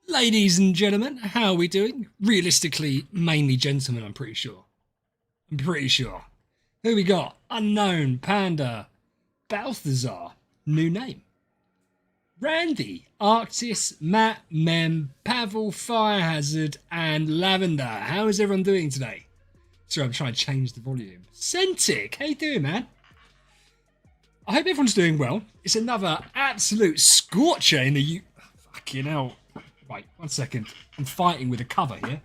Ladies and gentlemen, how are we doing? Realistically, mainly gentlemen, I'm pretty sure. Who we got? Unknown, Panda, Balthazar, new name. Randy, Arctis, Matt, Mem, Pavel, Fire Hazard, and Lavender. How is everyone doing today? Sorry, I'm trying to change the volume. Centric, how you doing, man? I hope everyone's doing well. It's another absolute scorcher in the Fucking hell. Right, 1 second. I'm fighting with a cover here.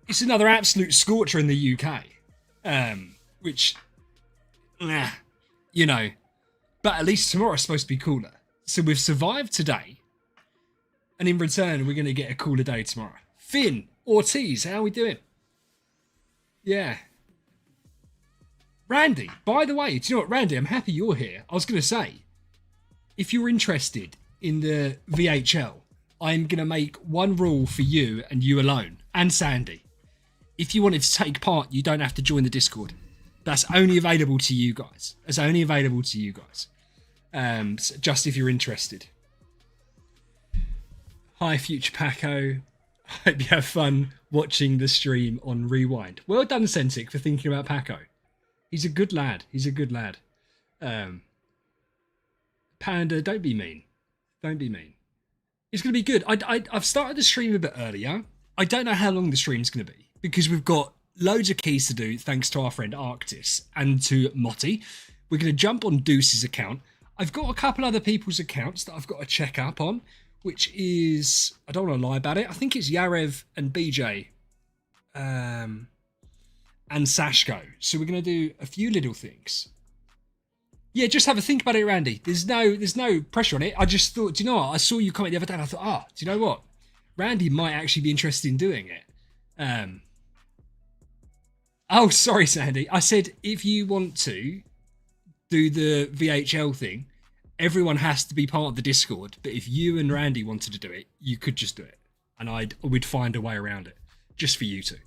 It's another absolute scorcher in the UK. Which, you know, but at least tomorrow's supposed to be cooler. So we've survived today, and in return, we're going to get a cooler day tomorrow. Finn, Ortiz, how are we doing? Yeah. Randy, by the way, do you know what, Randy, I'm happy you're here. I was going to say, if you're interested in the VHL, I'm going to make one rule for you and you alone, and Sandy. If you wanted to take part, you don't have to join the Discord. That's only available to you guys. So just if you're interested. Hi, Future Paco. Hope you have fun watching the stream on Rewind. Well done, Centric, for thinking about Paco. He's a good lad. Panda, don't be mean. It's going to be good. I've started the stream a bit earlier. I don't know how long the stream's going to be because we've got loads of keys to do thanks to our friend Arctis and to Motti. We're going to jump on Deuce's account. I've got a couple other people's accounts that I've got to check up on, which is, I don't want to lie about it, I think it's Yarev and BJ and Sashko. So we're going to do a few little things. Yeah, just have a think about it, Randy. There's no pressure on it. I just thought, do you know what? I saw you comment the other day and I thought, do you know what? Randy might actually be interested in doing it. Oh, sorry, Sandy. I said if you want to do the VHL thing, everyone has to be part of the Discord. But if you and Randy wanted to do it, you could just do it. And we'd find a way around it. Just for you two.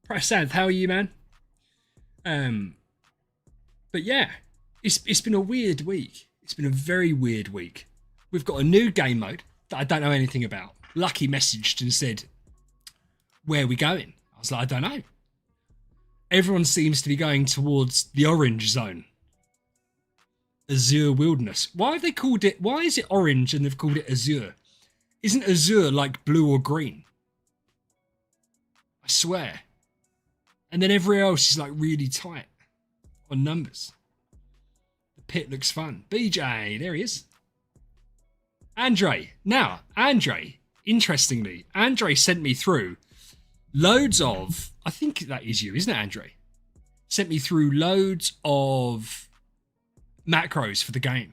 Prasanth, how are you, man? But yeah. It's been a weird week. It's been a very weird week. We've got a new game mode that I don't know anything about. Lucky messaged and said, where are we going? I was like, I don't know. Everyone seems to be going towards the orange zone. Azure Wilderness. Why is it orange and they've called it Azure? Isn't Azure like blue or green? I swear. And then everywhere else is like really tight on numbers. Pit looks fun. BJ, there he is. Andre. Now, Andre, interestingly, Andre sent me through loads of, I think that is you, isn't it, Andre? Sent me through loads of macros for the game.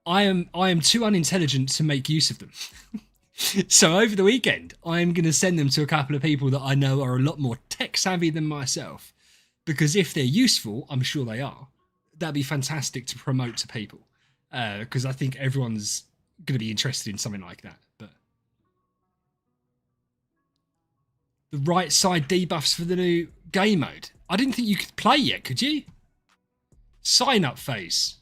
I am too unintelligent to make use of them. So over the weekend, I'm going to send them to a couple of people that I know are a lot more tech savvy than myself. Because if they're useful, I'm sure they are. That'd be fantastic to promote to people because I think everyone's going to be interested in something like that. But the right side debuffs for the new game mode. I didn't think you could play yet, could you? Sign up phase.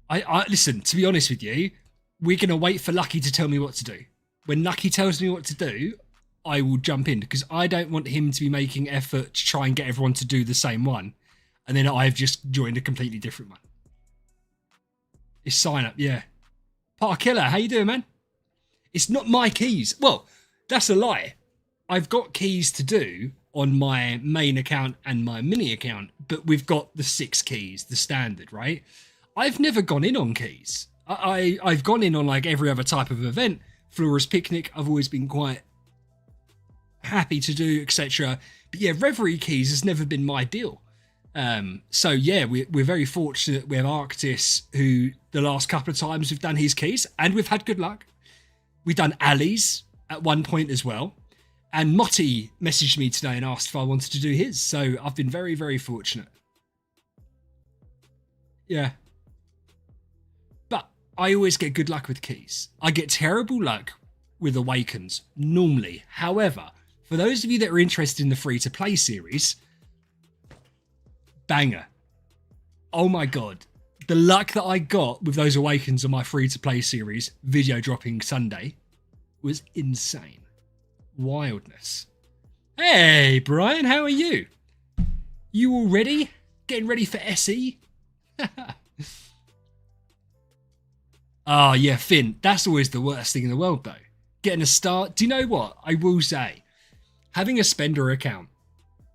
I listen, to be honest with you, we're going to wait for Lucky to tell me what to do. When Lucky tells me what to do, I will jump in because I don't want him to be making effort to try and get everyone to do the same one. And then I've just joined a completely different one. It's sign up, yeah. Part Killer, how you doing, man? It's not my keys. Well, that's a lie. I've got keys to do on my main account and my mini account, but we've got the 6 keys, the standard, right? I've never gone in on keys. I've gone in on like every other type of event. Flora's Picnic, I've always been quite happy to do, etc. But yeah, Reverie keys has never been my deal. So yeah, we're very fortunate we have Arctis, who the last couple of times we've done his keys, and we've had good luck. We've done Ali's at one point as well. And Motti messaged me today and asked if I wanted to do his. So I've been very, very fortunate. Yeah. But I always get good luck with keys. I get terrible luck with Awakens, normally. However, for those of you that are interested in the free-to-play series, banger. Oh my god. the luck that I got with those Awakens on my free-to-play series, video dropping Sunday, was insane. Wildness. Hey, Brian, how are you? You all ready? Getting ready for SE? Oh, yeah, Finn. That's always the worst thing in the world, though. Getting a start. Do you know what? I will say, having a spender account,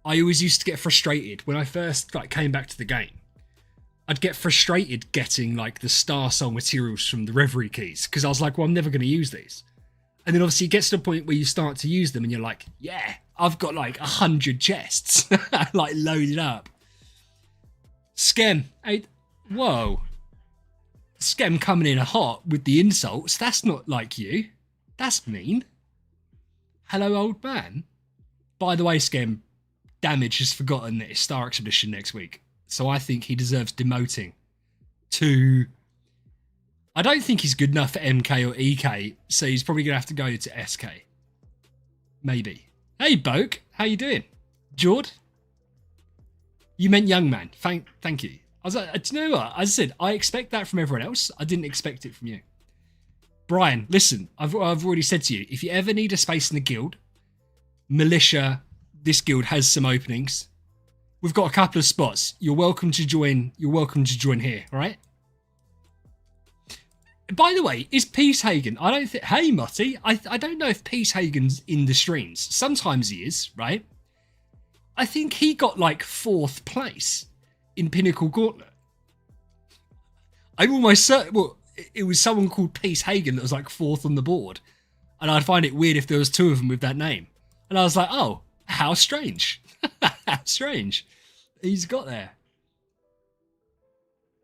I always used to get frustrated when I first came back to the game. I'd get frustrated getting the Star Soul materials from the Reverie keys because I was like, well, I'm never going to use these. And then obviously it gets to the point where you start to use them and you're like, yeah, I've got 100 chests loaded up. Skem, whoa. Skem coming in hot with the insults. That's not like you. That's mean. Hello, old man. By the way, Skem, Damage has forgotten that it's Star Expedition next week. So I think he deserves demoting to... I don't think he's good enough for MK or EK, so he's probably going to have to go to SK. Maybe. Hey, Boke, how you doing? Jord? You meant young man. Thank you. I was like, do you know what? As I said, I expect that from everyone else. I didn't expect it from you. Brian, listen, I've already said to you, if you ever need a space in the guild, Militia, this guild has some openings. We've got a couple of spots. You're welcome to join. You're welcome to join here, all right? By the way, is Peace Hagen? I don't think. Hey, Motty. I don't know if Peace Hagen's in the streams. Sometimes he is, right? I think he got 4th place in Pinnacle Gauntlet. I'm almost certain. Well, it was someone called Peace Hagen that was 4th on the board, and I'd find it weird if there was 2 of them with that name. And I was like, oh, how strange. How strange. He's got there.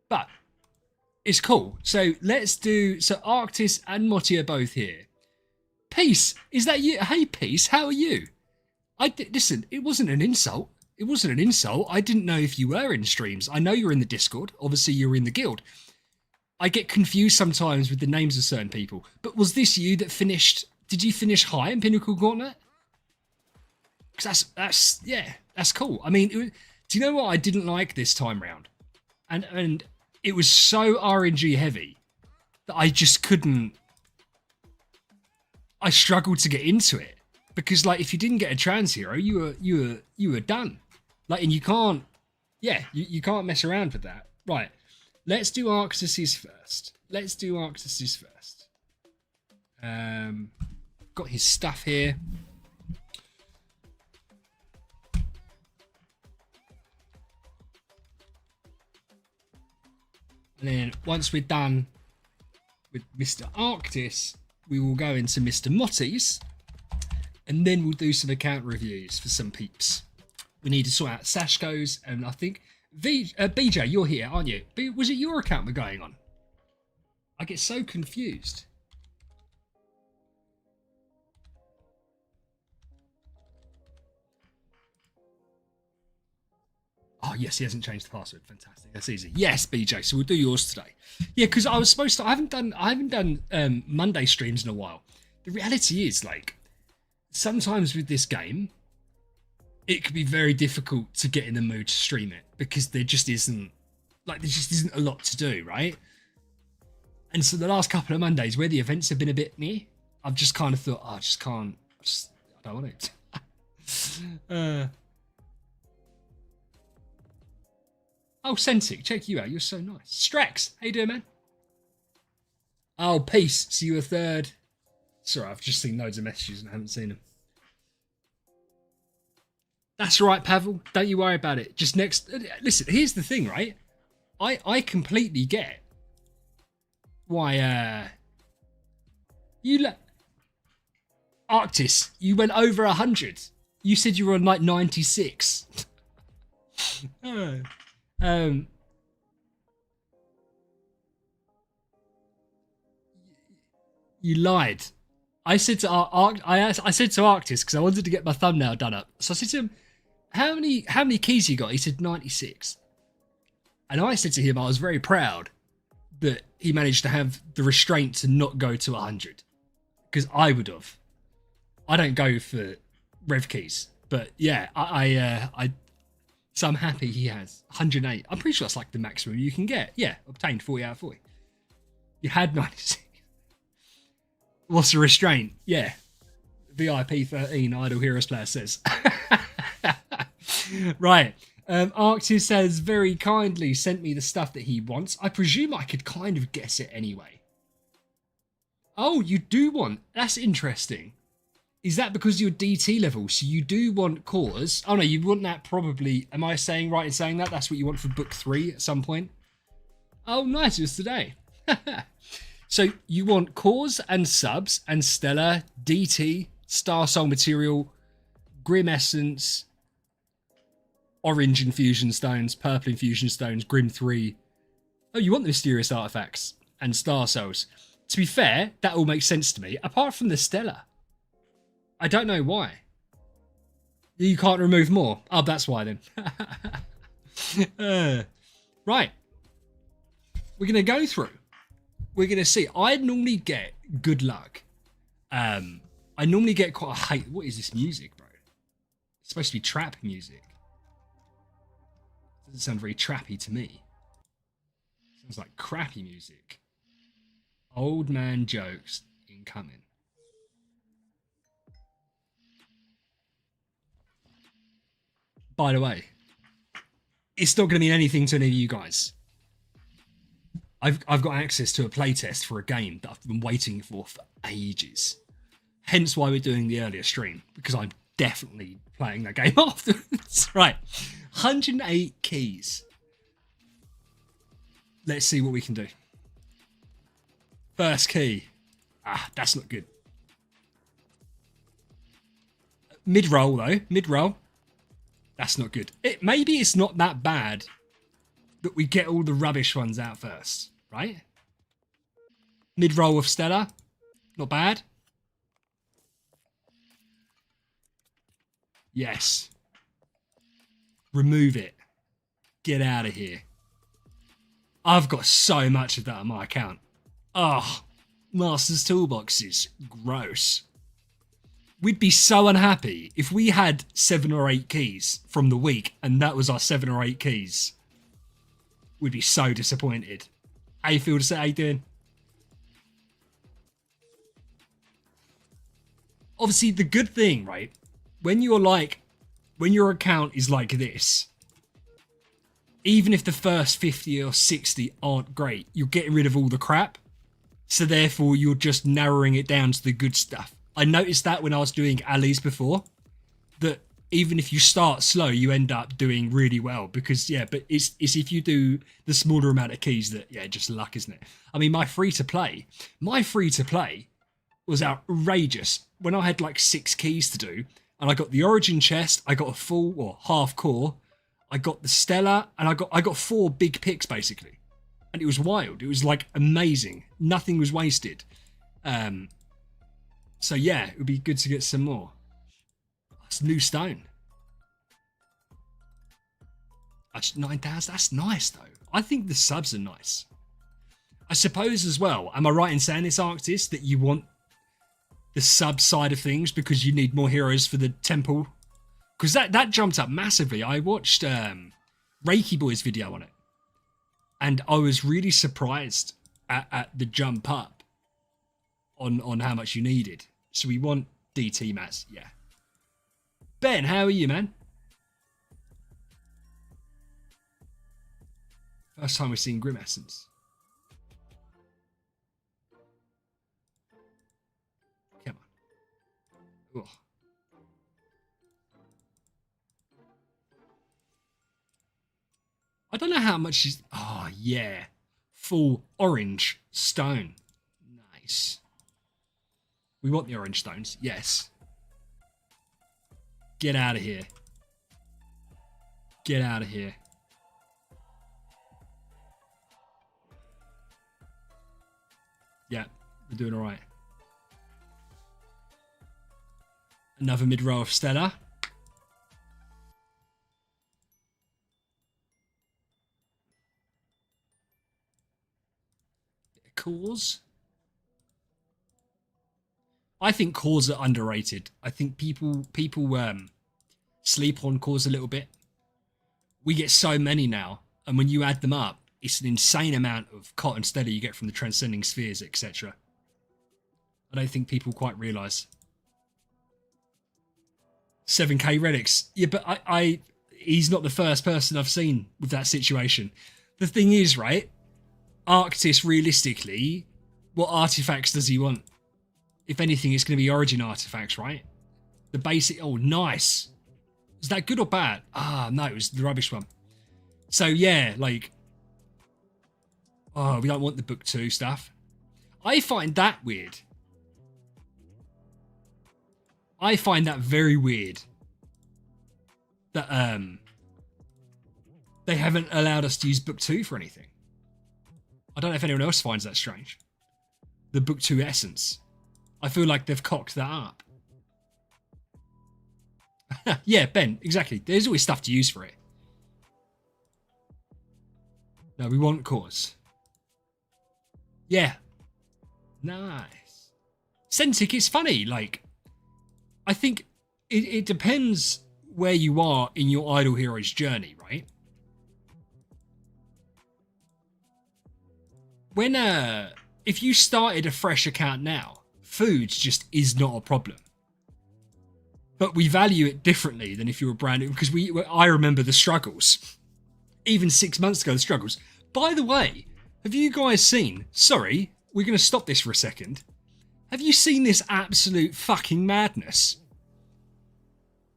But it's cool. So let's do... So Arctis and Motti are both here. Peace, is that you? Hey, Peace, how are you? Listen, it wasn't an insult. It wasn't an insult. I didn't know if you were in streams. I know you're in the Discord. Obviously, you're in the guild. I get confused sometimes with the names of certain people. But was this you that finished... Did you finish high in Pinnacle Gauntlet? Because that's cool. I mean, do you know what I didn't like this time round? And it was so RNG heavy that I just couldn't. I struggled to get into it because, if you didn't get a trans hero, you were done. And you can't, you can't mess around with that. Right, let's do Arctis's first. Got his stuff here. And then once we're done with Mr. Arctis, we will go into Mr. Motti's. And then we'll do some account reviews for some peeps. We need to sort out Sashko's. And I think... BJ, you're here, aren't you? Was it your account we're going on? I get so confused. Oh, yes, he hasn't changed the password. Fantastic. That's easy. Yes, BJ. So we'll do yours today. Yeah, because I was supposed to... I haven't done Monday streams in a while. The reality is, sometimes with this game, it could be very difficult to get in the mood to stream it because there just isn't a lot to do, right? And so the last couple of Mondays where the events have been a bit meh, I've just kind of thought, I just can't... I don't want it. Oh, Sentic, check you out. You're so nice. Strax, how you doing, man? Oh, Peace. See you a third. Sorry, I've just seen loads of messages and I haven't seen them. That's right, Pavel. Don't you worry about it. Just next... Listen, here's the thing, right? I completely get why... Arctis, you went over 100. You said you were on 96. You lied. I said to I said to Arctis because I wanted to get my thumbnail done up. So I said to him, "How many keys you got?" He said 96. And I said to him, I was very proud that he managed to have the restraint to not go to 100 because I would have. I don't go for rev keys, but yeah, I So I'm happy he has 108. I'm pretty sure that's like the maximum you can get. Yeah, obtained 40 out of 40. You had 96. What's the restraint? Yeah. VIP 13 Idle Heroes player says. Right. Arctis has very kindly sent me the stuff that he wants. I presume I could kind of guess it anyway. Oh, you do want... That's interesting. Is that because you're DT level? So you do want cores? Oh no, you want that probably... Am I saying right in saying that? That's what you want for book 3 at some point? Oh, nice. It was today. So you want cores and subs and Stellar, DT, Star Soul Material, Grim Essence, Orange Infusion Stones, Purple Infusion Stones, Grim 3. Oh, you want the Mysterious Artifacts and Star Souls. To be fair, that all makes sense to me, apart from the Stellar. I don't know why. You can't remove more. Oh, that's why then. Right. We're going to go through. We're going to see. I normally get good luck. I normally get quite a hate. What is this music, bro? It's supposed to be trap music. Doesn't sound very trappy to me. Sounds like crappy music. Old man jokes incoming. By the way, it's not going to mean anything to any of you guys. I've got access to a playtest for a game that I've been waiting for ages. Hence why we're doing the earlier stream, because I'm definitely playing that game afterwards. Right, 108 keys. Let's see what we can do. First key. Ah, that's not good. Mid-roll though, mid-roll. That's not good. Maybe it's not that bad that we get all the rubbish ones out first, right? Mid-roll of Stellar. Not bad. Yes. Remove it. Get out of here. I've got so much of that on my account. Oh, Master's Toolboxes. Gross. We'd be so unhappy if we had 7 or 8 keys from the week and that was our 7 or 8 keys. We'd be so disappointed. How you feel to say? How you doing? Obviously, the good thing, right? When your account is like this, even if the first 50 or 60 aren't great, you're getting rid of all the crap. So therefore, you're just narrowing it down to the good stuff. I noticed that when I was doing alleys before, that even if you start slow, you end up doing really well because, yeah, but it's if you do the smaller amount of keys that, yeah, just luck, isn't it? I mean, my free to play was outrageous when I had like 6 keys to do and I got the origin chest, I got a full or half core, I got the Stellar and I got 4 big picks basically. And it was wild. It was like amazing. Nothing was wasted. So yeah, it would be good to get some more. That's new stone. That's 9,000. That's nice though. I think the subs are nice. I suppose as well, am I right in saying this, Arctis, that you want the sub side of things because you need more heroes for the temple? Because that jumped up massively. I watched Reiki Boy's video on it. And I was really surprised at the jump up on how much you needed. So we want DT mats, yeah. Ben, how are you, man? First time we've seen Grim Essence. Come on. Ugh. I don't know how much she's... Oh, yeah. Full orange stone. Nice. We want the orange stones. Yes. Get out of here. Get out of here. Yeah, we're doing all right. Another mid-row of Stellar. Cores. I think cores are underrated. I think people sleep on cores a little bit. We get so many now, and when you add them up, it's an insane amount of cotton stellar you get from the transcending spheres, etc. I don't think people quite realise. 7k relics. Yeah, but he's not the first person I've seen with that situation. The thing is, right, Arctis, realistically, what artifacts does he want? If anything, it's going to be origin artifacts, right? The basic... Oh, nice. Is that good or bad? Ah, no, it was the rubbish one. So, yeah, like... Oh, we don't want the book 2 stuff. I find that weird. I find that very weird. That, they haven't allowed us to use book 2 for anything. I don't know if anyone else finds that strange. The book 2 essence. I feel like they've cocked that up. Yeah, Ben, exactly. There's always stuff to use for it. No, we want cause. Yeah. Nice. Centric, it's funny. Like, I think it depends where you are in your Idle Heroes journey, right? When, if you started a fresh account now, food just is not a problem. But we value it differently than if you were brand new, because I remember the struggles. Even 6 months ago, the struggles. By the way, have you guys seen... Sorry, we're going to stop this for a second. Have you seen this absolute fucking madness?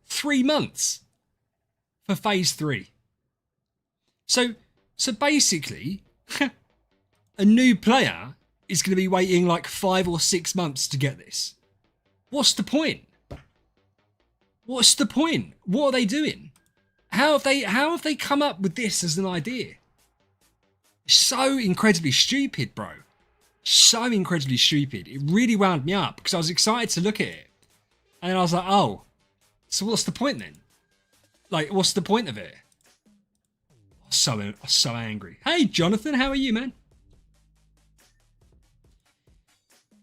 3 months for phase 3. So basically, a new player is going to be waiting like 5 or 6 months to get this. What's the point? What's the point? What are they doing? How have they come up with this as an idea? So incredibly stupid, bro. So incredibly stupid. It really wound me up because I was excited to look at it. And then I was like, oh, so what's the point then? Like, what's the point of it? So angry. Hey, Jonathan, how are you, man?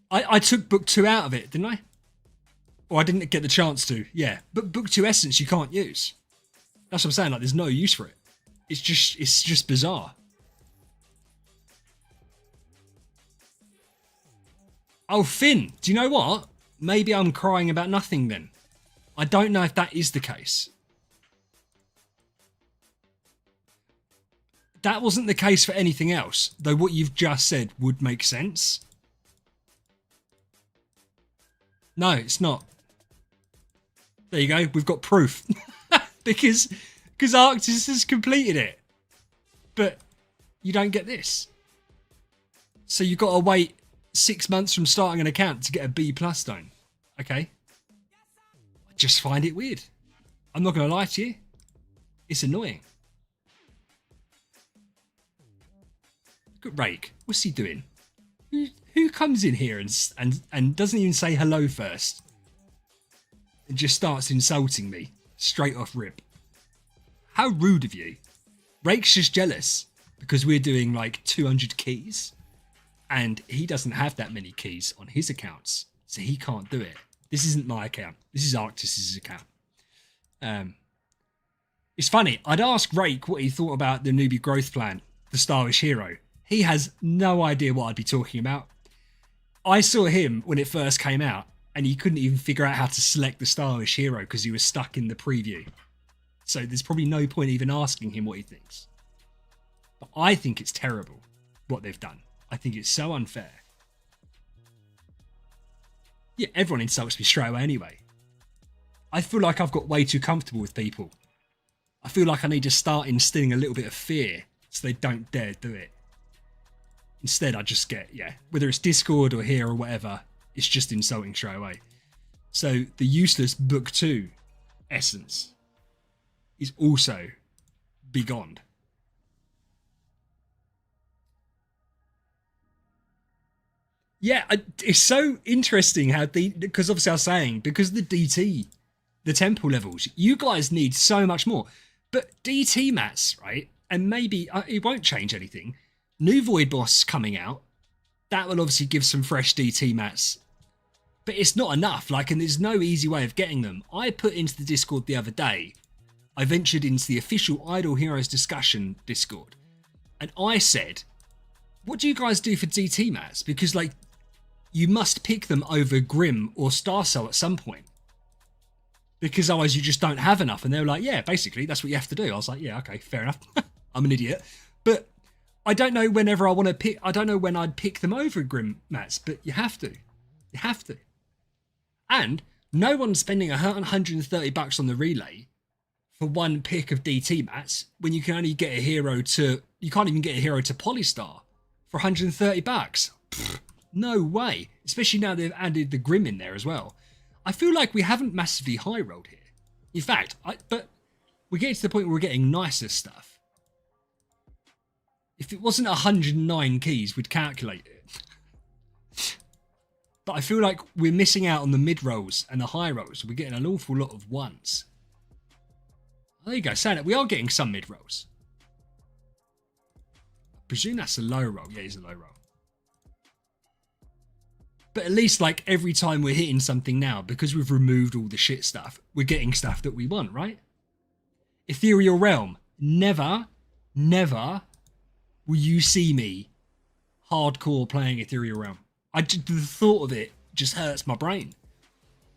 I took book 2 out of it, didn't I? Or I didn't get the chance to. Yeah, but book 2 essence you can't use. That's what I'm saying. Like, there's no use for it. It's just bizarre. Oh, Finn, do you know what? Maybe I'm crying about nothing then. I don't know if that is the case. That wasn't the case for anything else, though what you've just said would make sense. No, it's not. There you go. We've got proof. because Arctis has completed it. But you don't get this. So you've got to wait 6 months from starting an account to get a B+ stone. Okay. I just find it weird. I'm not going to lie to you. It's annoying. Look at Rake. What's he doing? Who comes in here and doesn't even say hello first? And just starts insulting me. Straight off rip. How rude of you. Rake's just jealous because we're doing like 200 keys. And he doesn't have that many keys on his accounts. So he can't do it. This isn't my account. This is Arctis's account. It's funny. I'd ask Rake what he thought about the newbie growth plan, the Stylish Hero. He has no idea what I'd be talking about. I saw him when it first came out, and he couldn't even figure out how to select the Stylish Hero because he was stuck in the preview. So there's probably no point even asking him what he thinks. But I think it's terrible what they've done. I think it's so unfair. Yeah, everyone insults me straight away anyway. I feel like I've got way too comfortable with people. I feel like I need to start instilling a little bit of fear so they don't dare do it. Instead, I just get, whether it's Discord or here or whatever, it's just insulting straight away. So the useless book 2 essence is also begone. Yeah, it's so interesting how because obviously I was saying, because the DT, the temple levels, you guys need so much more. But DT mats, right? And maybe it won't change anything. New Void Boss coming out, that will obviously give some fresh DT mats. But it's not enough, and there's no easy way of getting them. I put into the Discord the other day I ventured into the official Idle Heroes discussion Discord, and I said, what do you guys do for DT mats? Because, like, you must pick them over Grim or Star Cell at some point. Because otherwise you just don't have enough. And they were like, yeah, basically, that's what you have to do. I was like, yeah, okay, fair enough. I'm an idiot. But I don't know whenever I want to pick, I don't know when I'd pick them over Grim mats, but you have to. You have to. And no one's spending $130 on the relay for one pick of DT mats when you can only get a hero to, you can't even get a hero to Polystar for $130. Pfft, no way. Especially now they've added the Grim in there as well. I feel like we haven't massively high rolled here. In fact, but we're getting to the point where we're getting nicer stuff. If it wasn't 109 keys, we'd calculate it. But I feel like we're missing out on the mid rolls and the high rolls. We're getting an awful lot of ones. There you go, saying it, we are getting some mid rolls. I presume that's a low roll. Yeah, it's a low roll. But at least, like, every time we're hitting something now, because we've removed all the shit stuff, we're getting stuff that we want, right? Ethereal Realm. Never, never will you see me hardcore playing Ethereal Realm. The thought of it just hurts my brain.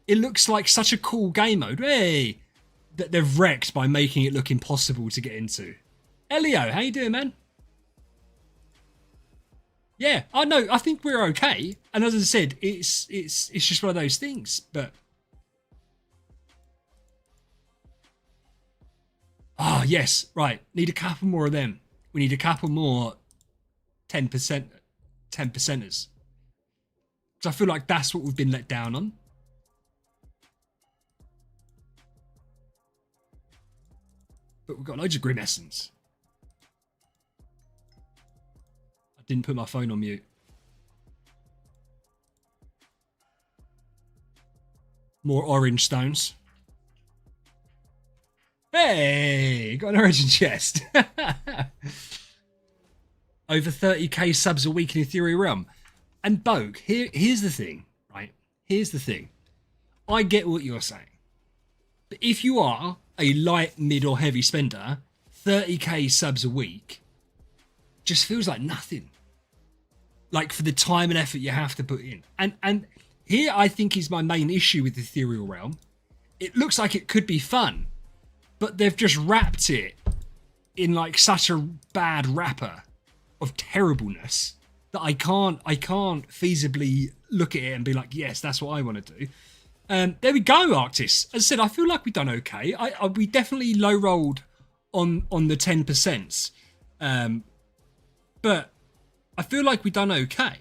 It looks like such a cool game mode. Hey! That they've wrecked by making it look impossible to get into. Elio, how you doing, man? Yeah, I know. I think we're okay. And as I said, it's just one of those things. But yes, right. Need a couple more of them. We need a couple more 10%, 10%ers. Because I feel like that's what we've been let down on. But we've got loads of Grim Essence. Didn't put my phone on mute. More orange stones. Hey, got an origin chest. Over 30k subs a week in Ethereal Realm. And Bogue, here's the thing, right? Here's the thing. I get what you're saying. But if you are a light, mid or heavy spender, 30k subs a week just feels like nothing. Like, for the time and effort you have to put in. And here I think is my main issue with Ethereal Realm. It looks like it could be fun, but they've just wrapped it in like such a bad wrapper of terribleness that I can't feasibly look at it and be like, yes, that's what I want to do. There we go, Arctis. As I said, I feel like we've done okay. We definitely low rolled on the 10%. But I feel like we've done okay.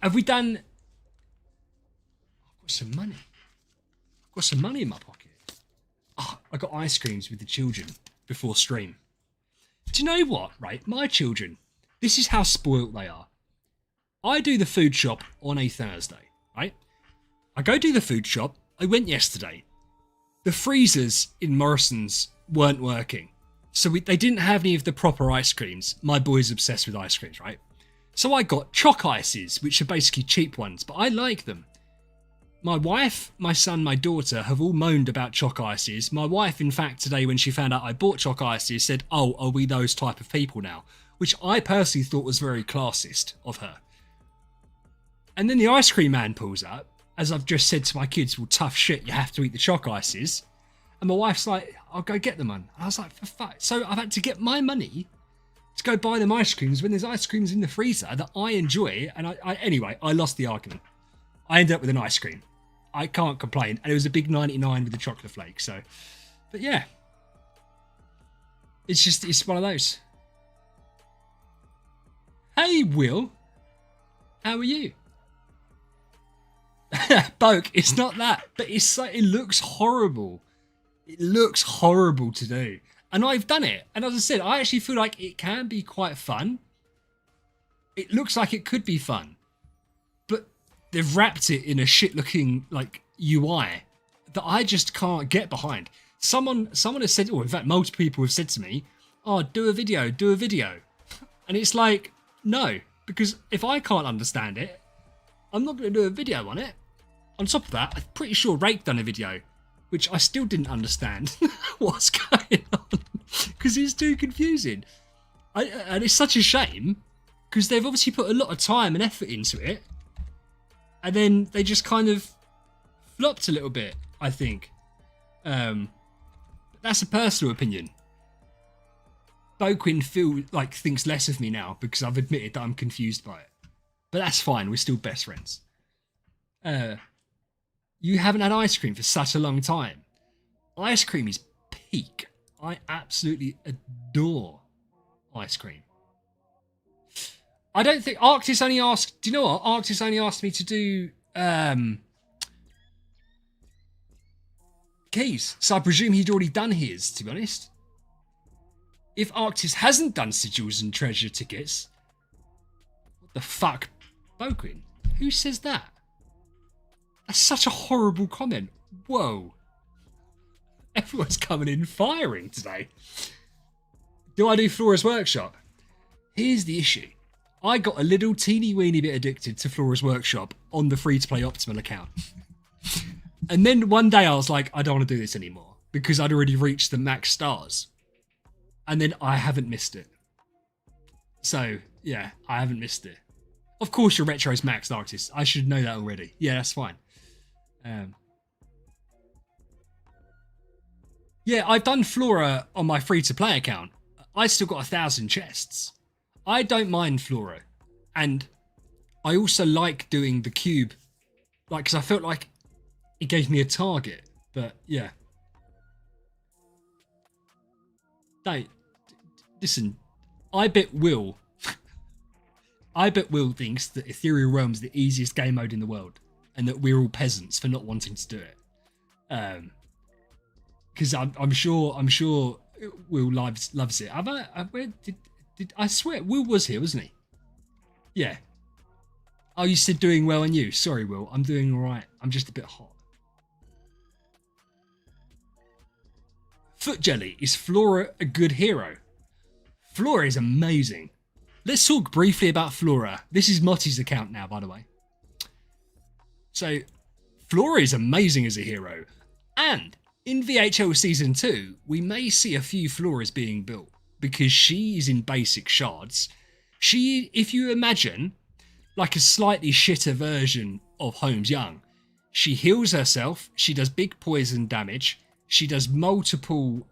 Have we done... I've got some money. I've got some money in my pocket. Oh, I got ice creams with the children before stream. Do you know what, right? My children, this is how spoilt they are. I do the food shop on a Thursday, right? I go do the food shop. I went yesterday. The freezers in Morrison's weren't working. So they didn't have any of the proper ice creams. My boy's obsessed with ice creams, right? So I got choc ices, which are basically cheap ones, but I like them. My wife, my son, my daughter have all moaned about choc ices. My wife, in fact, today when she found out I bought choc ices, said, oh, are we those type of people now? Which I personally thought was very classist of her. And then the ice cream man pulls up, as I've just said to my kids, well, tough shit, you have to eat the choc ices. And my wife's like, I'll go get them, man. And I was like, for fuck. So I've had to get my money to go buy them ice creams when there's ice creams in the freezer that I enjoy. And anyway, I lost the argument. I ended up with an ice cream. I can't complain. And it was a big 99 with the chocolate flake. So, but yeah. It's one of those. Hey, Will. How are you? Boke, it's not that. But it looks horrible. It looks horrible to do. And I've done it. And as I said, I actually feel like it can be quite fun. It looks like it could be fun. But they've wrapped it in a shit looking like UI that I just can't get behind. Someone has said, or in fact multiple people have said to me, oh, do a video. And it's like, no. Because if I can't understand it, I'm not going to do a video on it. On top of that, I'm pretty sure Rake done a video which I still didn't understand what's going on because it's too confusing. And it's such a shame because they've obviously put a lot of time and effort into it, and then they just kind of flopped a little bit, I think. That's a personal opinion. Boquin thinks less of me now because I've admitted that I'm confused by it. But that's fine, we're still best friends. You haven't had ice cream for such a long time. Ice cream is peak. I absolutely adore ice cream. I don't think Arctis only asked. Do you know what? Arctis only asked me to do keys, so I presume he'd already done his. To be honest, if Arctis hasn't done sigils and treasure tickets, what the fuck, Boquin? Who says that? That's such a horrible comment. Whoa. Everyone's coming in firing today. Do I do Flora's Workshop? Here's the issue. I got a little teeny weeny bit addicted to Flora's Workshop on the free-to-play Optimal account. And then one day I was like, I don't want to do this anymore because I'd already reached the max stars. And then I haven't missed it. So, yeah, I haven't missed it. Of course your retro's maxed, Arctis. I should know that already. Yeah, that's fine. Yeah, I've done Flora on my free-to-play account. I still got 1,000 chests. I don't mind Flora. And I also like doing the cube. Like, because I felt like it gave me a target. But, yeah. Listen, I bet Will thinks that Ethereal Realms is the easiest game mode in the world. And that we're all peasants for not wanting to do it. Because I'm sure Will loves it. I swear Will was here, wasn't he? Yeah. Oh, you said doing well, and you? Sorry, Will. I'm doing all right. I'm just a bit hot. Foot Jelly, is Flora a good hero? Flora is amazing. Let's talk briefly about Flora. This is Motti's account now, by the way. So, Flora is amazing as a hero, and in VHL Season 2, we may see a few Floras being built, because she is in basic shards. She, if you imagine, like a slightly shitter version of Holmes Young, she heals herself, she does big poison damage, she does multiple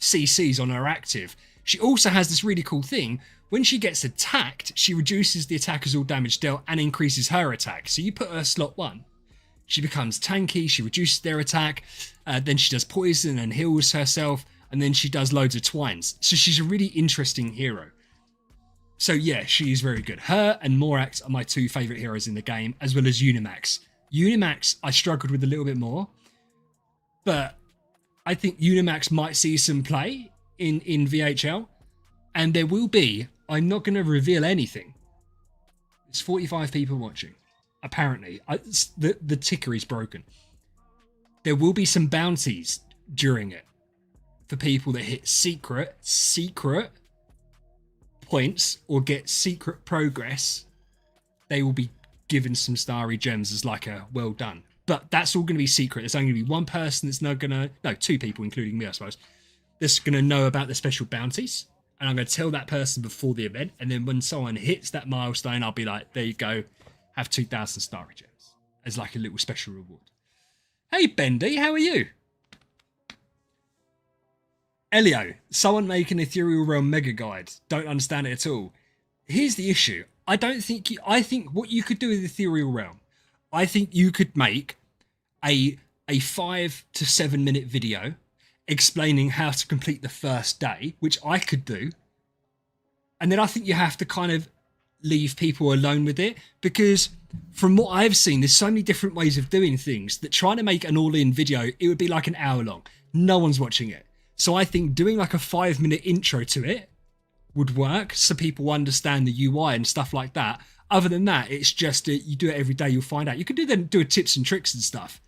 CCs on her active. She also has this really cool thing. When she gets attacked, she reduces the attacker's all damage dealt and increases her attack. So you put her slot 1. She becomes tanky, she reduces their attack, then she does poison and heals herself, and then she does loads of twines. So she's a really interesting hero. So yeah, she is very good. Her and Morax are my 2 favourite heroes in the game, as well as Unimax. Unimax I struggled with a little bit more, but I think Unimax might see some play in VHL, and there will be, I'm not going to reveal anything. There's 45 people watching. Apparently, the ticker is broken. There will be some bounties during it for people that hit secret points or get secret progress. They will be given some starry gems as like a well done. But that's all going to be secret. There's only going to be one person that's not going to... No, 2 people, including me, I suppose. That's going to know about the special bounties. And I'm going to tell that person before the event. And then when someone hits that milestone, I'll be like, there you go. Have 2,000 starry gems as like a little special reward. Hey, Bendy, how are you? Elio, someone make an Ethereal Realm mega guide. Don't understand it at all. Here's the issue. I think what you could do with Ethereal Realm, I think you could make a 5 to 7 minute video explaining how to complete the first day, which I could do. And then I think you have to kind of leave people alone with it, because from what I've seen, there's so many different ways of doing things that trying to make an all-in video, it would be like an hour long. No one's watching it. So I think doing like a 5-minute intro to it would work so people understand the UI and stuff like that. Other than that, it's just you do it every day, you'll find out. You could do a tips and tricks and stuff.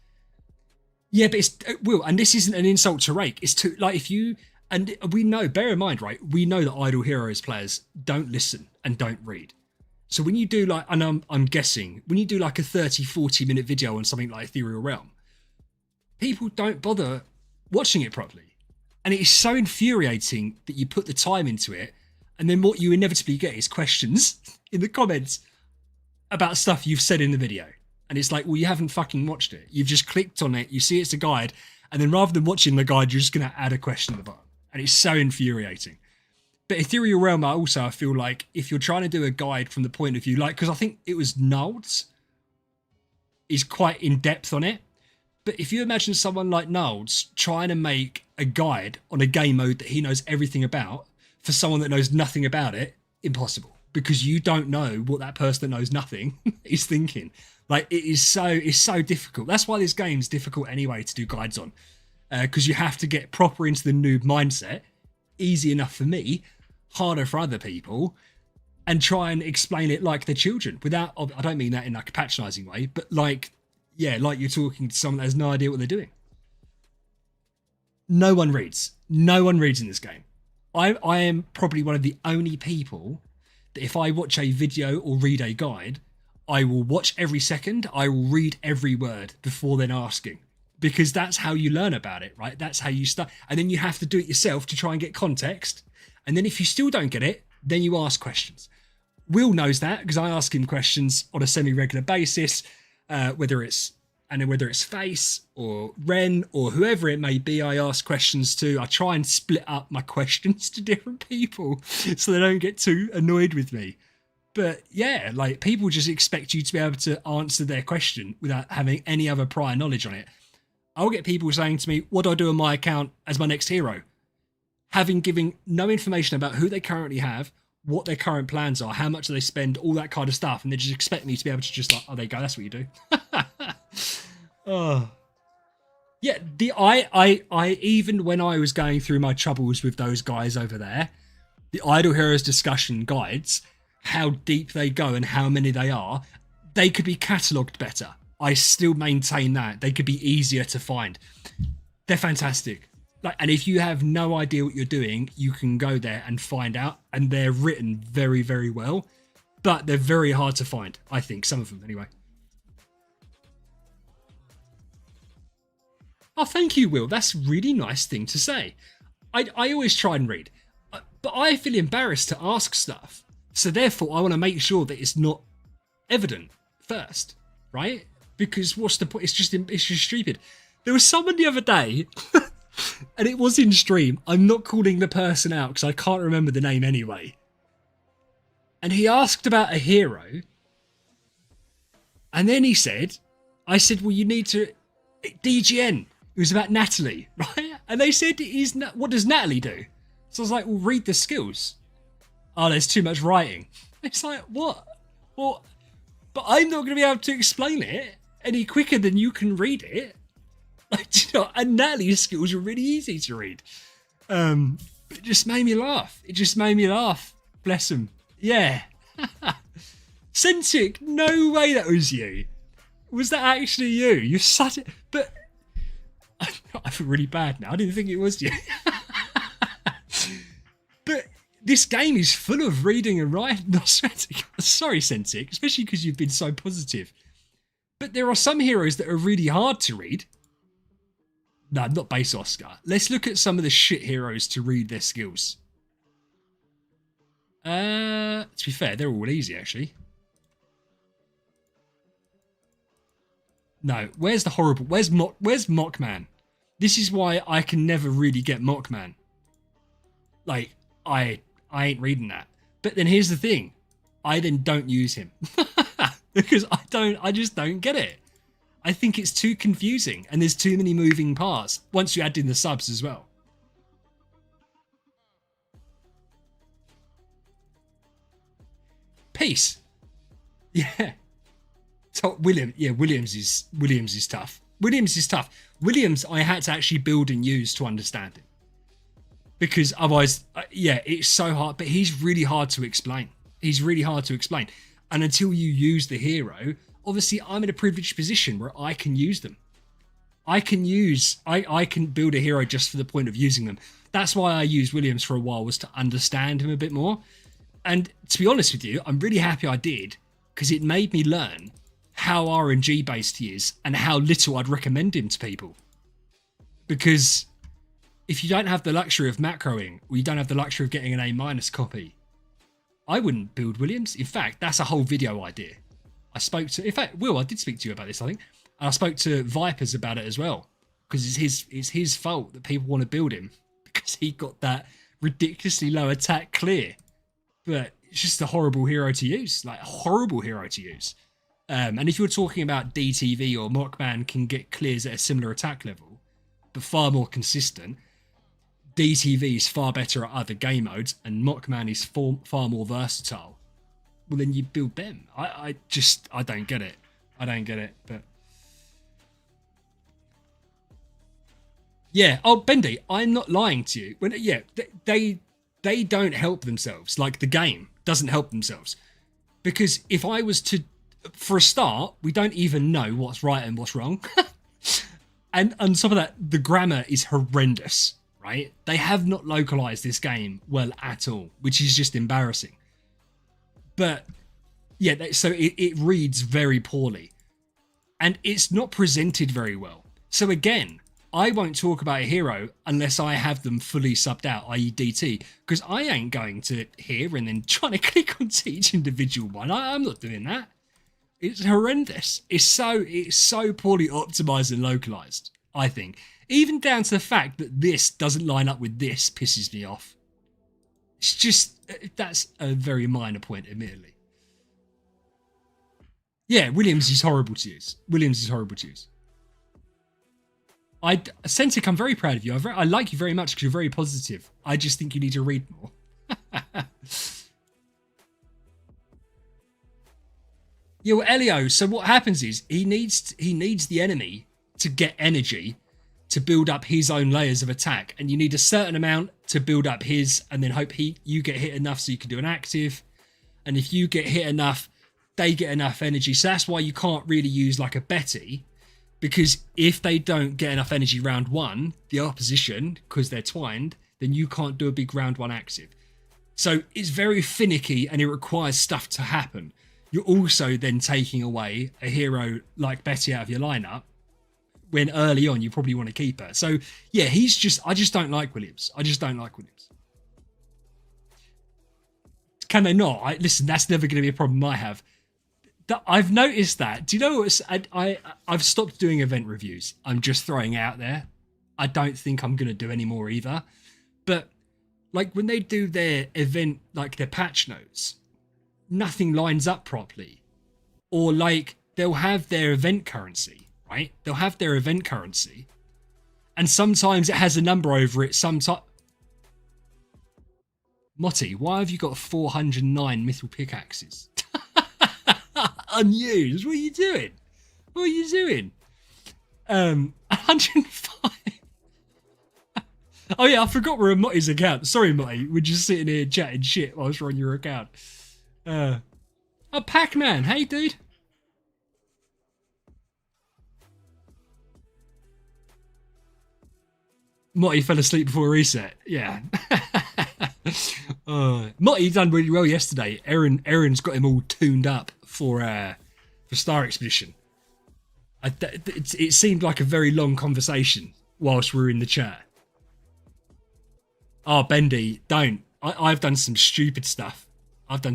Yeah, but it's Will, and this isn't an insult to Rake. It's to like if you, and we know, bear in mind, right? We know that Idle Heroes players don't listen and don't read. So when you do like, and I'm guessing, when you do like a 30-40 minute video on something like Ethereal Realm, people don't bother watching it properly. And it is so infuriating that you put the time into it, and then what you inevitably get is questions in the comments about stuff you've said in the video. And it's like, well, you haven't fucking watched it. You've just clicked on it, you see it's a guide, and then rather than watching the guide, you're just going to add a question at the bottom. And it's so infuriating. But Ethereal Realm, I feel like if you're trying to do a guide from the point of view, like, because I think it was Nulds is quite in depth on it. But if you imagine someone like Nulds trying to make a guide on a game mode that he knows everything about for someone that knows nothing about it, impossible. Because you don't know what that person that knows nothing is thinking. Like, it's so difficult. That's why this game's difficult anyway to do guides on. Because you have to get proper into the noob mindset. Easy enough for me, harder for other people, and try and explain it like they're children. Without, I don't mean that in like a patronising way, but like, yeah, like you're talking to someone that has no idea what they're doing. No one reads. No one reads in this game. I am probably one of the only people that if I watch a video or read a guide, I will watch every second, I will read every word before then asking. Because that's how you learn about it, right? That's how you start. And then you have to do it yourself to try and get context. And then if you still don't get it, then you ask questions. Will knows that because I ask him questions on a semi-regular basis, whether it's Face or Ren or whoever it may be, I ask questions to. I try and split up my questions to different people so they don't get too annoyed with me. But yeah, like people just expect you to be able to answer their question without having any other prior knowledge on it. I'll get people saying to me, what do I do on my account as my next hero? Having given no information about who they currently have, what their current plans are, how much do they spend, all that kind of stuff. And they just expect me to be able to just like, oh, there you go, that's what you do. Oh. Yeah, I even when I was going through my troubles with those guys over there, the Idle Heroes discussion guides, how deep they go and how many they are, they could be catalogued better. I still maintain that they could be easier to find. They're fantastic. Like, and if you have no idea what you're doing, you can go there and find out. And they're written very, very well, but they're very hard to find. I think some of them, anyway. Oh, thank you, Will. That's a really nice thing to say. I always try and read, but I feel embarrassed to ask stuff. So therefore, I want to make sure that it's not evident first, right? Because what's the point? It's just stupid. There was someone the other day, and it was in stream. I'm not calling the person out because I can't remember the name anyway. And he asked about a hero. And then he said, I said, well, you need to... DGN. It was about Natalie, right? And they said, what does Natalie do? So I was like, well, read the skills. Oh, there's too much writing. It's like, what? Well, but I'm not going to be able to explain it any quicker than you can read it. Like, you know, and Natalie's skills are really easy to read. It just made me laugh. Bless him. Yeah. Centric, no way that was you. Was that actually you? You're such a... But... I feel really bad now. I didn't think it was you. But this game is full of reading and writing. Sorry, Centric, especially because you've been so positive. But there are some heroes that are really hard to read. No, not base Oscar. Let's look at some of the shit heroes to read their skills. To be fair, they're all easy, actually. No, where's the horrible... Where's Mockman? This is why I can never really get Mockman. Like, I ain't reading that. But then here's the thing. I then don't use him. Because I just don't get it. I think it's too confusing and there's too many moving parts once you add in the subs as well. Peace. Yeah. Williams is tough. Williams, I had to actually build and use to understand it. Because otherwise, it's so hard. But he's really hard to explain. And until you use the hero, obviously I'm in a privileged position where I can use them. I can build a hero just for the point of using them. That's why I used Williams for a while, was to understand him a bit more. And to be honest with you, I'm really happy I did, because it made me learn how RNG based he is and how little I'd recommend him to people. Because if you don't have the luxury of macroing, or you don't have the luxury of getting an A- copy, I wouldn't build Williams. In fact, that's a whole video idea. I did speak to you about this, I think. And I spoke to Vipers about it as well. Because it's his fault that people want to build him. Because he got that ridiculously low attack clear. But it's just a horrible hero to use. Like, a horrible hero to use. And if you're talking about DTV or Mockman can get clears at a similar attack level, but far more consistent, DTV is far better at other game modes, and Mockman is far more versatile. Well, then you build them. I don't get it. I don't get it. But yeah. Oh, Bendy, I'm not lying to you. They don't help themselves. Like, the game doesn't help themselves. Because if I was to, for a start, we don't even know what's right and what's wrong. And on top of that, the grammar is horrendous, right? They have not localized this game well at all, which is just embarrassing. But yeah, so it reads very poorly. And it's not presented very well. So again, I won't talk about a hero unless I have them fully subbed out, i.e. DT, because I ain't going to here and then trying to click on each individual one. I'm not doing that. It's horrendous. It's so poorly optimized and localized, I think. Even down to the fact that this doesn't line up with this pisses me off. It's just, that's a very minor point, admittedly. Yeah, Williams is horrible to use. Sentic, I'm very proud of you. I like you very much because you're very positive. I just think you need to read more. Yeah, well, Elio, so what happens is he needs the enemy to get energy to build up his own layers of attack, and you need a certain amount to build up his, and then hope you get hit enough so you can do an active, and if you get hit enough, they get enough energy. So that's why you can't really use like a Betty, because if they don't get enough energy round one, the opposition, because they're twined, then you can't do a big round one active. So it's very finicky and it requires stuff to happen. You're also then taking away a hero like Betty out of your lineup when early on you probably want to keep her. So yeah, I just don't like Williams. Can they not? Listen, that's never going to be a problem I have. I've noticed that. Do you know what? I've stopped doing event reviews. I'm just throwing it out there. I don't think I'm going to do any more either. But like when they do their event, like their patch notes, nothing lines up properly. Or like they'll have their event currency, right? They'll have their event currency. And sometimes it has a number over it. Sometimes... Motti, why have you got 409 mithril pickaxes? Unused. What are you doing? 105. Oh yeah, I forgot we're on Motti's account. Sorry, Motti. We're just sitting here chatting shit whilst we're on your account. Oh, Pac-Man. Hey, dude. Motti fell asleep before reset. Yeah. Motti done really well yesterday. Aaron's got him all tuned up for Star Expedition. It seemed like a very long conversation whilst we were in the chat. Oh, Bendy, don't. I've done some stupid stuff. But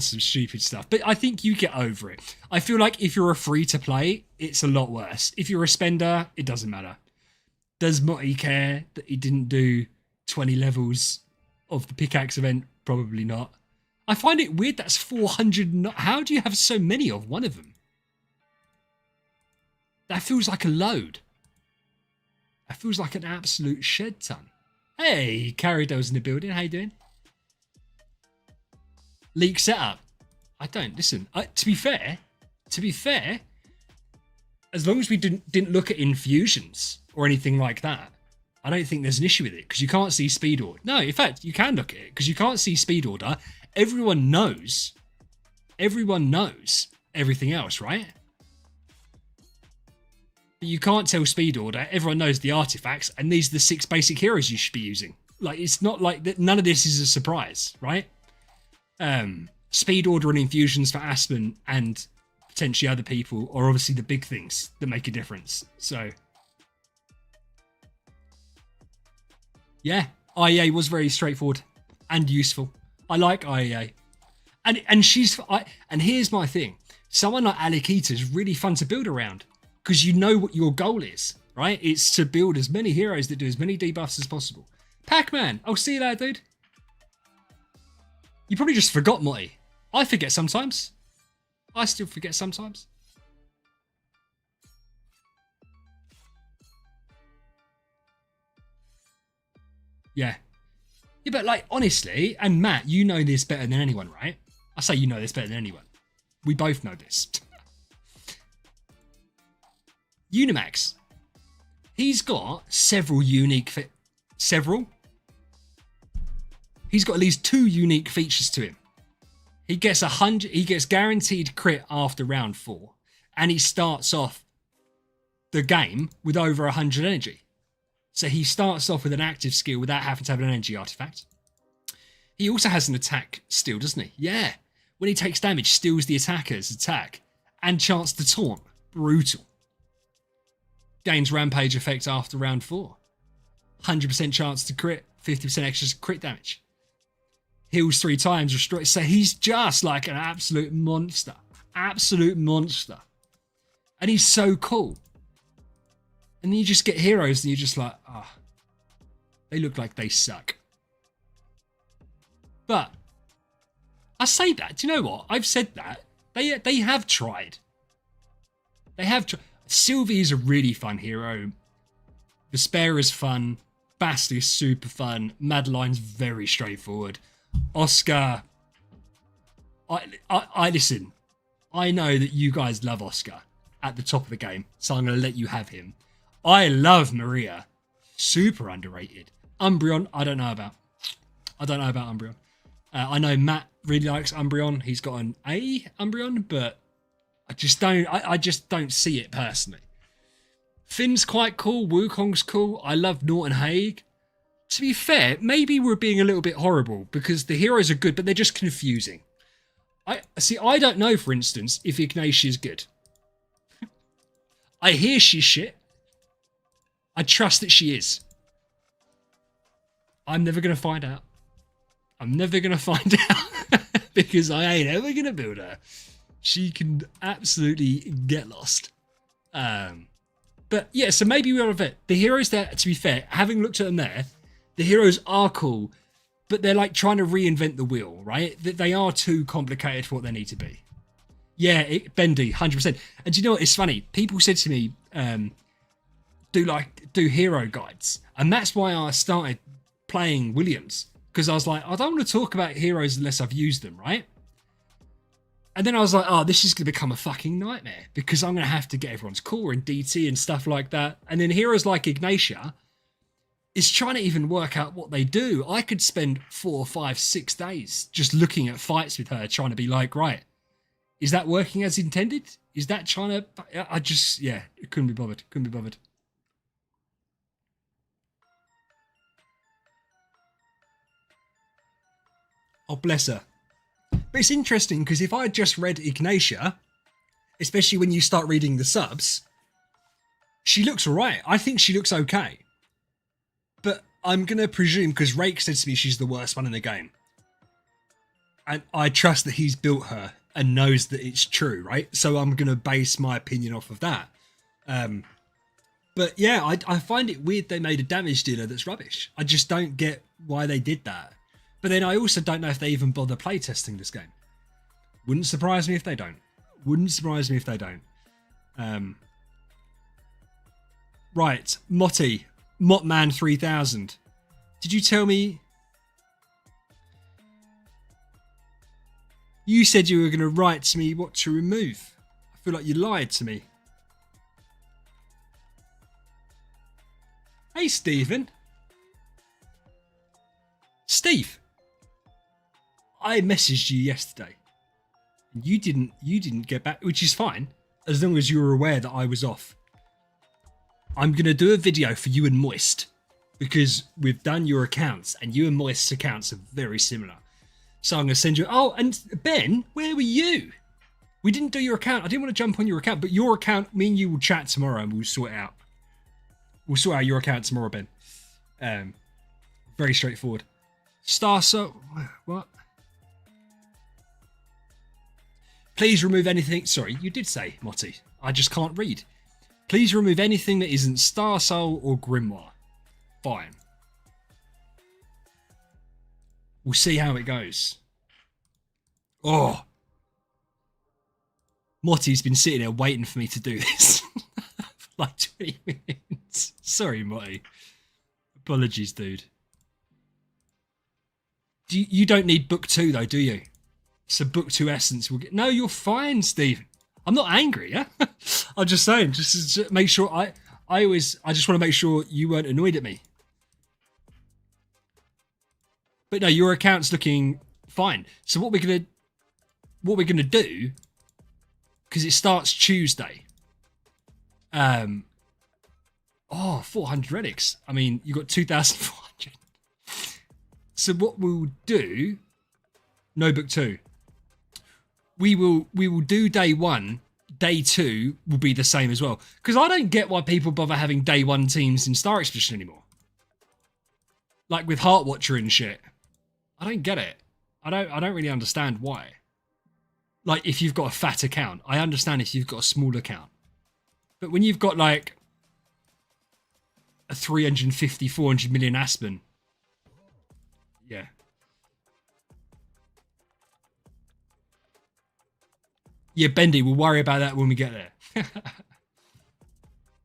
I think you get over it. I feel like if you're a free to play, it's a lot worse. If you're a spender, it doesn't matter. Does Motti care that he didn't do 20 levels of the pickaxe event? Probably not. I find it weird that's 400. How do you have so many of one of them? That feels like a load. That feels like an absolute shed ton. Hey, Carrido's in the building. How you doing? Leak setup. I don't listen. To be fair, as long as we didn't look at infusions or anything like that, I don't think there's an issue with it because you can't see speed order. No, in fact, you can look at it because you can't see speed order. Everyone knows everything else, right? But you can't tell speed order. Everyone knows the artifacts, and these are the 6 basic heroes you should be using. Like, it's not like that. None of this is a surprise, right? Speed order and infusions for Aspen and potentially other people are obviously the big things that make a difference. So Yeah, IEA was very straightforward and useful. I like IEA. And and here's my thing. Someone like Alakita is really fun to build around because you know what your goal is, right? It's to build as many heroes that do as many debuffs as possible. Pac-Man, I'll see you later, dude. You probably just forgot Motti. I forget sometimes. I still forget sometimes. Yeah. Yeah, but like, honestly, and Matt, you know this better than anyone, right? I say you know this better than anyone. We both know this. Unimax. He's got several unique... Several? He's got at least 2 unique features to him. He gets 100. He gets guaranteed crit after round 4, and he starts off the game with over 100 energy. So he starts off with an active skill without having to have an energy artifact. He also has an attack steal, doesn't he? Yeah. When he takes damage, steals the attacker's attack and chance to taunt. Brutal. Gains rampage effect after round 4. 100% chance to crit, 50% extra crit damage. Heals 3 times, restore. So he's just like an absolute monster. Absolute monster. And he's so cool. And then you just get heroes and you're just like, ah, oh, they look like they suck. But I say that, do you know what? I've said that. They have tried. They have tried. Sylvie is a really fun hero. Vespera's fun. Bast is super fun. Madeline's very straightforward. Oscar, I listen. I know that you guys love Oscar at the top of the game, so I'm going to let you have him. I love Maria. Super underrated. Umbreon, I don't know about. I don't know about Umbreon. I know Matt really likes Umbreon. He's got an A Umbreon, but I just don't see it personally. Finn's quite cool. Wukong's cool. I love Norton Haig. To be fair, maybe we're being a little bit horrible because the heroes are good, but they're just confusing. I don't know, for instance, if Ignatia is good. I hear she's shit. I trust that she is. I'm never going to find out. I'm never going to find out because I ain't ever going to build her. She can absolutely get lost. But yeah, so maybe we're of it. The heroes there, to be fair, having looked at them there, the heroes are cool, but they're like trying to reinvent the wheel, right? They are too complicated for what they need to be. Yeah, Bendy, 100%. And do you know what? It's funny. People said to me, do hero guides. And that's why I started playing Williams. Because I was like, I don't want to talk about heroes unless I've used them, right? And then I was like, oh, this is going to become a fucking nightmare. Because I'm going to have to get everyone's core and DT and stuff like that. And then heroes like Ignatia is trying to even work out what they do. I could spend 4, 5, 6 days just looking at fights with her, trying to be like, right, is that working as intended? Is that trying to... yeah, couldn't be bothered. Couldn't be bothered. Oh, bless her. But it's interesting because if I just read Ignatia, especially when you start reading the subs, she looks alright. I think she looks okay. But I'm going to presume, because Rake said to me she's the worst one in the game. And I trust that he's built her and knows that it's true, right? So I'm going to base my opinion off of that. But yeah, I find it weird they made a damage dealer that's rubbish. I just don't get why they did that. But then I also don't know if they even bother playtesting this game. Wouldn't surprise me if they don't. Wouldn't surprise me if they don't. Right, Motti, Motman 3000. Did you tell me... You said you were going to write to me what to remove. I feel like you lied to me. Hey, Stephen. Steve. I messaged you yesterday. You didn't get back, which is fine, as long as you were aware that I was off. I'm going to do a video for you and Moist, because we've done your accounts, and you and Moist's accounts are very similar. So I'm going to send you... Oh, and Ben, where were you? We didn't do your account. I didn't want to jump on your account, but your account, me and you will chat tomorrow and we'll sort it out. We'll sort out your account tomorrow, Ben. Very straightforward. Star so what? Please remove anything. Sorry, you did say, Motti. I just can't read. Please remove anything that isn't Star Soul or Grimoire. Fine. We'll see how it goes. Oh. Motti's been sitting there waiting for me to do this for like 20 minutes. Sorry, Motti. Apologies, dude. You don't need book 2 though, do you? So book 2 essence will get... No, you're fine, Stephen. I'm not angry, yeah? I'm just saying, just to make sure I just want to make sure you weren't annoyed at me. But no, your account's looking fine. So what we're gonna do, because it starts Tuesday. 400 relics. I mean, you got 2,400. So what we'll do, no book 2. We will do day 1. Day 2 will be the same as well. Because I don't get why people bother having day 1 teams in Star Expedition anymore. Like with Heartwatcher and shit. I don't get it. I don't really understand why. Like if you've got a fat account, I understand if you've got a small account. But when you've got like a 350, 400 million Aspen, yeah. Yeah, Bendy, we'll worry about that when we get there.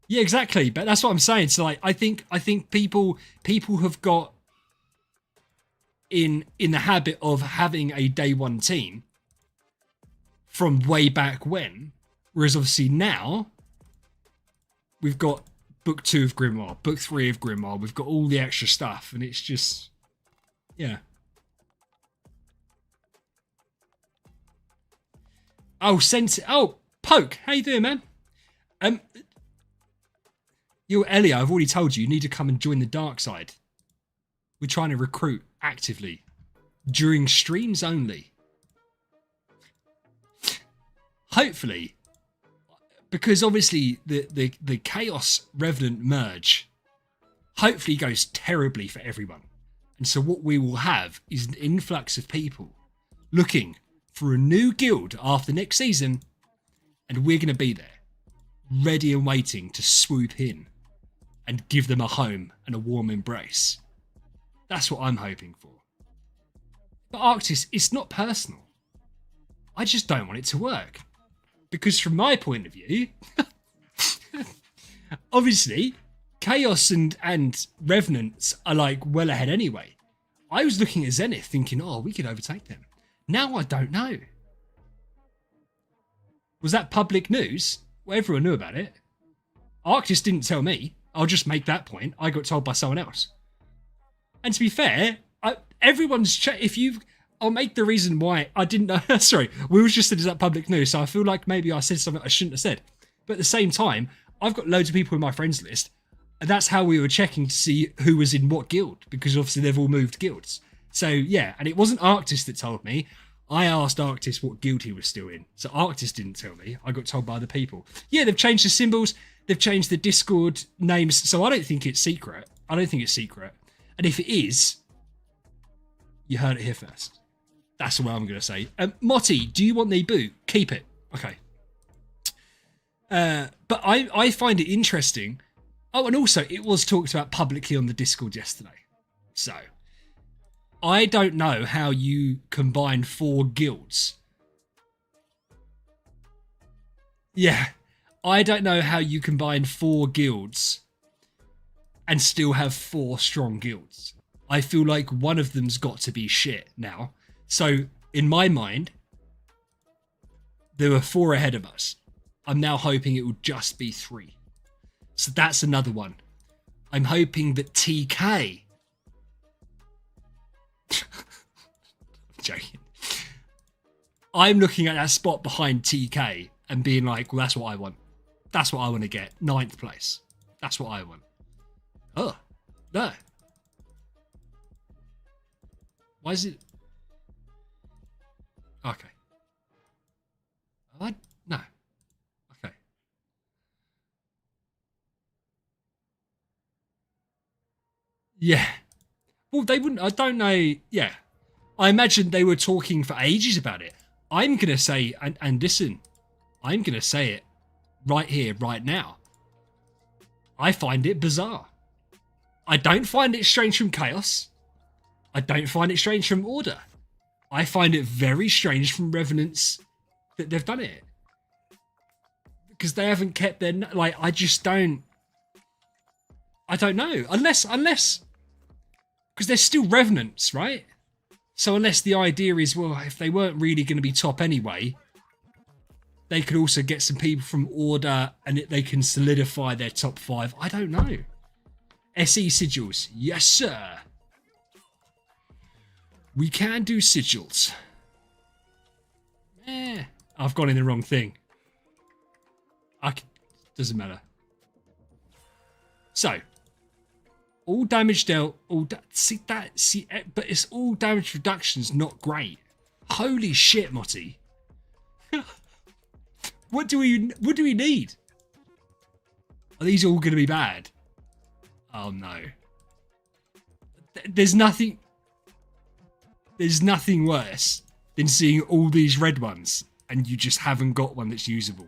Yeah, exactly. But that's what I'm saying. So like I think people have got in the habit of having a day 1 team from way back when, whereas obviously now we've got book 2 of Grimoire, book 3 of Grimoire, we've got all the extra stuff, and it's just, yeah. Oh, Poke, how you doing, man? You, Elio, I've already told you, you need to come and join the dark side. We're trying to recruit actively during streams only. Hopefully, because obviously the Chaos Revenant merge hopefully goes terribly for everyone. And so what we will have is an influx of people looking for a new guild after next season, and we're going to be there, ready and waiting to swoop in and give them a home and a warm embrace. That's what I'm hoping for. But Arctis, it's not personal. I just don't want it to work. Because from my point of view, obviously, Chaos and Revenants are like well ahead anyway. I was looking at Zenith thinking, oh, we could overtake them. Now I don't know. Was that public news? Well, everyone knew about it. Arctis didn't tell me. I'll just make that point. I got told by someone else. And to be fair, I'll make the reason why I didn't know. Sorry, we was just said, is that public news? So I feel like maybe I said something I shouldn't have said. But at the same time, I've got loads of people in my friends list. And that's how we were checking to see who was in what guild. Because obviously they've all moved guilds. So yeah, and it wasn't Arctis that told me. I asked Arctis what guild he was still in. So Arctis didn't tell me. I got told by other people. Yeah, they've changed the symbols. They've changed the Discord names. So I don't think it's secret. And if it is, you heard it here first. That's what I'm going to say. Motti, do you want the boot? Keep it. Okay. But I find it interesting. Oh, and also, it was talked about publicly on the Discord yesterday. So, I don't know how you combine 4 guilds. Yeah. I don't know how you combine 4 guilds and still have 4 strong guilds. I feel like one of them's got to be shit now. So, in my mind, there were 4 ahead of us. I'm now hoping it will just be 3. So that's another one. I'm hoping that TK... I'm joking. I'm looking at that spot behind TK and being like, well, that's what I want. That's what I want to get. 9th place. That's what I want. Oh, no. Why is it... Okay. No. Okay. Yeah. Well, they wouldn't. I don't know. Yeah, I imagine they were talking for ages about it. I'm gonna say, and listen, I'm gonna say it right here, right now. I find it bizarre. I don't find it strange from Chaos. I don't find it strange from Order. I find it very strange from Revenants that they've done it. Because they haven't kept their... Like, I just don't... I don't know. Unless... Because they're still Revenants, right? So unless the idea is, well, if they weren't really going to be top anyway, they could also get some people from Order and they can solidify their top 5. I don't know. SE sigils. Yes, sir. We can do sigils. I've gone in the wrong thing. Doesn't matter. So, all damage dealt. But it's all damage reductions, not great. Holy shit, Motti. What do we need? Are these all going to be bad? Oh no. There's nothing worse than seeing all these red ones and you just haven't got one that's usable.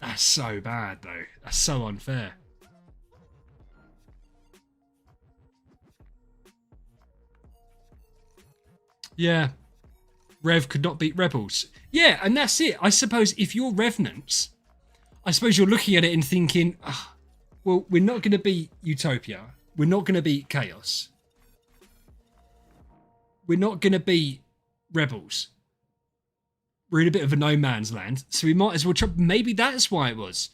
That's so bad though. That's so unfair. Yeah. Rev could not beat Rebels. Yeah, and that's it. I suppose if you're Revenants, I suppose you're looking at it and thinking, well, we're not going to beat Utopia. We're not going to beat Chaos. We're not going to beat Rebels. We're in a bit of a no man's land, so we might as well try. Maybe that's why it was.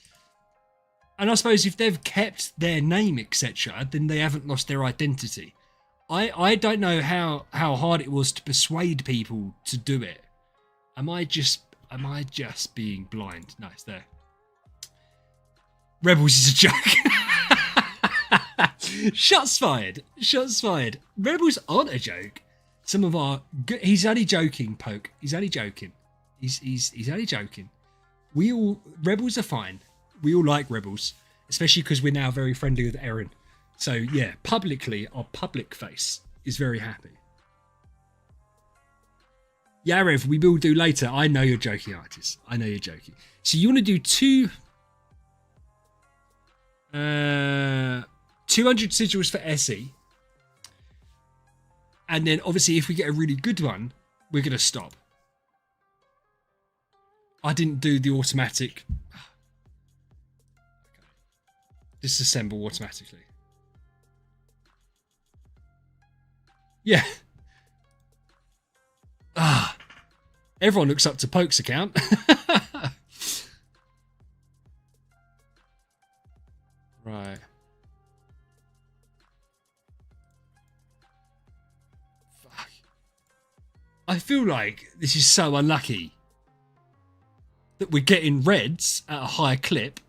And I suppose if they've kept their name, etc., then they haven't lost their identity. I don't know how hard it was to persuade people to do it. Am I just being blind? No, it's there. Rebels is a joke. Shots fired. Shots fired. Rebels aren't a joke. Some of our he's only joking, Poke. He's only joking. He's only joking. Rebels are fine. We all like Rebels, especially because we're now very friendly with Eren. So yeah, publicly, our public face is very happy. Yarev, we will do later. I know you're joking, artist. I know you're joking. So you want to do 200 sigils for SE. And then obviously if we get a really good one, we're going to stop. I didn't do the automatic. Disassemble automatically. Yeah. Everyone looks up to Poke's account. Right. Fuck. I feel like this is so unlucky that we're getting reds at a higher clip.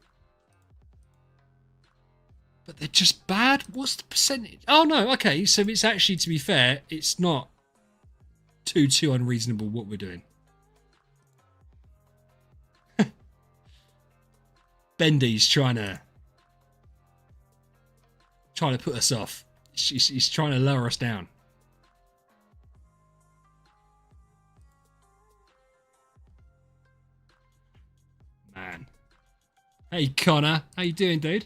But they're just bad? What's the percentage? Oh no, okay, so it's actually, to be fair, it's not too unreasonable what we're doing. Bendy's trying to put us off. He's trying to lower us down. Man. Hey Connor, how you doing, dude?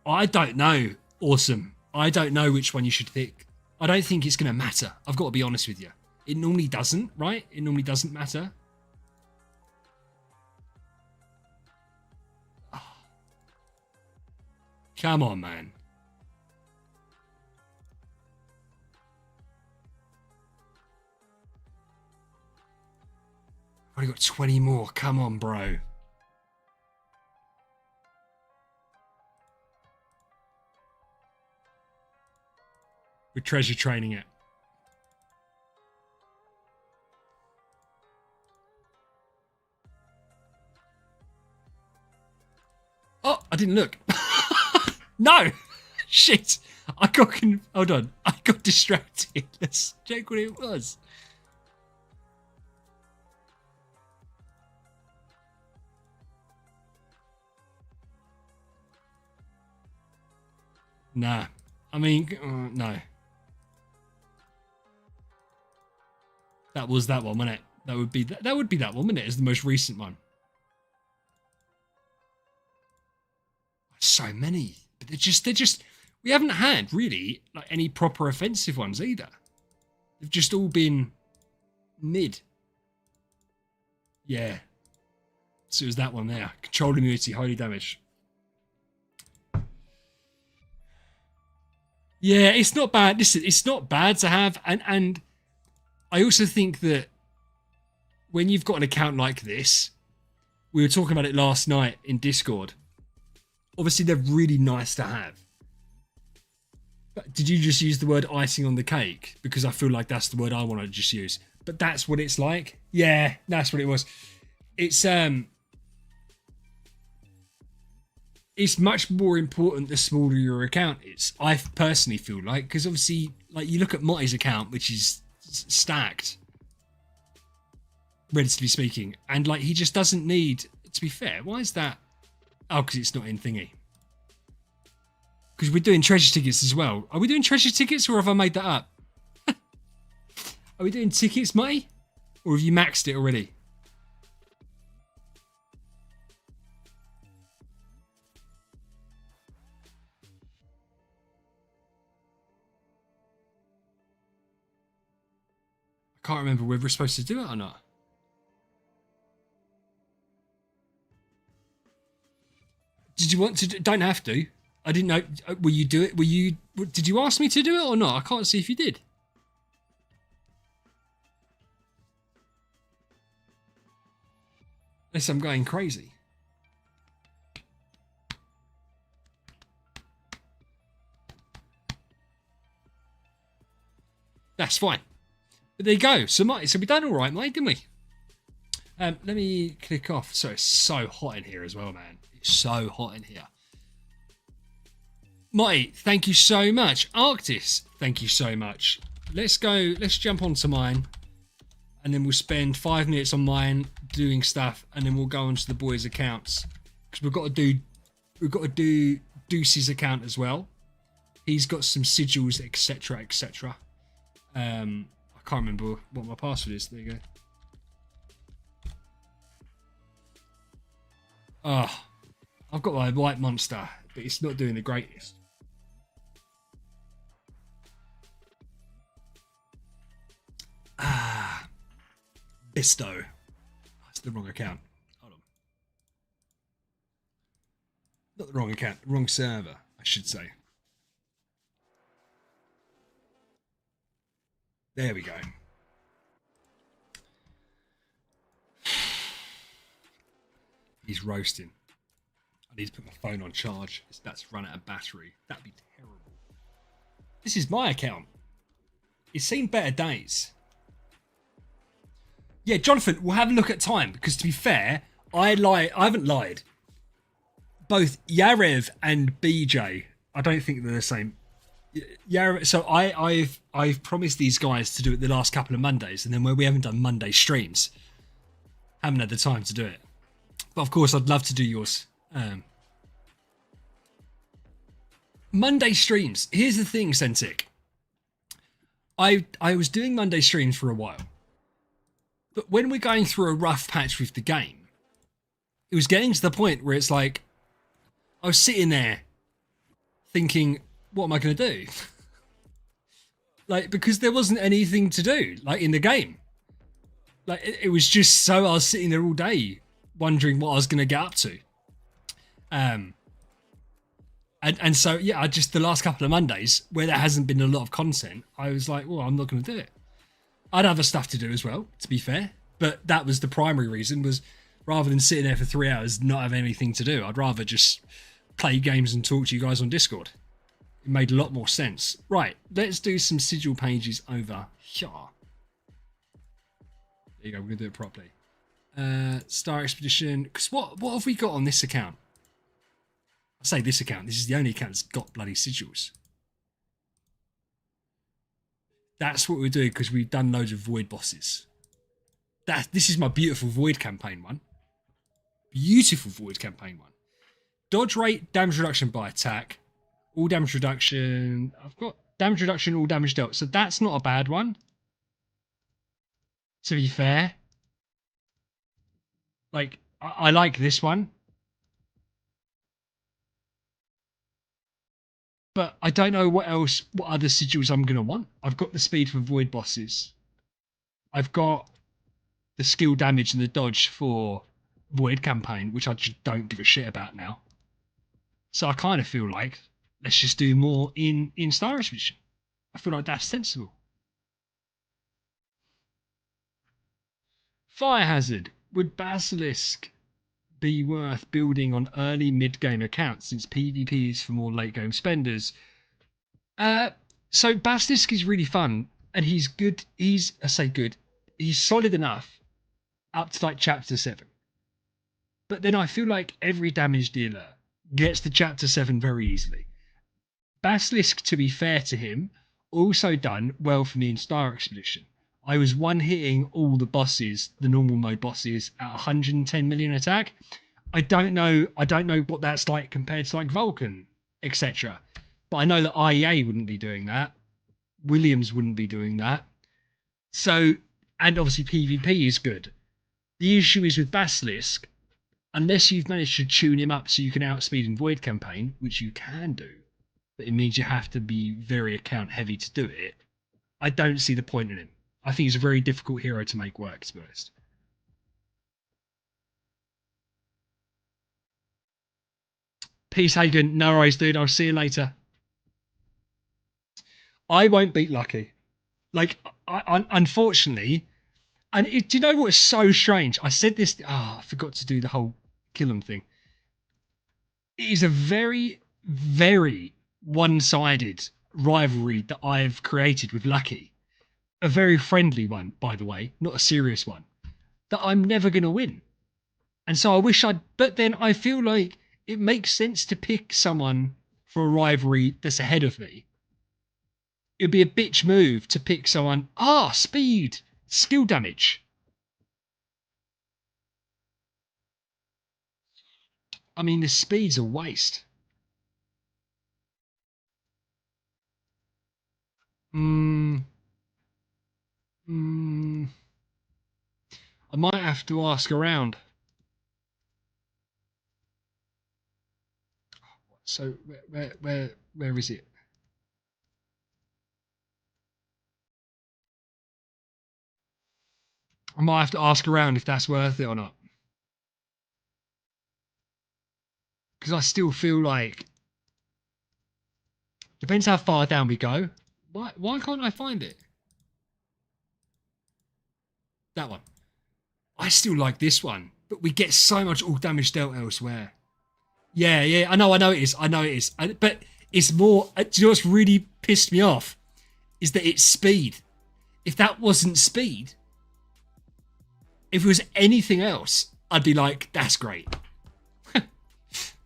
I don't know. Awesome. I don't know which one you should pick. I don't think it's going to matter. I've got to be honest with you. It normally doesn't, right? It normally doesn't matter. Oh. Come on, man. I've already got 20 more. Come on, bro. We're treasure training it. Oh, didn't look. No! Shit! Hold on. I got distracted. Let's check what it was. Nah. I mean, no. That was that one, wasn't it? That would be that one, wouldn't it? It's the most recent one. So many. But they're just we haven't had really like any proper offensive ones either. They've just all been mid. Yeah. So it was that one there. Controlled immunity, highly damaged. Yeah, it's not bad. Listen, it's not bad to have, and I also think that when you've got an account like this, we were talking about it last night in Discord. Obviously, they're really nice to have. But did you just use the word icing on the cake? Because I feel like that's the word I want to just use. But that's what it's like. Yeah, that's what it was. It's much more important the smaller your account is. I personally feel like, because obviously, like you look at Motty's account, which is stacked, relatively speaking, and like he just doesn't need. To be fair, why is that? Oh, because it's not in thingy. Because we're doing treasure tickets as well. Are we doing treasure tickets, or have I made that up? Are we doing tickets, Motty, or have you maxed it already? I can't remember whether we're supposed to do it or not. Did you want to? Don't have to. I didn't know. Will you do it? Did you ask me to do it or not? I can't see if you did. Unless I'm going crazy. That's fine. But there you go. So we done all right, mate, didn't we? Let me click off. So it's so hot in here as well, man. It's so hot in here. Mike, thank you so much. Arctis, thank you so much. Let's go. Let's jump onto mine, and then we'll spend 5 minutes on mine doing stuff, and then we'll go onto the boys' accounts because we've got to do Deuce's account as well. He's got some sigils, etc., etc. I can't remember what my password is. There you go. Oh, I've got my white monster, but it's not doing the greatest. Bisto. That's the wrong account. Hold on. Not the wrong account. The wrong server, I should say. There we go. He's roasting. I need to put my phone on charge. That's run out of battery. That'd be terrible. This is my account. It's seen better days. Yeah, Jonathan, we'll have a look at time because to be fair, I haven't lied. Both Yarev and BJ, I don't think they're the same. Yarev, so I've promised these guys to do it the last couple of Mondays, and then where we haven't done Monday streams, haven't had the time to do it. But of course, I'd love to do yours. Monday streams. Here's the thing, Sentic. I was doing Monday streams for a while. But when we're going through a rough patch with the game, it was getting to the point where it's like, I was sitting there thinking, what am I going to do? Like, because there wasn't anything to do, like, in the game. Like, it was just so I was sitting there all day wondering what I was going to get up to. And so, yeah, the last couple of Mondays, where there hasn't been a lot of content, I was like, well, I'm not going to do it. I'd have other stuff to do as well, to be fair. But that was the primary reason, was rather than sitting there for 3 hours not having anything to do, I'd rather just play games and talk to you guys on Discord. It made a lot more sense. Right, let's do some sigil pages over here. There you go, we're going to do it properly. Star Expedition. Because what have we got on this account? I say this account. This is the only account that's got bloody sigils. That's what we're doing because we've done loads of void bosses. This is my beautiful void campaign one. Beautiful void campaign one. Dodge rate, damage reduction by attack, all damage reduction. I've got damage reduction, all damage dealt. So that's not a bad one. To be fair, like I like this one, but I don't know what other sigils I'm gonna want. I've got the speed for void bosses. I've got the skill damage and the dodge for void campaign, which I just don't give a shit about now. So I kind of feel like let's just do more in Star Expedition. I feel like that's sensible. Fire Hazard. Would Basilisk be worth building on early mid-game accounts since PvP is for more late-game spenders? So Basilisk is really fun and he's good. He's solid enough up to like chapter 7. But then I feel like every damage dealer gets to chapter 7 very easily. Basilisk, to be fair to him, also done well for me in Star Expedition. I was one-hitting all the bosses, the normal mode bosses, at 110 million attack. I don't know what that's like compared to like Vulcan, etc. But I know that IEA wouldn't be doing that. Williams wouldn't be doing that. So, and obviously PvP is good. The issue is with Basilisk, unless you've managed to tune him up so you can outspeed in Void Campaign, which you can do, but it means you have to be very account heavy to do it. I don't see the point in him. I think he's a very difficult hero to make work, to be honest. Peace, Hagen. No worries, dude. I'll see you later. I won't beat Lucky. Like, unfortunately, and do you know what is so strange? I said this. I forgot to do the whole kill him thing. It is a very, very one-sided rivalry that I've created with Lucky. A very friendly one, by the way, not a serious one, that I'm never going to win. And so I wish but then I feel like it makes sense to pick someone for a rivalry that's ahead of me. It'd be a bitch move to pick someone, speed, skill damage. I mean, the speed's a waste. I might have to ask around. So where is it? I might have to ask around if that's worth it or not. Because I still feel like depends how far down we go. Why can't I find it? That one. I still like this one, but we get so much all damage dealt elsewhere. Yeah, I know it is. But it's more. Do you know what's really pissed me off? Is that it's speed. If that wasn't speed, if it was anything else, I'd be like, that's great.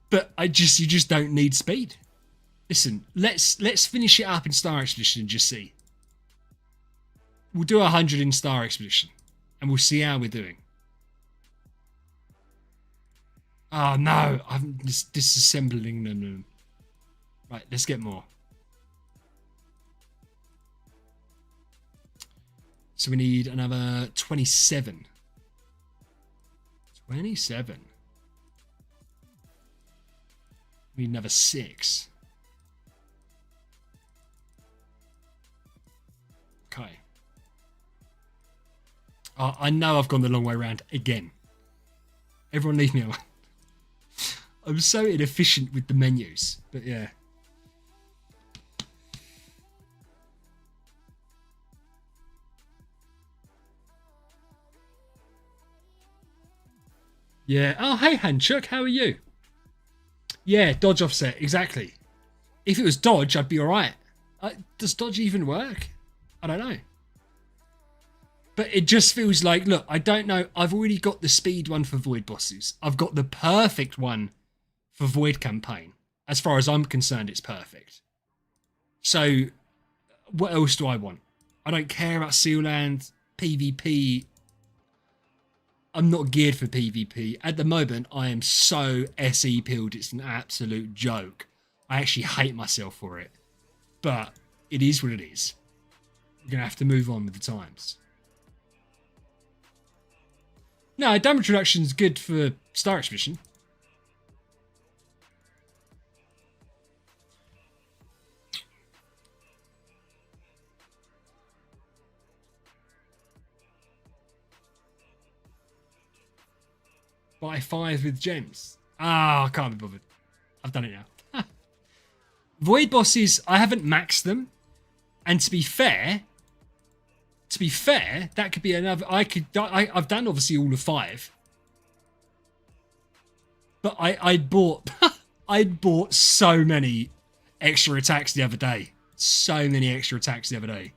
But you just don't need speed. Listen, let's finish it up in Star Expedition and just see. We'll do 100 in Star Expedition, and we'll see how we're doing. Oh no, I'm just disassembling them. Right, let's get more. So we need another 27. 27. We need another 6. Okay. I know I've gone the long way around again. Everyone leave me alone. I'm so inefficient with the menus, but yeah. Yeah. Oh, hey, Hanchuk, how are you? Yeah, dodge offset, exactly. If it was dodge, I'd be all right. Does dodge even work? I don't know. But it just feels like, look, I don't know. I've already got the speed one for void bosses. I've got the perfect one for void campaign. As far as I'm concerned, it's perfect. So, what else do I want? I don't care about Sealand, PvP. I'm not geared for PvP. At the moment, I am so SE pilled, it's an absolute joke. I actually hate myself for it. But it is what it is. You're going to have to move on with the times. No, damage reduction is good for Star Expedition. Buy 5 with gems. Ah, I can't be bothered. I've done it now. Void bosses, I haven't maxed them. And to be fair, that could be another. I've done obviously all of 5. But I'd bought I'd bought so many extra attacks the other day. So many extra attacks the other day.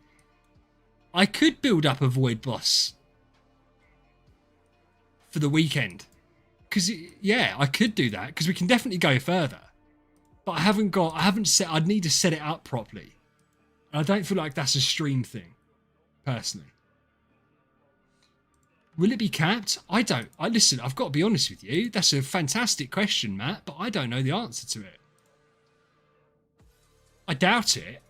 I could build up a void boss for the weekend. Because, yeah, I could do that. Because we can definitely go further. But I'd need to set it up properly. And I don't feel like that's a stream thing. Personally. Will it be capped? Listen, I've got to be honest with you. That's a fantastic question, Matt. But I don't know the answer to it. I doubt it.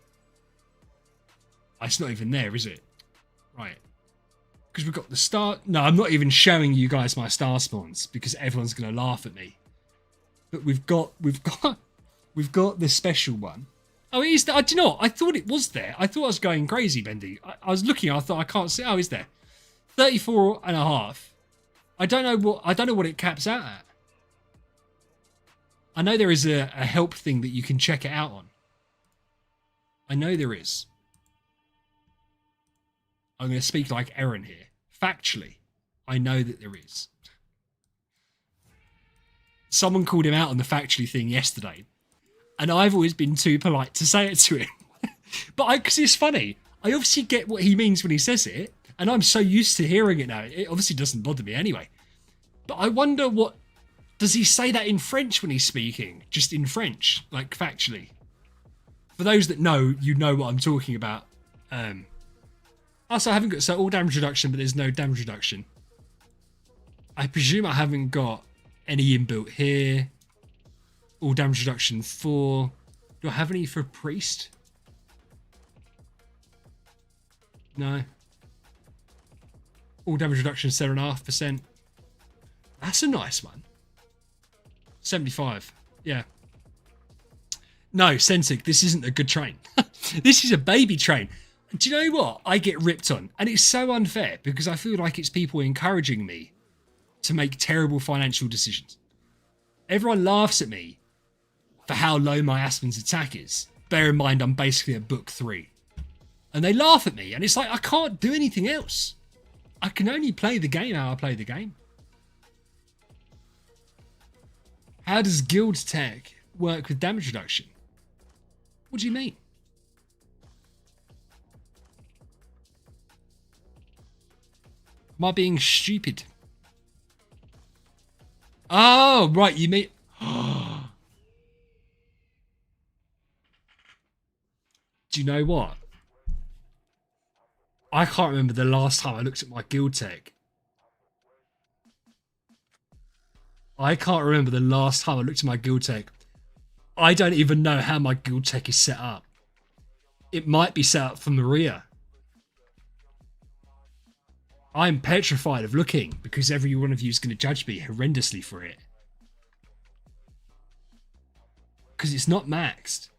It's not even there, is it? Right. Because we've got the star. No, I'm not even showing you guys my star spawns because everyone's going to laugh at me. But we've got the special one. Oh, it is there. Do you know what? I thought it was there. I thought I was going crazy, Bendy. I was looking. I thought I can't see. Oh, is there? 34.5. I don't know what it caps out at. I know there is a help thing that you can check it out on. I know there is. I'm going to speak like Aaron here. Factually, I know that there is. Someone called him out on the factually thing yesterday, and I've always been too polite to say it to him. But because it's funny, I obviously get what he means when he says it, and I'm so used to hearing it now. It obviously doesn't bother me anyway. But I wonder does he say that in French when he's speaking? Just in French, like factually. For those that know, you know what I'm talking about. Also, I haven't got all damage reduction, but there's no damage reduction. I presume I haven't got any inbuilt here. All damage reduction 4. Do I have any for priest? No. All damage reduction 7.5%. That's a nice one. 75. Yeah. No, Sentic, this isn't a good train. This is a baby train. Do you know what? I get ripped on. And it's so unfair because I feel like it's people encouraging me to make terrible financial decisions. Everyone laughs at me for how low my Aspen's attack is. Bear in mind, I'm basically at book 3. And they laugh at me. And it's like, I can't do anything else. I can only play the game how I play the game. How does guild tech work with damage reduction? What do you mean? Am I being stupid? Oh, right, you mean... Do you know what? I can't remember the last time I looked at my guild tech. I can't remember the last time I looked at my guild tech. I don't even know how my guild tech is set up. It might be set up for Maria. I'm petrified of looking because every one of you is going to judge me horrendously for it. Because it's not maxed.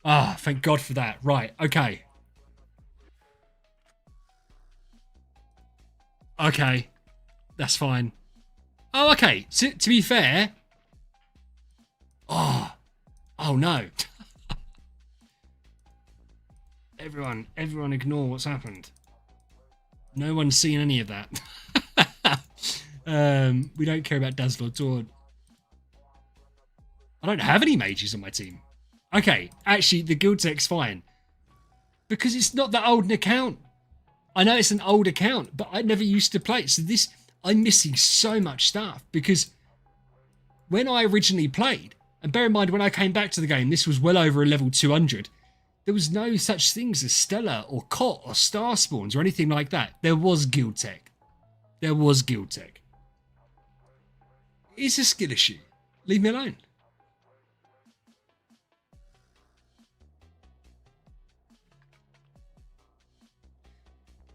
Ah, thank God for that. Right, okay. Okay, that's fine. Oh, okay. To be fair... Oh no. Everyone ignore what's happened. No one's seen any of that. We don't care about Dazzler Tord. I don't have any mages on my team. Okay, actually, the guild tech's fine. Because it's not that old an account. I know it's an old account, but I never used to play it. So I'm missing so much stuff because when I originally played, and bear in mind when I came back to the game, this was well over a level 200. There was no such things as Stellar or COT or Star Spawns or anything like that. There was Guild Tech. There was Guild Tech. It's a skill issue. Leave me alone.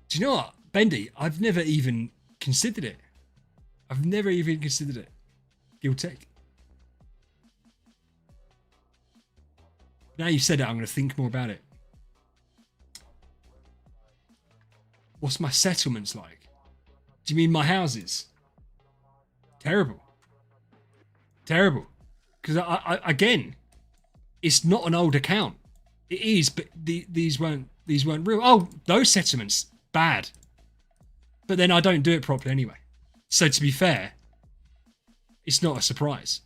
Do you know what, Bendy? I've never even considered it. I've never even considered it. Guild Tech. Now you've said it, I'm going to think more about it. What's my settlements like? Do you mean my houses? Terrible. Terrible. Because again, it's not an old account. It is, but these weren't real. Oh, those settlements, bad. But then I don't do it properly anyway. So to be fair, it's not a surprise.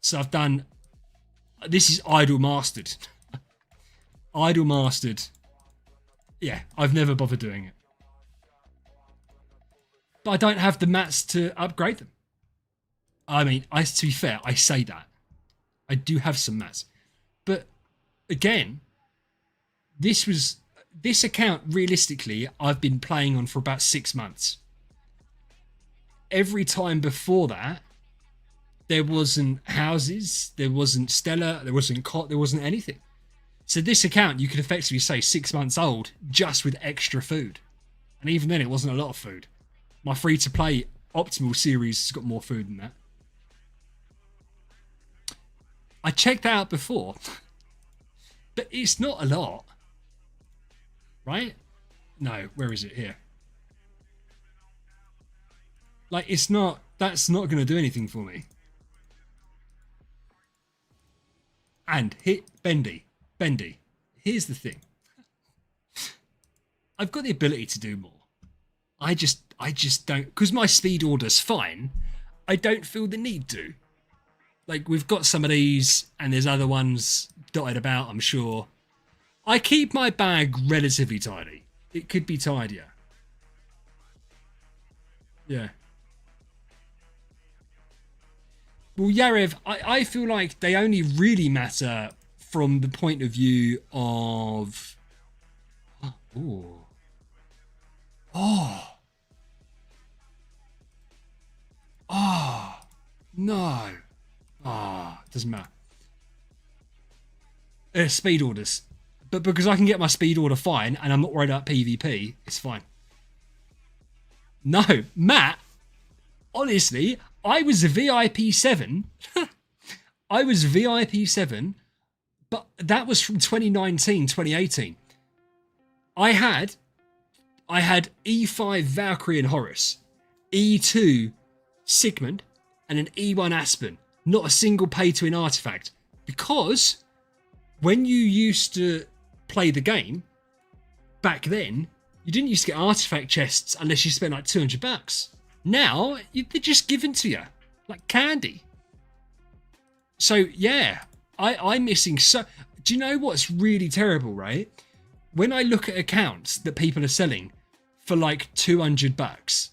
So I've done. This is idle mastered. Idle mastered. Yeah, I've never bothered doing it. But I don't have the mats to upgrade them. I mean, to be fair, I say that. I do have some mats. But again, this account, realistically, I've been playing on for about 6 months. Every time before that, there wasn't houses, there wasn't Stellar, there wasn't COT, there wasn't anything. So this account, you could effectively say 6 months old, just with extra food. And even then, it wasn't a lot of food. My free-to-play Optimal series has got more food than that. I checked that out before, but it's not a lot. Right? No, where is it? Here. Like, it's not, that's not going to do anything for me. And hit Bendy, here's the thing. I've got the ability to do more. I just don't, because my speed order's fine, I don't feel the need to. Like, we've got some of these, and there's other ones dotted about, I'm sure. I keep my bag relatively tidy. It could be tidier. Yeah. Well, Yarev, I feel like they only really matter from the point of view of... Oh. Oh. Oh. No. Ah, it doesn't matter. Speed orders. But because I can get my speed order fine and I'm not worried about PvP, it's fine. No, Matt, honestly, I was a VIP 7. I was VIP 7, but that was from 2019, 2018. I had E5 Valkyrie and Horus, E2 Sigmund, and an E1 Aspen. Not a single pay-to-win artifact. Because when you used to play the game, back then, you didn't used to get artifact chests unless you spent like $200. Now, they're just given to you. Like candy. So, yeah. I'm missing so... Do you know what's really terrible, right? When I look at accounts that people are selling for like $200...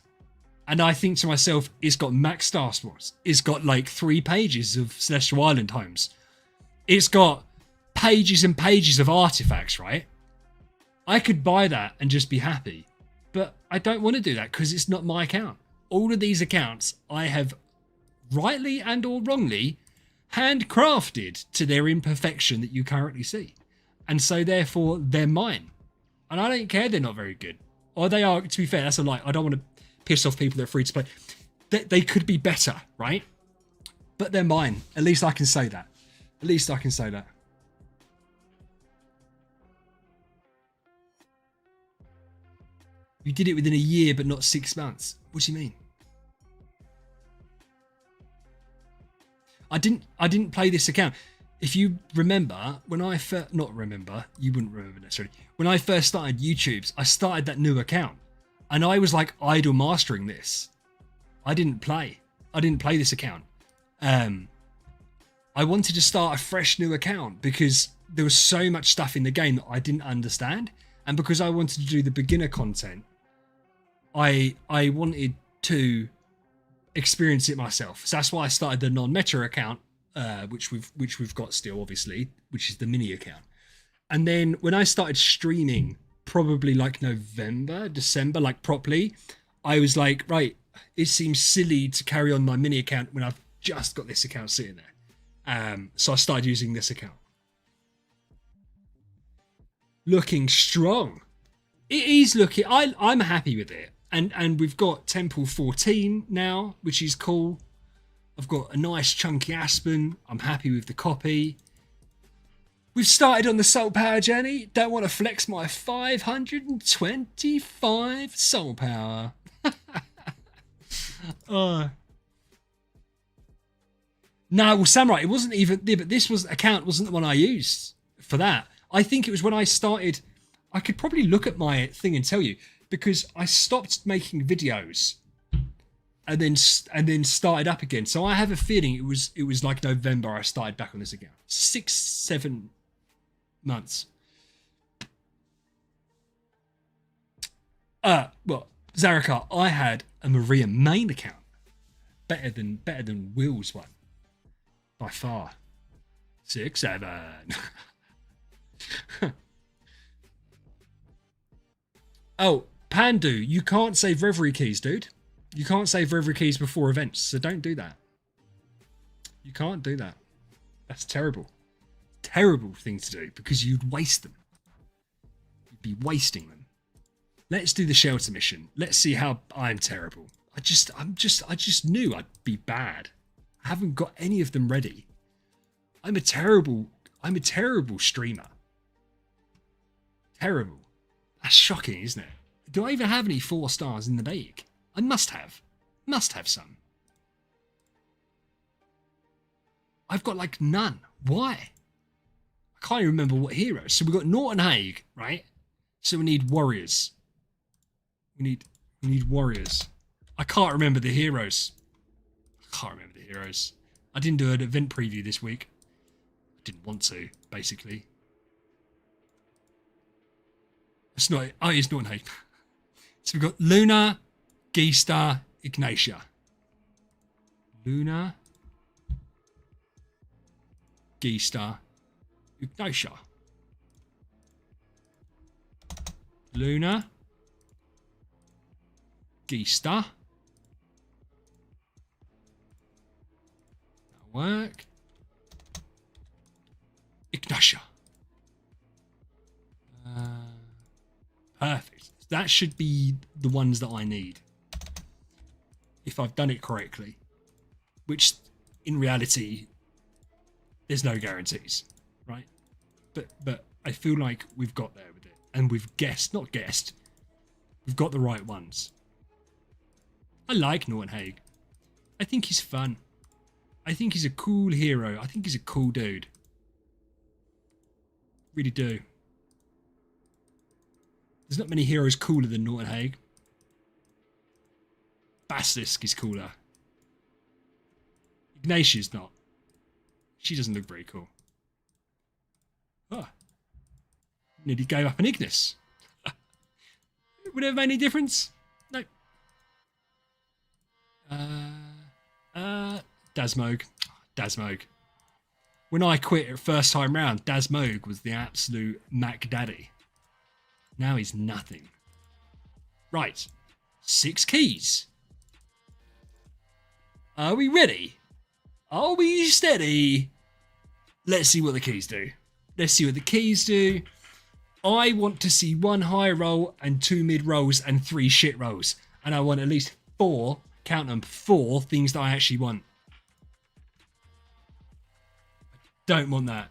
And I think to myself, it's got max Star Spawns. It's got like 3 pages of Celestial Island homes. It's got pages and pages of artifacts, right? I could buy that and just be happy. But I don't want to do that because it's not my account. All of these accounts I have rightly and or wrongly handcrafted to their imperfection that you currently see. And so therefore they're mine. And I don't care they're not very good. Or they are, to be fair, that's a lie. I don't want to piss off people that are free to play. They could be better, right? But they're mine. At least I can say that. At least I can say that. You did it within a year, but not 6 months. What do you mean? I didn't play this account. If you remember, when I first... Not remember. You wouldn't remember necessarily. When I first started YouTube's, I started that new account. And I was like idle mastering this. I didn't play this account. I wanted to start a fresh new account because there was so much stuff in the game that I didn't understand. And because I wanted to do the beginner content, I wanted to experience it myself. So that's why I started the non-meta account, which we've got still, obviously, which is the mini account. And then when I started streaming, probably like November, December, like properly, I was like, right, it seems silly to carry on my mini account when I've just got this account sitting there. So I started using this account. Looking strong. It is looking. I'm happy with it. And we've got Temple 14 now, which is cool. I've got a nice chunky Aspen. I'm happy with the copy. We've started on the soul power journey. Don't want to flex my 525 soul power. No, well, Samurai, it wasn't even. But this account wasn't the one I used for that. I think it was when I started. I could probably look at my thing and tell you, because I stopped making videos and then started up again. So I have a feeling it was like November I started back on this account. 6-7 months. Well, Zarakar, I had a Maria main account. Better than Will's one. By far. 6-7. Oh, Pandu, you can't save Reverie keys, dude. You can't save Reverie keys before events, so don't do that. You can't do that. That's terrible. Terrible thing to do, because you'd waste them. You'd be wasting them. Let's do the shelter mission. Let's see how I'm terrible. I just knew I'd be bad. I haven't got any of them ready. I'm a terrible streamer. Terrible. That's shocking, isn't it? Do I even have any 4 stars in the bag? I must have. Must have some. I've got like none. Why? I can't even remember what heroes. So we've got Norton Hague, right? So we need warriors. We need warriors. I can't remember the heroes. I didn't do an event preview this week. I didn't want to, basically. It's not. Oh, it's Norton Hague. So we've got Luna, Geista, Ignatia. Luna, Geista, Ignatia. Luna, Geista. That'll work. Ignatia. Perfect. That should be the ones that I need, if I've done it correctly, which in reality there's no guarantees, right? But I feel like we've got there with it, and we've not guessed, we've got the right ones. I like Norton Hague. I think he's fun. I think he's a cool hero. I think he's a cool dude. Really do. There's not many heroes cooler than Norton Hague. Basilisk is cooler. Ignatia's not. She doesn't look very cool. Oh. Nearly gave up an Ignis. Would it have made any difference? No. Dasmogue. Dasmogue. When I quit at first time round, Dasmogue was the absolute Mac Daddy. Now he's nothing. Right. 6 keys. Are we ready? Are we steady? Let's see what the keys do. Let's see what the keys do. I want to see 1 high roll and 2 mid rolls and 3 shit rolls. And I want at least 4, count them, 4 things that I actually want. Don't want that.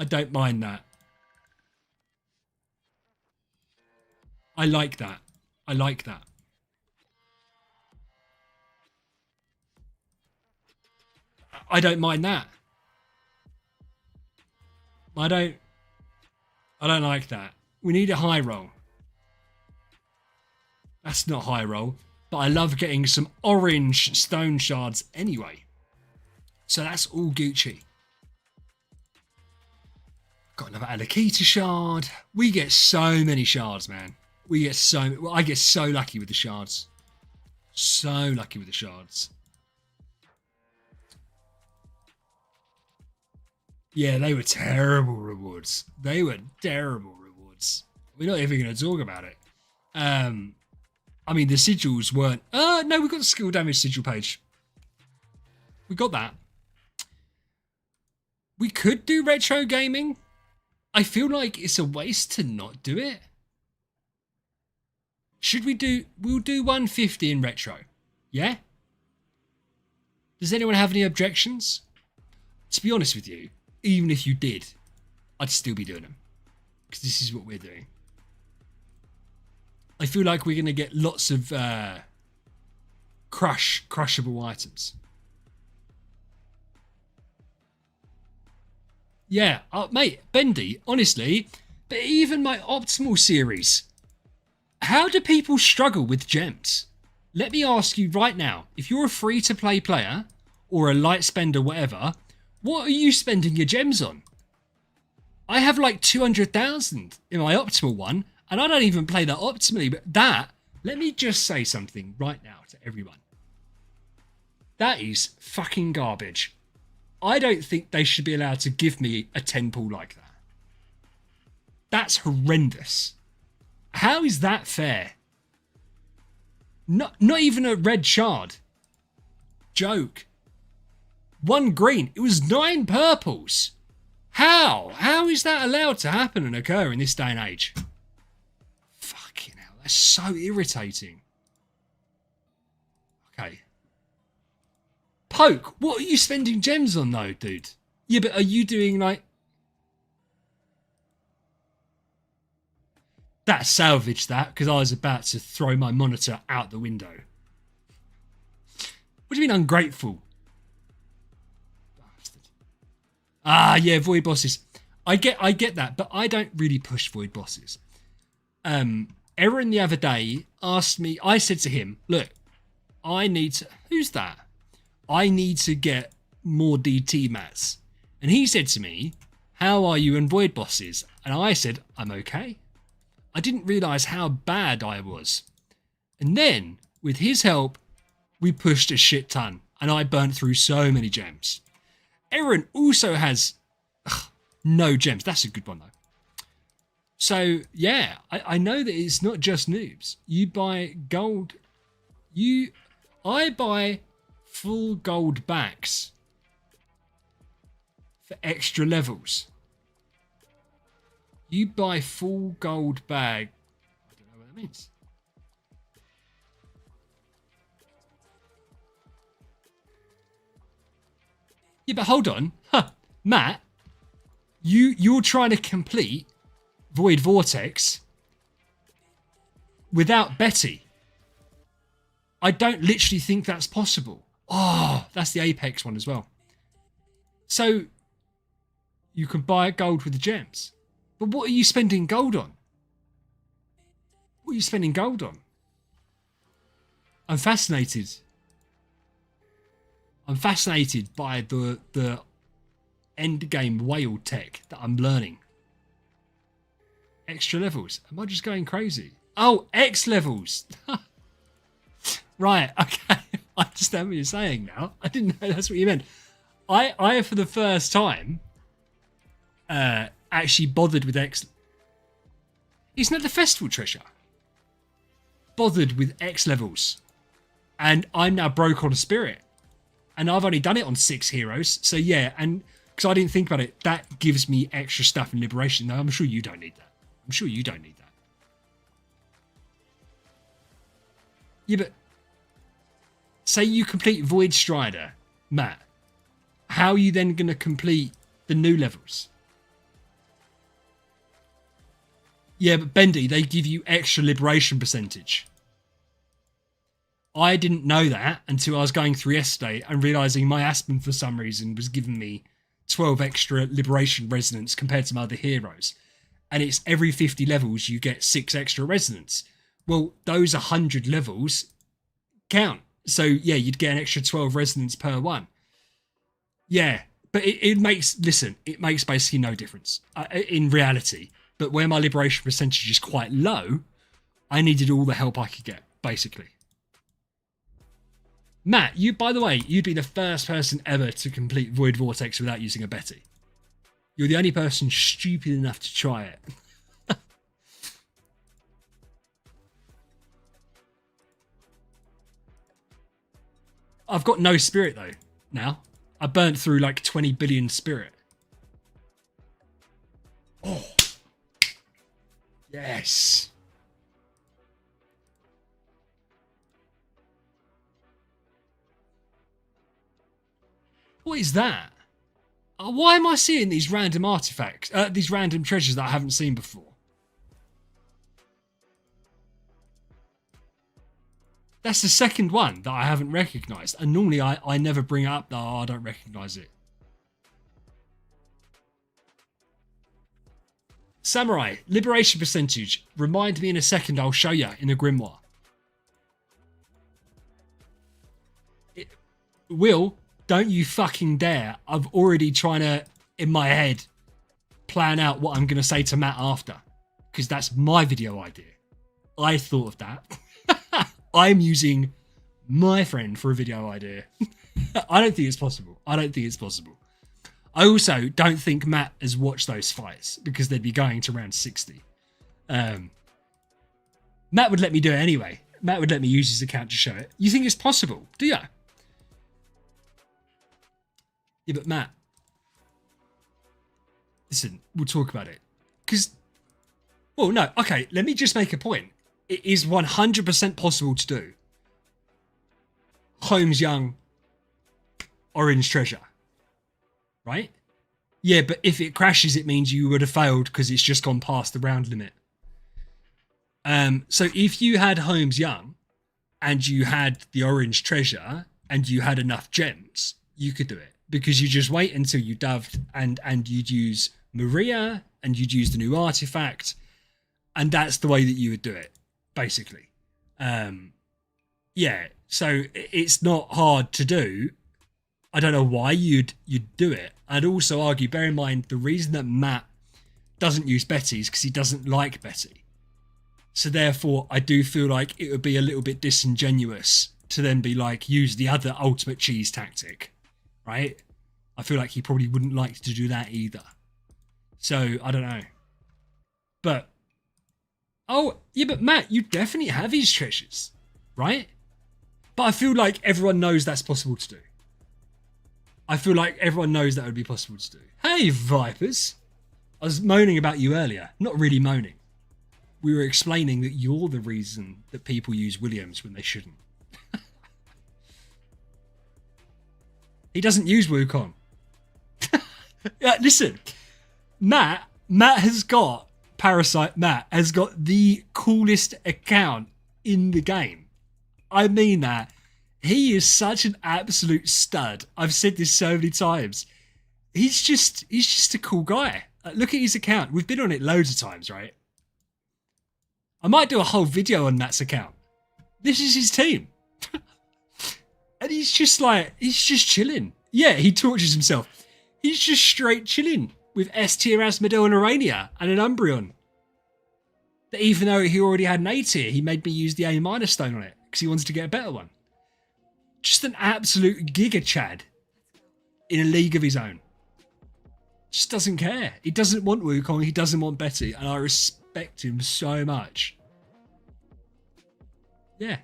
I don't mind that. I like that. I like that. I don't mind that. I don't like that. We need a high roll. That's not high roll, but I love getting some orange stone shards anyway. So that's all Gucci. Got another Alakita shard. We get so many shards, man. We get so... Well, I get so lucky with the shards. So lucky with the shards. Yeah, they were terrible rewards. They were terrible rewards. We're not even going to talk about it. I mean, the sigils weren't... no, we got the skill damage sigil page. We got that. We could do retro gaming. I feel like it's a waste to not do it. Should we do... We'll do 150 in retro. Yeah? Does anyone have any objections? To be honest with you, even if you did, I'd still be doing them. Because this is what we're doing. I feel like we're going to get lots of crushable items. Yeah, mate, Bendy, honestly, but even my optimal series, how do people struggle with gems? Let me ask you right now, if you're a free-to-play player or a light spender, whatever, what are you spending your gems on? I have like 200,000 in my optimal one, and I don't even play that optimally, but that, let me just say something right now to everyone. That is fucking garbage. I don't think they should be allowed to give me a 10 pool like that. That's horrendous. How is that fair? Not even a red shard. Joke. 1 green. It was 9 purples. How? How is that allowed to happen and occur in this day and age? Fucking hell. That's so irritating. Okay. Poke, what are you spending gems on though, dude? Yeah, but are you doing like... That salvaged that, because I was about to throw my monitor out the window. What do you mean ungrateful? Bastard. Ah, yeah, void bosses. I get that, but I don't really push void bosses. Aaron the other day asked me, I said to him, look, I need to... Who's that? I need to get more DT mats. And he said to me, how are you in void bosses? And I said, I'm okay. I didn't realise how bad I was. And then, with his help, we pushed a shit ton. And I burnt through so many gems. Aaron also has no gems. That's a good one, though. So, yeah, I know that it's not just noobs. You buy gold. I buy full gold backs for extra levels. You buy full gold bag. I don't know what that means. Yeah, but hold on. Huh. Matt, you're trying to complete Void Vortex without Betty. I don't literally think that's possible. Oh, that's the Apex one as well. So you can buy gold with the gems. But what are you spending gold on? What are you spending gold on? I'm fascinated. I'm fascinated by the end game whale tech that I'm learning. Extra levels. Am I just going crazy? Oh, X levels. Right, okay. I understand what you're saying now. I didn't know that's what you meant. I for the first time, actually bothered with X. Isn't that the festival treasure? Bothered with X levels. And I'm now broke on a spirit. And I've only done it on 6 heroes. So yeah, and because I didn't think about it, that gives me extra stuff in Liberation. Now, I'm sure you don't need that. I'm sure you don't need that. Yeah, but say you complete Void Strider, Matt. How are you then going to complete the new levels? Yeah, but Bendy, they give you extra liberation percentage. I didn't know that until I was going through yesterday and realising my Aspen, for some reason, was giving me 12 extra liberation resonance compared to my other heroes. And it's every 50 levels you get 6 extra resonance. Well, those 100 levels count. So, yeah, you'd get an extra 12 resonance per one. Yeah, but it makes, listen, it makes basically no difference in reality. But where my liberation percentage is quite low, I needed all the help I could get, basically. Matt, you, by the way, you'd be the first person ever to complete Void Vortex without using a Betty. You're the only person stupid enough to try it. I've got no spirit though, now. I burnt through like 20 billion spirit. Oh. Yes. What is that? Why am I seeing these random artifacts, these random treasures that I haven't seen before? That's the second one that I haven't recognised. And normally I never bring up that I don't recognise it. Samurai, liberation percentage. Remind me in a second, I'll show you in a grimoire. Will, don't you fucking dare. I'm already trying to, in my head, plan out what I'm going to say to Matt after. Because that's my video idea. I thought of that. I'm using my friend for a video idea. I don't think it's possible. I don't think it's possible. I also don't think Matt has watched those fights because they'd be going to round 60. Matt would let me do it anyway. Matt would let me use his account to show it. You think it's possible, do you? Yeah, but Matt, listen, we'll talk about it. Because, well, no, okay, let me just make a point. It is 100% possible to do. Holmes Young, Orange Treasure. Right? Yeah, but if it crashes, it means you would have failed because it's just gone past the round limit. So if you had Holmes Young and you had the Orange Treasure and you had enough gems, you could do it. Because you just wait until you doved and you'd use Maria and you'd use the new artifact. And that's the way that you would do it, basically. Yeah, so it's not hard to do. I don't know why you'd do it. I'd also argue, bear in mind, the reason that Matt doesn't use Betty is because he doesn't like Betty. So therefore, I do feel like it would be a little bit disingenuous to then be like, use the other ultimate cheese tactic, right? I feel like he probably wouldn't like to do that either. So, I don't know. But, oh, yeah, but Matt, you definitely have his treasures, right? But I feel like everyone knows that's possible to do. I feel like everyone knows that would be possible to do. Hey, Vipers. I was moaning about you earlier. Not really moaning. We were explaining that you're the reason that people use Williams when they shouldn't. He doesn't use Wukong. Yeah, listen. Matt has got, Parasite Matt has got the coolest account in the game. I mean that. He is such an absolute stud. I've said this so many times. He's just a cool guy. Look at his account. We've been on it loads of times, right? I might do a whole video on Matt's account. This is his team. And he's just chilling. Yeah, he tortures himself. He's just straight chilling with S tier Asmodel and Urania and an Umbreon. That even though he already had an A tier, he made me use the A- stone on it because he wanted to get a better one. Just an absolute giga Chad in a league of his own. Just doesn't care. He doesn't want Wukong. He doesn't want Betty. And I respect him so much. Yeah.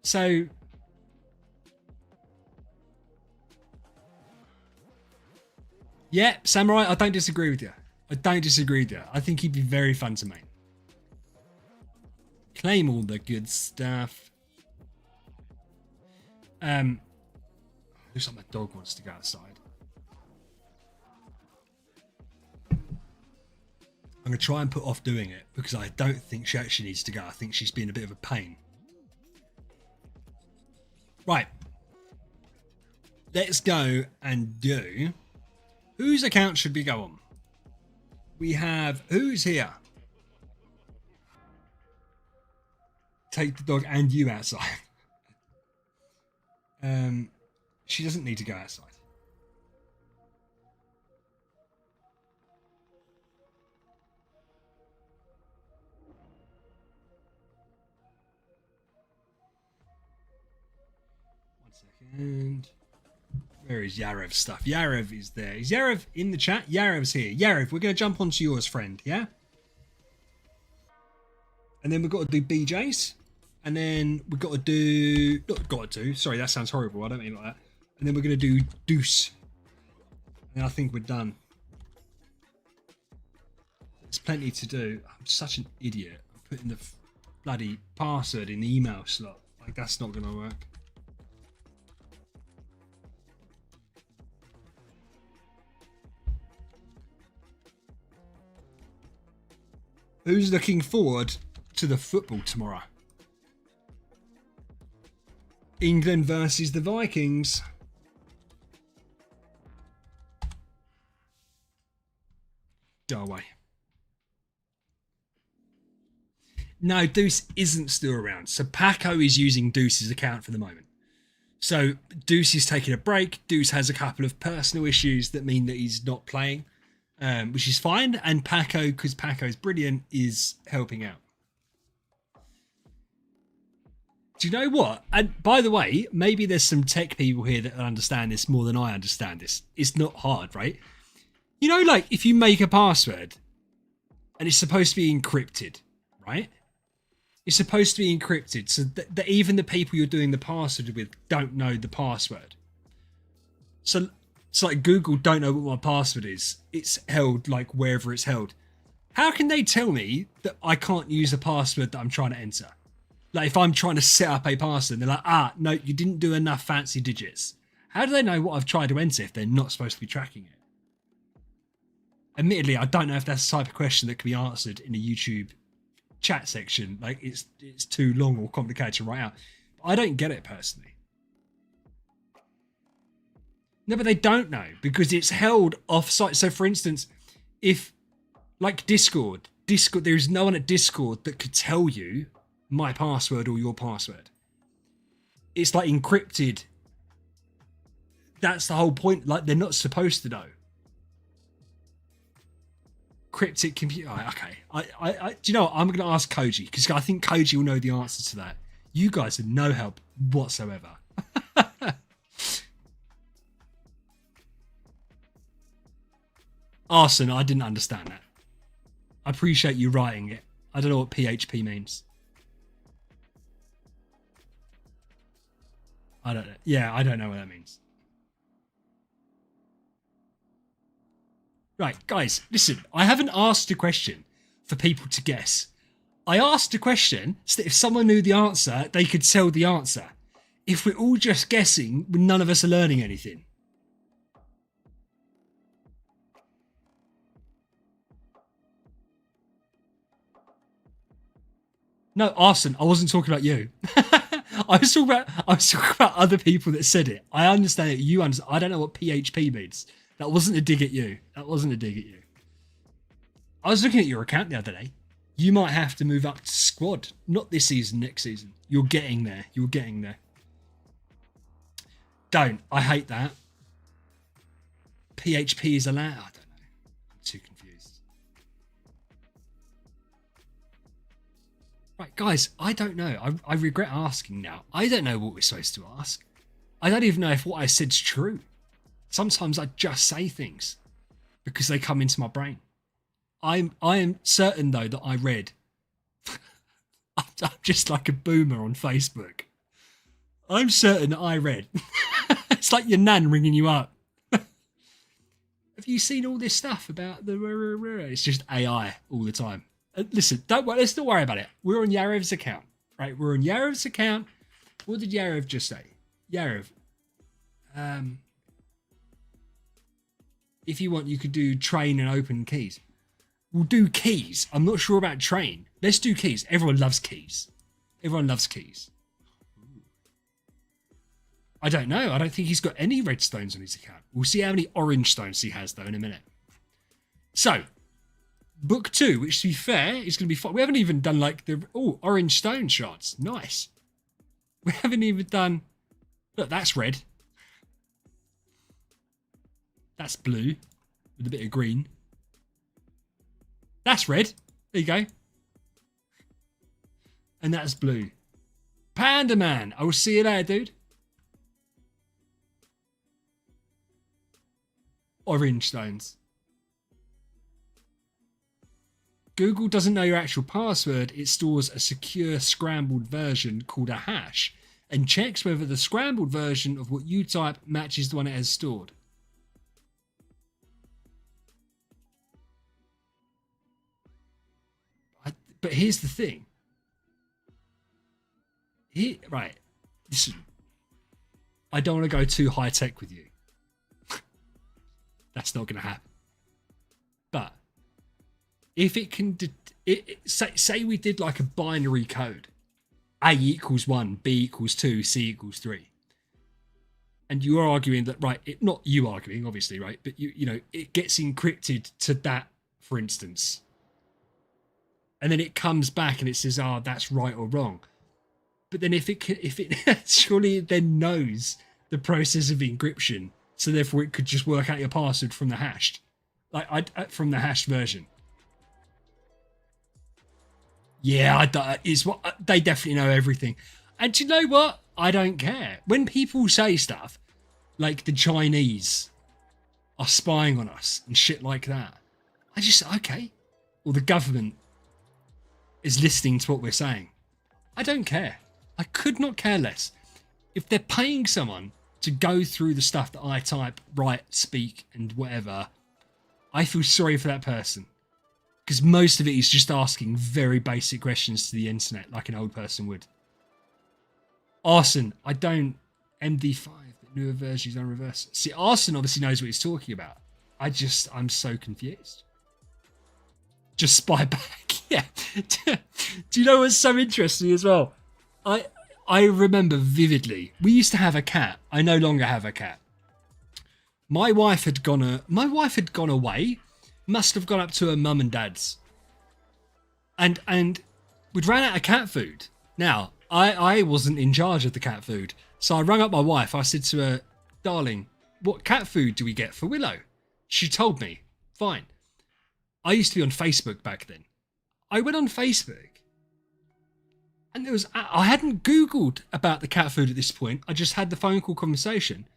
So. Yeah, Samurai, I don't disagree with you. I don't disagree with you. I think he'd be very fun to main. Claim all the good stuff. Looks like my dog wants to go outside. I'm going to try and put off doing it because I don't think she actually needs to go. I think she's been a bit of a pain. Right. Let's go and do... Whose account should we go on? We have... Who's here? Take the dog and you outside. She doesn't need to go outside. And where is Yarev's stuff? Yarev is there. Is Yarev in the chat? Yarev's here. Yarev, we're going to jump onto yours, friend. Yeah? And then we've got to do BJ's. And then we've got to do... Not got to. Sorry, that sounds horrible. I don't mean like that. And then we're going to do Deuce. And I think we're done. There's plenty to do. I'm such an idiot. I'm putting the bloody password in the email slot. Like, that's not going to work. Who's looking forward to the football tomorrow? England versus the Vikings. Go away. No, Deuce isn't still around. So Paco is using Deuce's account for the moment. So Deuce is taking a break. Deuce has a couple of personal issues that mean that he's not playing, which is fine. And Paco, because Paco is brilliant, is helping out. Do you know what? And by the way, maybe there's some tech people here that understand this more than I understand this. It's not hard, right? You know, like if you make a password and it's supposed to be encrypted, right? It's supposed to be encrypted so that even the people you're doing the password with don't know the password. So it's like Google don't know what my password is. It's held like wherever it's held. How can they tell me that I can't use the password that I'm trying to enter? Like if I'm trying to set up a password, they're like, no, you didn't do enough fancy digits. How do they know what I've tried to enter if they're not supposed to be tracking it? Admittedly, I don't know if that's the type of question that can be answered in a YouTube chat section. Like it's too long or complicated to write out. I don't get it personally. No, but they don't know because it's held off-site. So for instance, if like Discord, there is no one at Discord that could tell you my password or your password. It's like encrypted. That's the whole point. Like they're not supposed to know. Cryptic computer. Okay. I do you know what? I'm going to ask Koji because I think Koji will know the answer to that. You guys are no help whatsoever. Arson, I didn't understand that. I appreciate you writing it. I don't know what PHP means. I don't know. Yeah, I don't know what that means. Right, guys, listen, I haven't asked a question for people to guess. I asked a question so that if someone knew the answer, they could tell the answer. If we're all just guessing, none of us are learning anything. No, Arson, I wasn't talking about you. I was talking about other people that said it. I understand it. You understand. I don't know what PHP means. That wasn't a dig at you. That wasn't a dig at you. I was looking at your account the other day. You might have to move up to squad. Not this season, next season. You're getting there. You're getting there. Don't. I hate that. PHP is allowed. I don't know. I'm too confused. Right, guys, I don't know. I regret asking now. I don't know what we're supposed to ask. I don't even know if what I said's true. Sometimes I just say things because they come into my brain. I am certain though that I read. I'm just like a boomer on Facebook. I'm certain that I read. It's like your nan ringing you up. Have you seen all this stuff about the? It's just AI all the time. Listen, let's not worry about it. We're on Yarev's account, right? We're on Yarev's account. What did Yarev just say? Yarev, if you want, you could do train and open keys. We'll do keys. I'm not sure about train. Let's do keys. Everyone loves keys. Everyone loves keys. I don't know. I don't think he's got any red stones on his account. We'll see how many orange stones he has, though, in a minute. So, book 2, which, to be fair, is going to be fun. We haven't even done, like, the... Oh, orange stone shots. Nice. We haven't even done... Look, that's red. That's blue with a bit of green. That's red. There you go. And that's blue. Panda Man. I will see you later, dude. orange stones. Google doesn't know your actual password. It stores a secure scrambled version called a hash and checks whether the scrambled version of what you type matches the one it has stored. But here's the thing. Right, listen. I don't want to go too high tech with you. That's not going to happen. But if it can, say we did like a binary code, A equals 1, B equals 2, C equals 3. And you are arguing that, right, not you arguing, obviously, right, but you know, it gets encrypted to that, for instance. And then it comes back and it says, oh, that's right or wrong. But then if it surely it then knows the process of encryption, so therefore it could just work out your password from the hashed, from the hashed version. Yeah, it's what they definitely know everything. And do you know what? I don't care. When people say stuff like the Chinese are spying on us and shit like that, I just, okay. Or the government is listening to what we're saying. I don't care. I could not care less. If they're paying someone to go through the stuff that I type, write, speak, and whatever, I feel sorry for that person. Because most of it is just asking very basic questions to the internet, like an old person would. Arson, I don't. MD5, but newer versions on reverse. See, Arson obviously knows what he's talking about. I'm so confused. Just spy back. Yeah. Do you know what's so interesting as well? I remember vividly. We used to have a cat. I no longer have a cat. My wife had gone away. Must have gone up to her mum and dad's. And we'd ran out of cat food. Now, I wasn't in charge of the cat food. So I rang up my wife. I said to her, darling, what cat food do we get for Willow? She told me. Fine. I used to be on Facebook back then. I went on Facebook. And I hadn't Googled about the cat food at this point. I just had the phone call conversation.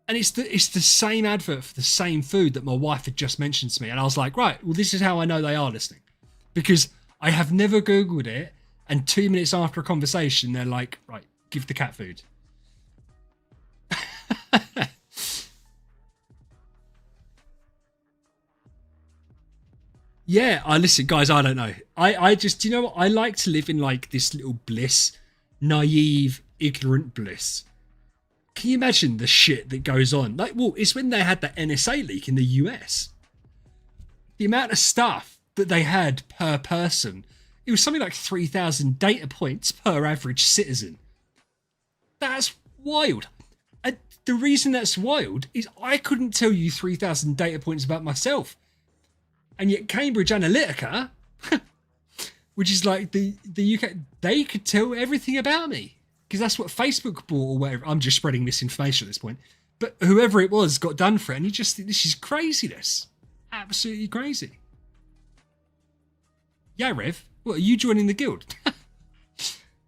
And it's the same advert for the same food that my wife had just mentioned to me. And I was like, right, well, this is how I know they are listening. Because I have never Googled it. And 2 minutes after a conversation, they're like, right, give the cat food. Yeah, listen, guys, I don't know. I just, you know what? I like to live in like this little bliss, naive, ignorant bliss. Can you imagine the shit that goes on? Like, well, it's when they had that NSA leak in the US. The amount of stuff that they had per person, it was something like 3,000 data points per average citizen. That's wild. And the reason that's wild is I couldn't tell you 3,000 data points about myself. And yet Cambridge Analytica, which is like the UK, they could tell everything about me. Because that's what Facebook bought or whatever. I'm just spreading misinformation at this point. But whoever it was got done for it. And you just think this is craziness. Absolutely crazy. Yeah, Rev. What, are you joining the guild?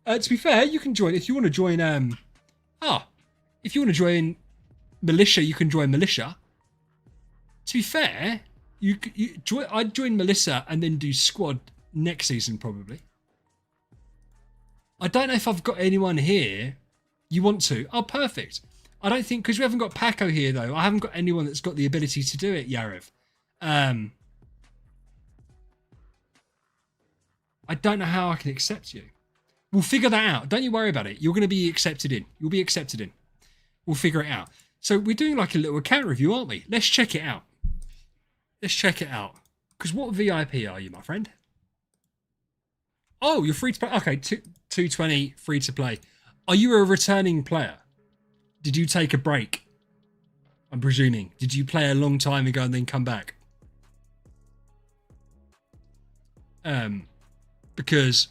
To be fair, you can join. If you want to join... if you want to join militia, you can join militia. To be fair... I'd join Melissa and then do squad next season probably. I don't know if I've got anyone here. You want to? Oh, perfect. I don't think, because we haven't got Paco here though. I haven't got anyone that's got the ability to do it, Yarev. I don't know how I can accept you. We'll figure that out. Don't you worry about it. You're going to be accepted in. You'll be accepted in. We'll figure it out. So we're doing like a little account review, aren't we? Let's check it out. Let's check it out. Because what VIP are you, my friend? Oh, you're free to play. Okay, 220 free to play. Are you a returning player? Did you take a break? I'm presuming. Did you play a long time ago and then come back? Because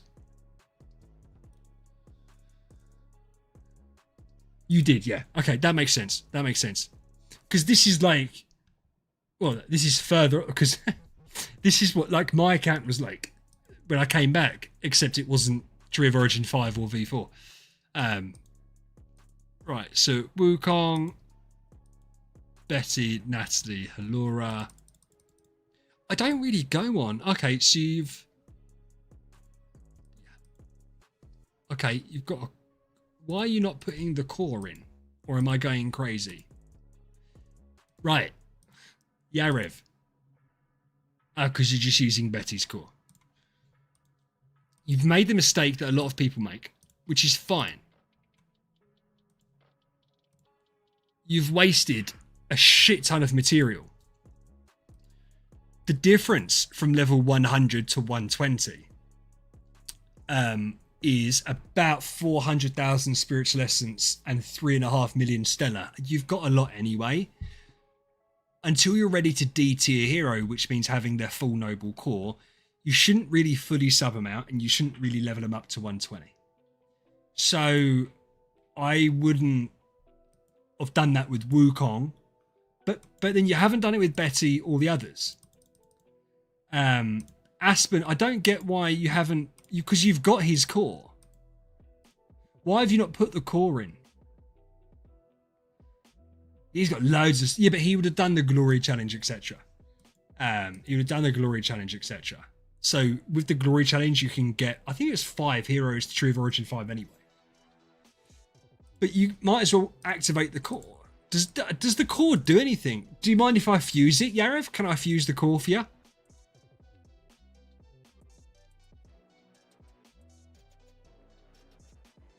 you did, yeah. Okay, that makes sense. That makes sense. Because this is like... Well, this is further, because this is what like my account was like when I came back, except it wasn't Tree of Origin 5 or V4. Right, so Wukong. Betty, Natalie, Halora. I don't really go on. Okay, so you've... Okay, you've got... Why are you not putting the core in? Or am I going crazy? Right. Yarev. Because you're just using Betty's core. You've made the mistake that a lot of people make, which is fine. You've wasted a shit ton of material. The difference from level 100 to 120 is about 400,000 spiritual essence and 3.5 million stellar. You've got a lot anyway. Until you're ready to D tier hero, which means having their full noble core, you shouldn't really fully sub them out and you shouldn't really level them up to 120. So I wouldn't have done that with Wukong, but then you haven't done it with Betty or the others. Aspen, I don't get why you haven't, because you've got his core. Why have you not put the core in? He's got loads of... Yeah, but he would have done the glory challenge, etc. He would have done the glory challenge, etc. So with the glory challenge, you can get... I think it's 5 heroes to True of Origin 5 anyway. But you might as well activate the core. Does the core do anything? Do you mind if I fuse it, Yarev? Can I fuse the core for you?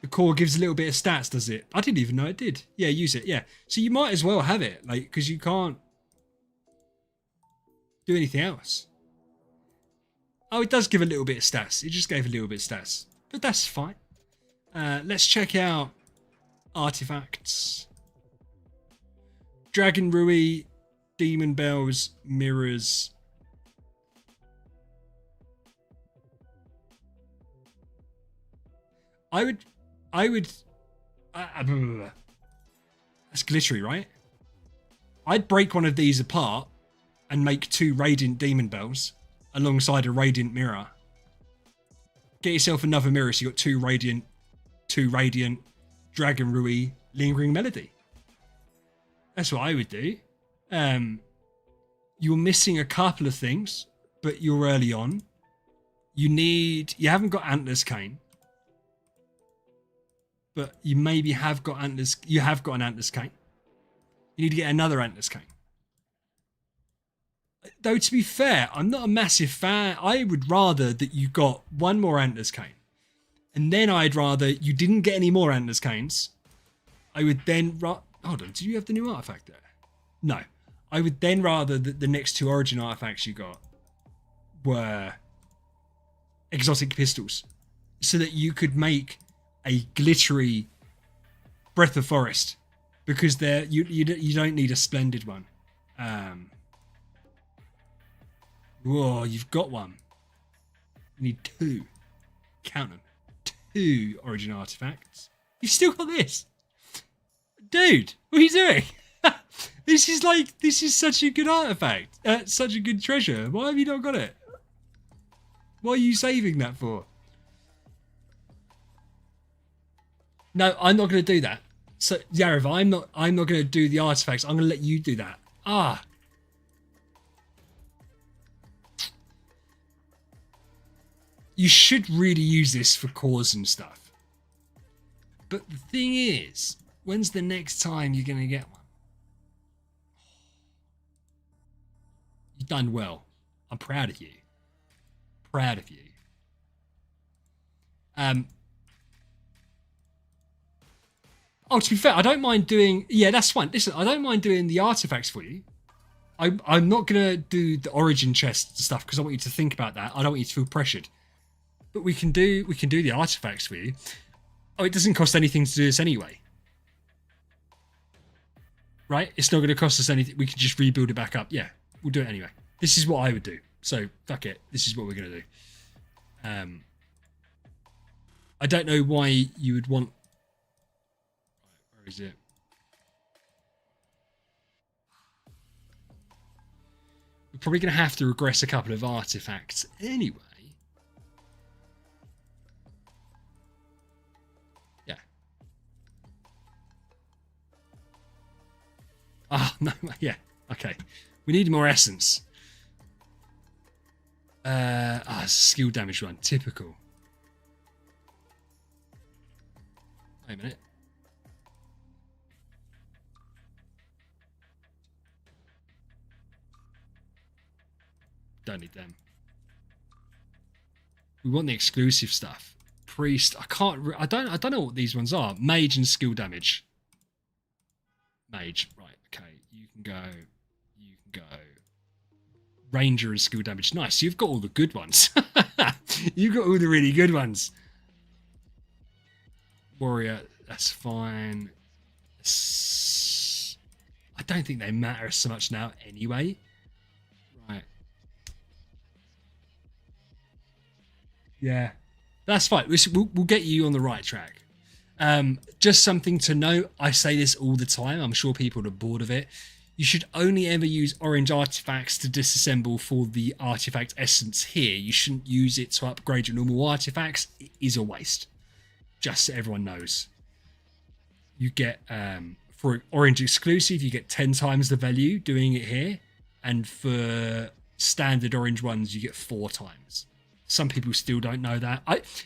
The core gives a little bit of stats, does it? I didn't even know it did. Yeah, use it. Yeah. So you might as well have it, like, because you can't do anything else. Oh, it does give a little bit of stats. It just gave a little bit of stats, but that's fine. Let's check out artifacts. Dragon Rui, Demon Bells, Mirrors. I would that's glittery, right? I'd break one of these apart and make 2 Radiant Demon Bells alongside a Radiant Mirror. Get yourself another mirror so you got 2 Radiant, Dragon Rui, Lingering Melody. That's what I would do. You're missing a couple of things, but you're early on. You haven't got Antlers Cane. But you maybe have got Antlers. You have got an Antlers Cane. You need to get another Antlers Cane. Though, to be fair, I'm not a massive fan. I would rather that you got one more Antlers Cane. And then I'd rather you didn't get any more Antlers Canes. I would then... Hold on, do you have the new artifact there? No. I would then rather that the next 2 Origin artifacts you got were exotic pistols. So that you could make a glittery Breath of Forest, because you don't need a splendid one. Whoa, you've got one. You need 2. Count them. 2 Origin artifacts. You've still got this, dude. What are you doing? This is such a good artifact. Such a good treasure. Why have you not got it? What are you saving that for? No, I'm not going to do that. So, Yarev, I'm not going to do the artifacts. I'm going to let you do that. You should really use this for cores and stuff. But the thing is, when's the next time you're going to get one? You've done well. I'm proud of you. Proud of you. Oh, to be fair, I don't mind doing... Yeah, that's fine. Listen, I don't mind doing the artifacts for you. I'm not going to do the Origin chest stuff because I want you to think about that. I don't want you to feel pressured. But we can do the artifacts for you. Oh, it doesn't cost anything to do this anyway. Right? It's not going to cost us anything. We can just rebuild it back up. Yeah, we'll do it anyway. This is what I would do. So, fuck it. This is what we're going to do. I don't know why you would want... Where is it? We're probably going to have to regress a couple of artifacts anyway. Yeah. Oh, no, yeah. Okay. We need more essence. Skill damage one. Typical. Wait a minute. Don't need them. We want the exclusive stuff. Priest. I don't know what these ones are. Mage and skill damage. Mage. Right. Okay. You can go. Ranger and skill damage. Nice. You've got all the good ones. You've got all the really good ones. Warrior. That's fine. I don't think they matter so much now anyway. Right. Yeah. That's fine. We'll get you on the right track. Just something to note. I say this all the time. I'm sure people are bored of it. You should only ever use orange artifacts to disassemble for the artifact essence here. You shouldn't use it to upgrade your normal artifacts. It is a waste. Just so everyone knows. You get, for orange exclusive, you get 10 times the value doing it here. And for standard orange ones, you get 4 times. Some people still don't know that.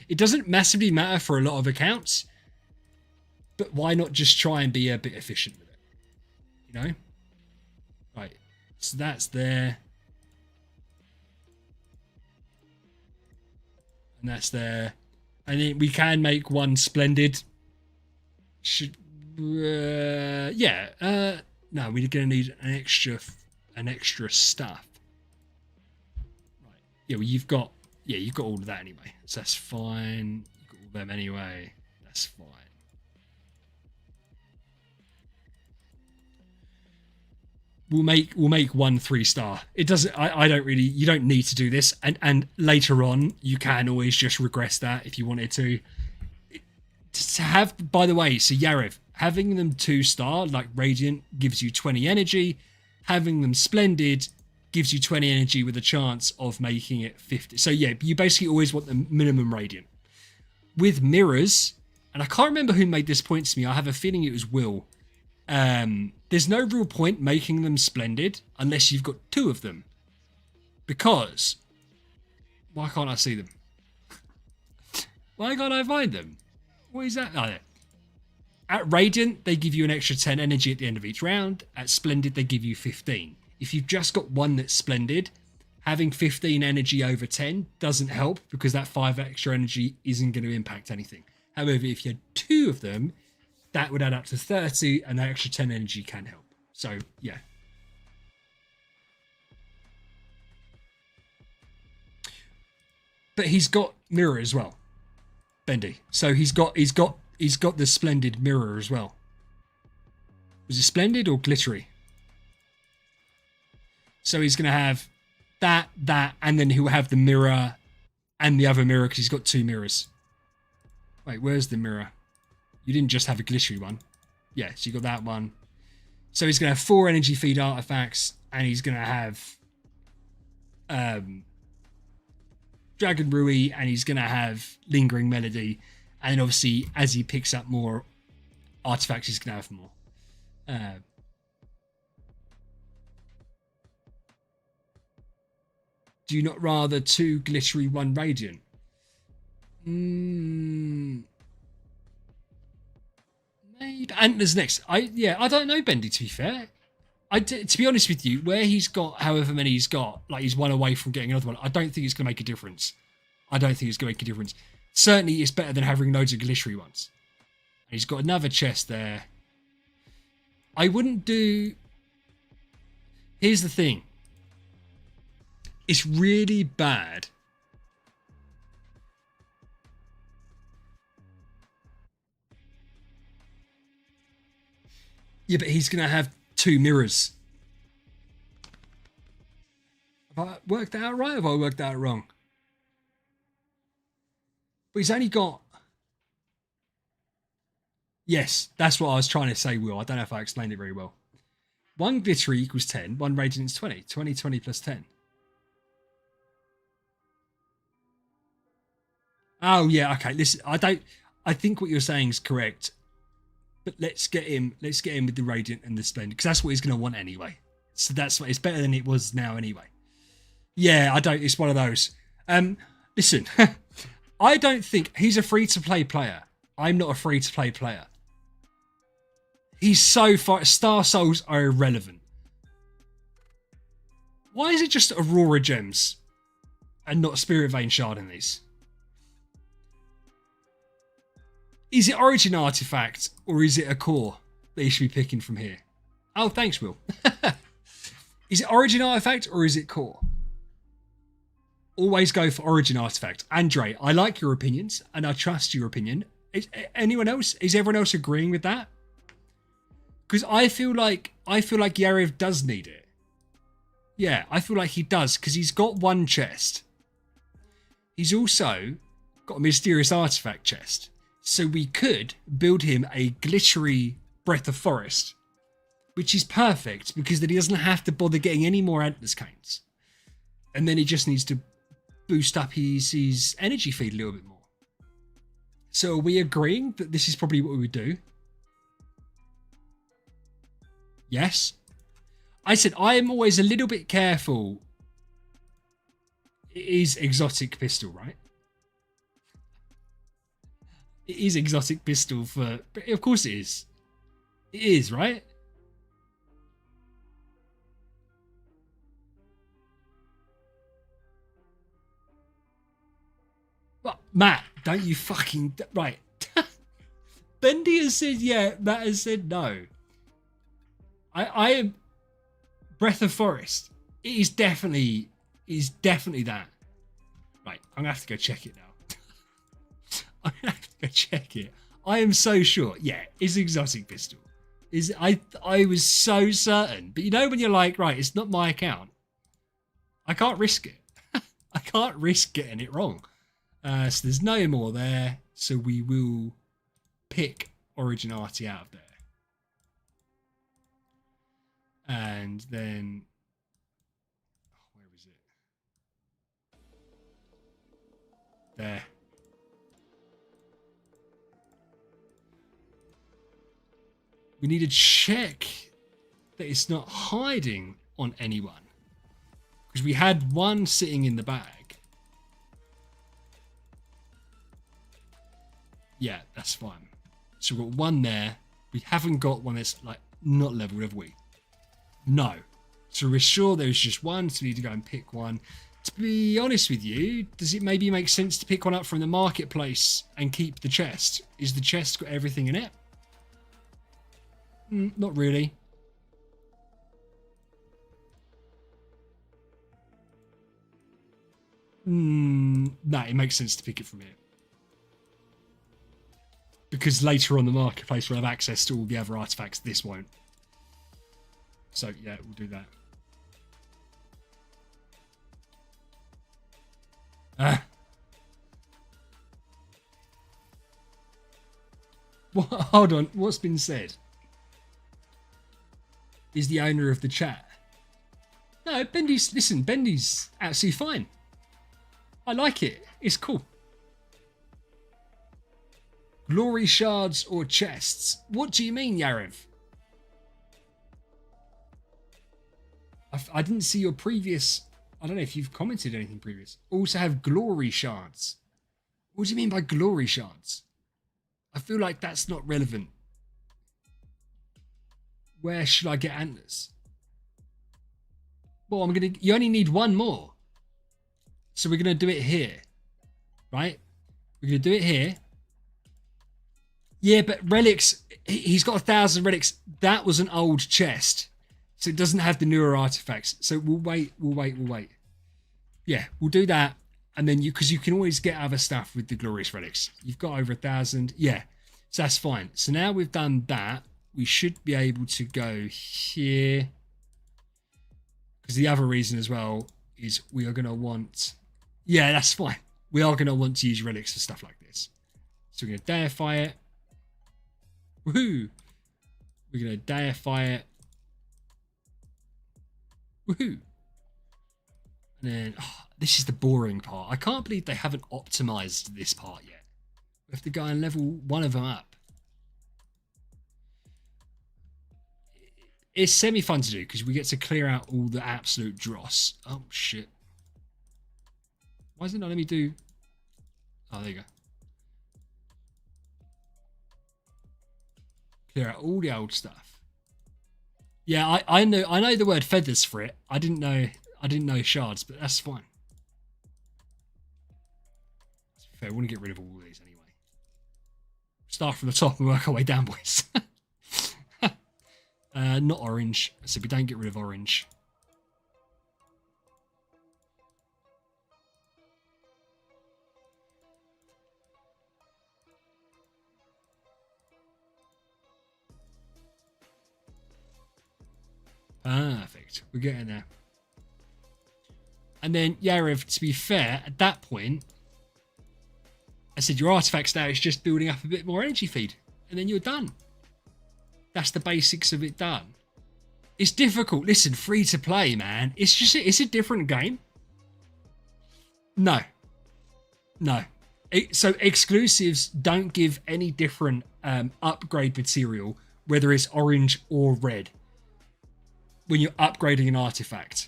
It doesn't massively matter for a lot of accounts. But why not just try and be a bit efficient with it? You know? Right, so that's there. And that's there. And then we can make one splendid. No, we're going to need an extra stuff. Right. Yeah, well, you've got all of that anyway. So that's fine. You've got all of them anyway. That's fine. We'll make 1 3-star. It doesn't. I don't really. You don't need to do this. And later on, you can always just regress that if you wanted to. To have, by the way, so Yarev, having them 2-star like Radiant gives you 20 energy. Having them Splendid gives you 20 energy with a chance of making it 50. So yeah, you basically always want the minimum Radiant. With mirrors, and I can't remember who made this point to me. I have a feeling it was Will. There's no real point making them Splendid unless you've got 2 of them. Because why can't I see them? Why can't I find them? What is that? Oh, yeah. At Radiant, they give you an extra 10 energy at the end of each round. At Splendid, they give you 15. If you've just got one that's Splendid, having 15 energy over 10 doesn't help because that 5 extra energy isn't going to impact anything. However, if you had 2 of them, that would add up to 30, and that extra 10 energy can help. So, yeah. But he's got mirror as well, Bendy. So he's got the Splendid mirror as well. Was it Splendid or Glittery? So he's going to have that, and then he'll have the mirror and the other mirror because he's got 2 mirrors. Wait, where's the mirror? You didn't just have a glittery one. Yeah, so you got that one. So he's going to have 4 energy feed artifacts, and he's going to have Dragon Rui, and he's going to have Lingering Melody. And then obviously, as he picks up more artifacts, he's going to have more. Do you not rather 2 glittery, 1 radiant? Maybe. Antlers next. I don't know, Bendy, to be fair. To be honest with you, where he's got however many he's got, like he's 1 away from getting another one, I don't think it's going to make a difference. Certainly, it's better than having loads of glittery ones. And he's got another chest there. I wouldn't do... Here's the thing. It's really bad. Yeah, but he's going to have 2 mirrors. Have I worked that out right or have I worked that out wrong? But he's only got... Yes, that's what I was trying to say, Will. I don't know if I explained it very well. 1 glittery equals 10. 1 radiant is 20. 20, 20 plus 10. Oh, yeah, okay. Listen, I think what you're saying is correct. But let's get him with the Radiant and the Splendid, because that's what he's going to want anyway. So that's what it's better than it was now anyway. Yeah, I don't. It's one of those. Listen, I don't think he's a free-to-play player. I'm not a free-to-play player. He's so far. Star Souls are irrelevant. Why is it just Aurora Gems and not Spirit Vein Shard in these? Is it Origin Artifact or is it a core that you should be picking from here? Oh, thanks, Will. Is it Origin Artifact or is it core? Always go for Origin Artifact. Andre, I like your opinions and I trust your opinion. Is anyone else? Is everyone else agreeing with that? Because I feel like Yariv does need it. Yeah, I feel like he does because he's got one chest. He's also got a mysterious artifact chest. So we could build him a glittery Breath of Forest, which is perfect because then he doesn't have to bother getting any more Antlers Canes. And then he just needs to boost up his energy feed a little bit more. So are we agreeing that this is probably what we would do? Yes. I said I am always a little bit careful. It is exotic pistol, right? It is exotic pistol for... Of course it is. It is, right? But Matt, don't you fucking... Right. Bendy has said yeah, Matt has said no. I am... Breath of Forest. It is definitely that. Right, I'm going to have to go check it now. I'm going to have to go check it. I am so sure. Yeah, it's exotic pistol. I was so certain. But you know when you're like, right, it's not my account. I can't risk it. I can't risk getting it wrong. So there's no more there. So we will pick Origin Arty out of there. And then, where is it? There. We need to check that it's not hiding on anyone. Because we had one sitting in the bag. Yeah, that's fine. So we've got one there. We haven't got one that's like not leveled, have we? No. So we're sure there's just one, so we need to go and pick one. To be honest with you, does it maybe make sense to pick one up from the marketplace and keep the chest? Is the chest got everything in it? Not really. No, it makes sense to pick it from here. Because later on the marketplace we'll have access to all the other artifacts. This won't. So yeah, we'll do that. Hold on, what's been said? Is the owner of the chat. No, Bendy's absolutely fine. I like it. It's cool. Glory shards or chests? What do you mean, Yariv? I didn't see your previous... I don't know if you've commented anything previous. Also have glory shards. What do you mean by glory shards? I feel like that's not relevant. Where should I get antlers? Well, you only need one more. So we're gonna do it here. Right? We're gonna do it here. Yeah, but relics, he's got 1,000 relics. That was an old chest. So it doesn't have the newer artifacts. So we'll wait. Yeah, we'll do that. And then because you can always get other stuff with the glorious relics. You've got over 1,000. Yeah, so that's fine. So now we've done that, we should be able to go here. Because the other reason as well is we are going to want... Yeah, that's fine. We are going to want to use relics for stuff like this. So we're going to deify it. Woohoo! We're going to deify it. Woohoo! And then, this is the boring part. I can't believe they haven't optimized this part yet. We have to go and level one of them up. It's semi-fun to do because we get to clear out all the absolute dross. Oh, shit. Why is it not letting me do... Oh, there you go. Clear out all the old stuff. Yeah, I know the word feathers for it. I didn't know shards, but that's fine. Fair, I want to get rid of all of these anyway. Start from the top and work our way down, boys. Not orange, so we don't get rid of orange. Perfect. We're getting there. And then, Yarev, to be fair, at that point, I said your artifacts now is just building up a bit more energy feed. And then you're done. That's the basics of it done. It's difficult. Listen, free to play, man. It's a different game. No. So exclusives don't give any different upgrade material, whether it's orange or red, when you're upgrading an artifact.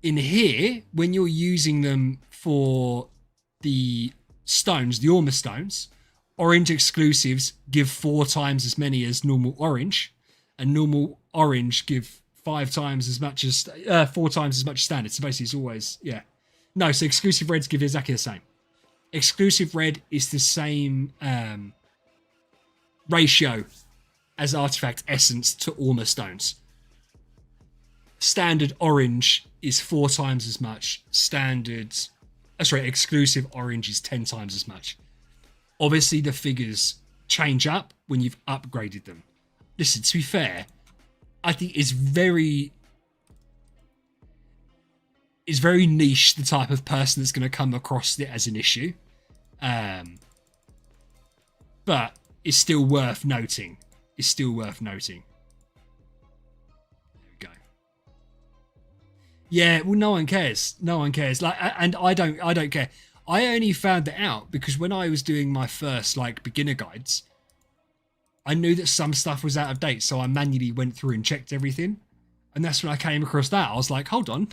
In here, when you're using them for the stones, the Orma stones, orange exclusives give 4 times as many as normal orange, and normal orange give 5 times as much as 4 times as much as standard. So basically, it's always no. So exclusive reds give exactly the same. Exclusive red is the same ratio as artifact essence to Orma stones. Standard orange is 4 times as much. Exclusive orange is 10 times as much. Obviously, the figures change up when you've upgraded them. Listen, to be fair, I think it's very niche, the type of person that's going to come across it as an issue. But it's still worth noting. There we go. Yeah, well, no one cares. Like, and I don't care. I only found that out because when I was doing my first beginner guides, I knew that some stuff was out of date, so I manually went through and checked everything. And that's when I came across that. I was like, hold on,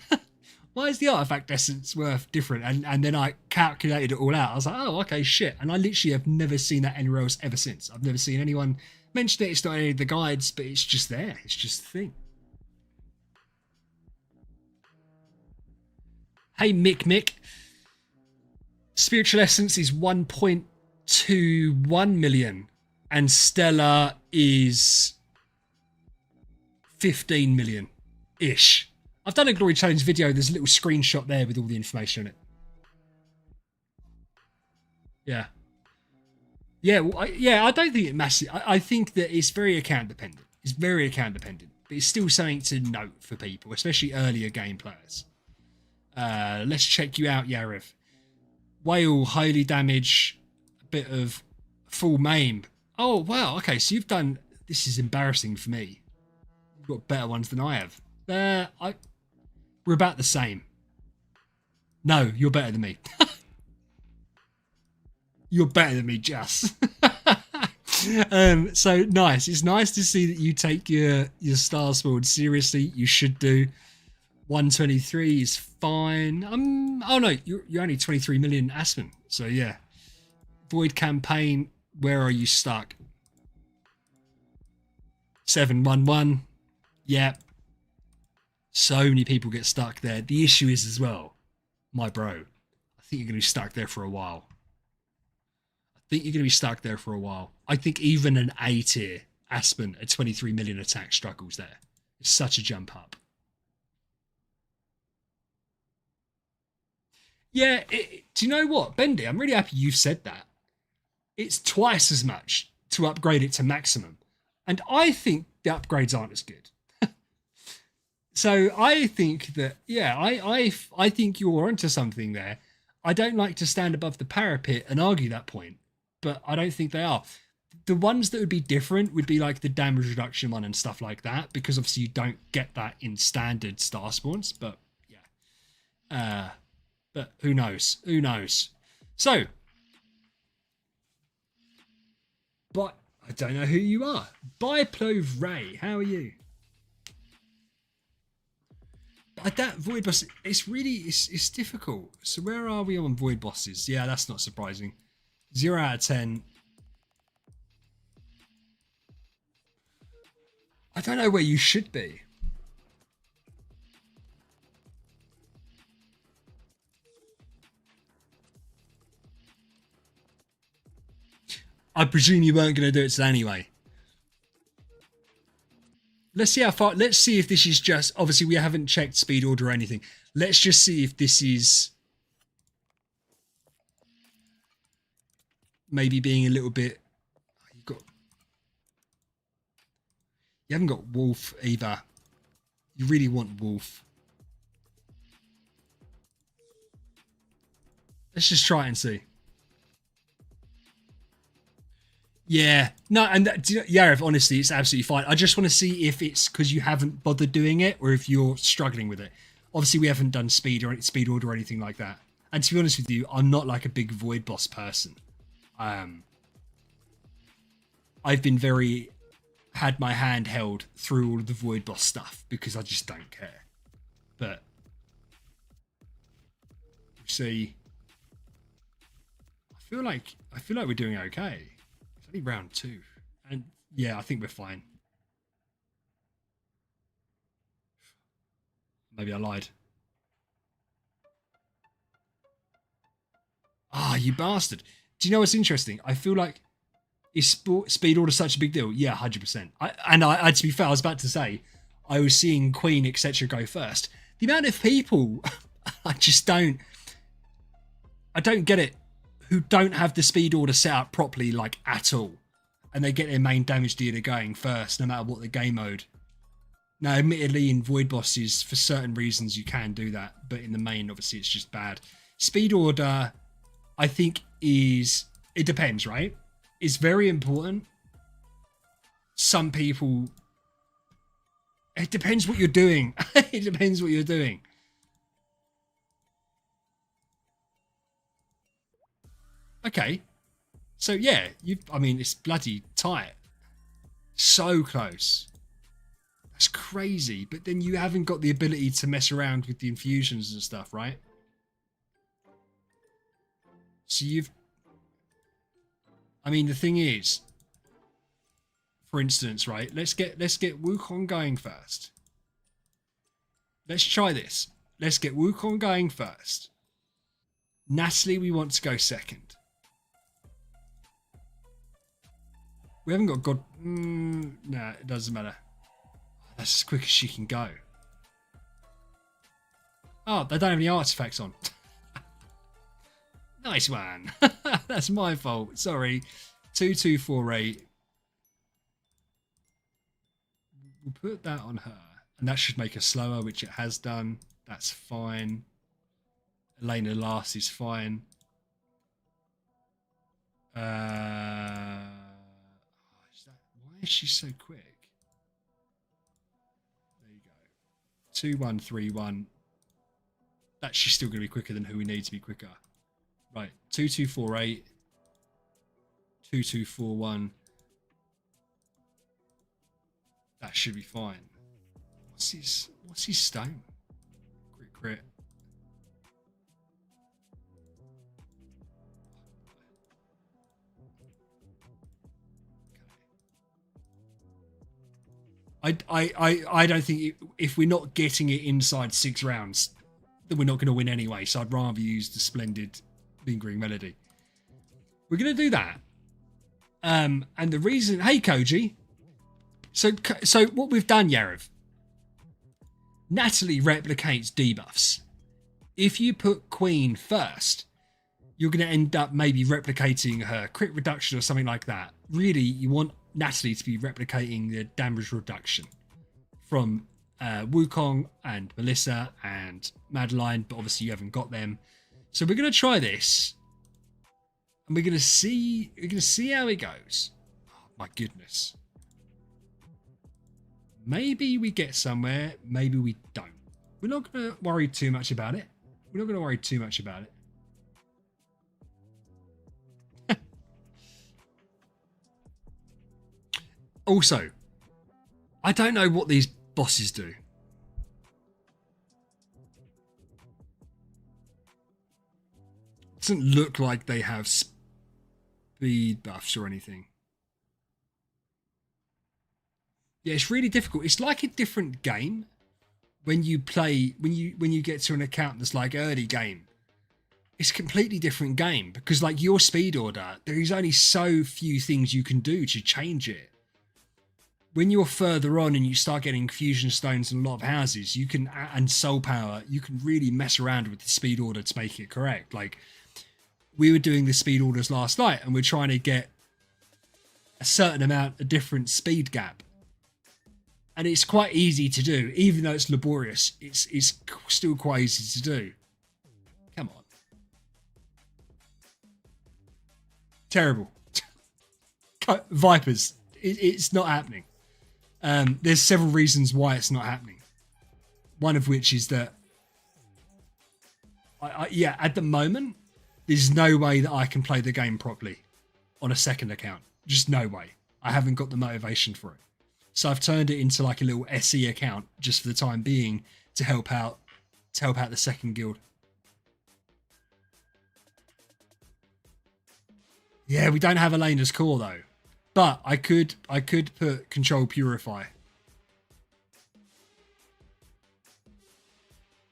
why is the artifact essence worth different? And then I calculated it all out. I was like, oh, okay, shit. And I literally have never seen that anywhere else ever since. I've never seen anyone mention it. It's not any of the guides, but it's just there. It's just a thing. Hey, Mick. Spiritual Essence is 1.21 million and Stellar is 15 million-ish. I've done a Glory Challenge video. There's a little screenshot there with all the information on it. Yeah. Yeah, well, I don't think it massive. I think that it's very account dependent. But it's still something to note for people, especially earlier game players. Let's check you out, Yarev. Whale, highly damage, a bit of full maim. Oh, wow. Okay, so you've done... This is embarrassing for me. You've got better ones than I have. We're about the same. No, you're better than me. You're better than me, Jess. So nice. It's nice to see that you take your star spawn seriously. You should do. 123 is fine. Oh no, you're only 23 million Aspen. So yeah. Void campaign. Where are you stuck? 711. Yeah. So many people get stuck there. The issue is as well, my bro, I think you're going to be stuck there for a while. I think even an A tier Aspen at 23 million attack struggles there. It's such a jump up. Yeah, do you know what, Bendy? I'm really happy you've said that. It's twice as much to upgrade it to maximum. And I think the upgrades aren't as good. So I think that, yeah, I think you're onto something there. I don't like to stand above the parapet and argue that point, but I don't think they are. The ones that would be different would be like the damage reduction one and stuff like that, because obviously you don't get that in standard star spawns, but yeah. But who knows? So, but I don't know who you are. Biplove Ray, how are you? That void boss, it's really it's difficult. So where are we on void bosses? Yeah, that's not surprising. 0 out of 10. I don't know where you should be. I presume you weren't going to do it today anyway. Let's see how far. Let's see if this is just. Obviously, we haven't checked speed order or anything. Let's just see if this is maybe being a little bit. You haven't got Wolf either. You really want Wolf. Let's just try and see. Yeah, no, and yeah, honestly, it's absolutely fine. I just want to see if it's because you haven't bothered doing it, or if you're struggling with it. Obviously, we haven't done speed order or anything like that. And to be honest with you, I'm not like a big void boss person. I've been had my hand held through all of the void boss stuff because I just don't care. But see, I feel like we're doing okay. It's only round 2, and yeah, I think we're fine. Maybe I lied. Ah, you bastard! Do you know what's interesting? I feel like is speed order such a big deal? Yeah, 100%. I to be fair, I was about to say I was seeing Queen etc. go first. The amount of people I don't get it, who don't have the speed order set up properly, like at all, and they get their main damage dealer going first, no matter what the game mode. Now, admittedly, in void bosses, for certain reasons, you can do that, but in the main, obviously, it's just bad. Speed order, I think, it depends, right? It's very important. Some people, it depends what you're doing. It depends what you're doing. Okay. So yeah, I mean, it's bloody tight. So close. That's crazy. But then you haven't got the ability to mess around with the infusions and stuff, right? So I mean, the thing is, for instance, right? Let's get Wukong going first. Let's try this. Let's get Wukong going first. Natalie, we want to go second. We haven't got God. Nah, it doesn't matter. That's as quick as she can go. Oh, they don't have any artifacts on. Nice one. That's my fault. Sorry. 2248. We'll put that on her. And that should make her slower, which it has done. That's fine. Elena last is fine. Why is she so quick? There you go. 2131. That's she's still going to be quicker than who we need to be quicker. Right. 2248. 2241. That should be fine. What's his stone? Crit. I don't think if we're not getting it inside 6 rounds, then we're not going to win anyway. So I'd rather use the splendid lingering melody. We're going to do that. And the reason, hey Koji. So what we've done, Yarev. Natalie replicates debuffs. If you put Queen first, you're going to end up maybe replicating her crit reduction or something like that. Really, you want Natalie to be replicating the damage reduction from Wukong and Melissa and Madeline, but obviously you haven't got them. So we're going to try this, and we're going to see how it goes. Oh, my goodness. Maybe we get somewhere, maybe we don't. We're not going to worry too much about it. Also, I don't know what these bosses do. Doesn't look like they have speed buffs or anything. Yeah, it's really difficult. It's like a different game when you play when you get to an account that's like early game. It's a completely different game because like your speed order, there is only so few things you can do to change it. When you're further on and you start getting fusion stones and a lot of houses, you can and soul power, you can really mess around with the speed order to make it correct. Like we were doing the speed orders last night and we're trying to get a certain amount of different speed gap. And it's quite easy to do, even though it's laborious. It's still quite easy to do. Come on. Terrible. Vipers. It's not happening. There's several reasons why it's not happening. One of which is that, yeah, at the moment, there's no way that I can play the game properly on a second account. Just no way. I haven't got the motivation for it. So I've turned it into like a little SE account just for the time being to help out the second guild. Yeah, we don't have Elena's core though. But I could put Control Purify.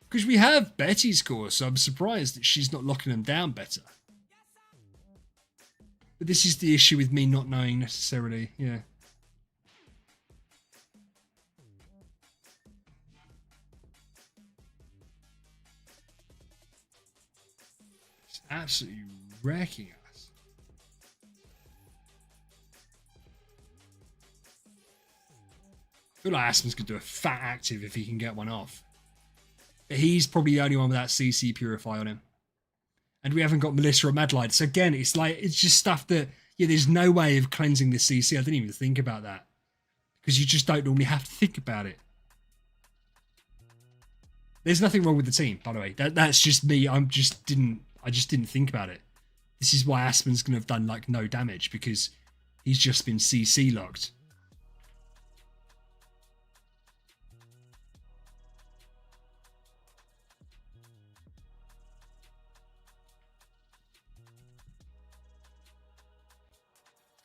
Because we have Betty's core, so I'm surprised that she's not locking them down better. But this is the issue with me not knowing necessarily, yeah. It's absolutely wrecking us. I feel like Aspen's could do a fat active if he can get one off. But he's probably the only one with that CC Purify on him. And we haven't got Melissa or Madlight. So again, it's just stuff that, yeah, there's no way of cleansing the CC. I didn't even think about that. Because you just don't normally have to think about it. There's nothing wrong with the team, by the way. That's just me. I just didn't think about it. This is why Aspen's going to have done like no damage, because he's just been CC locked.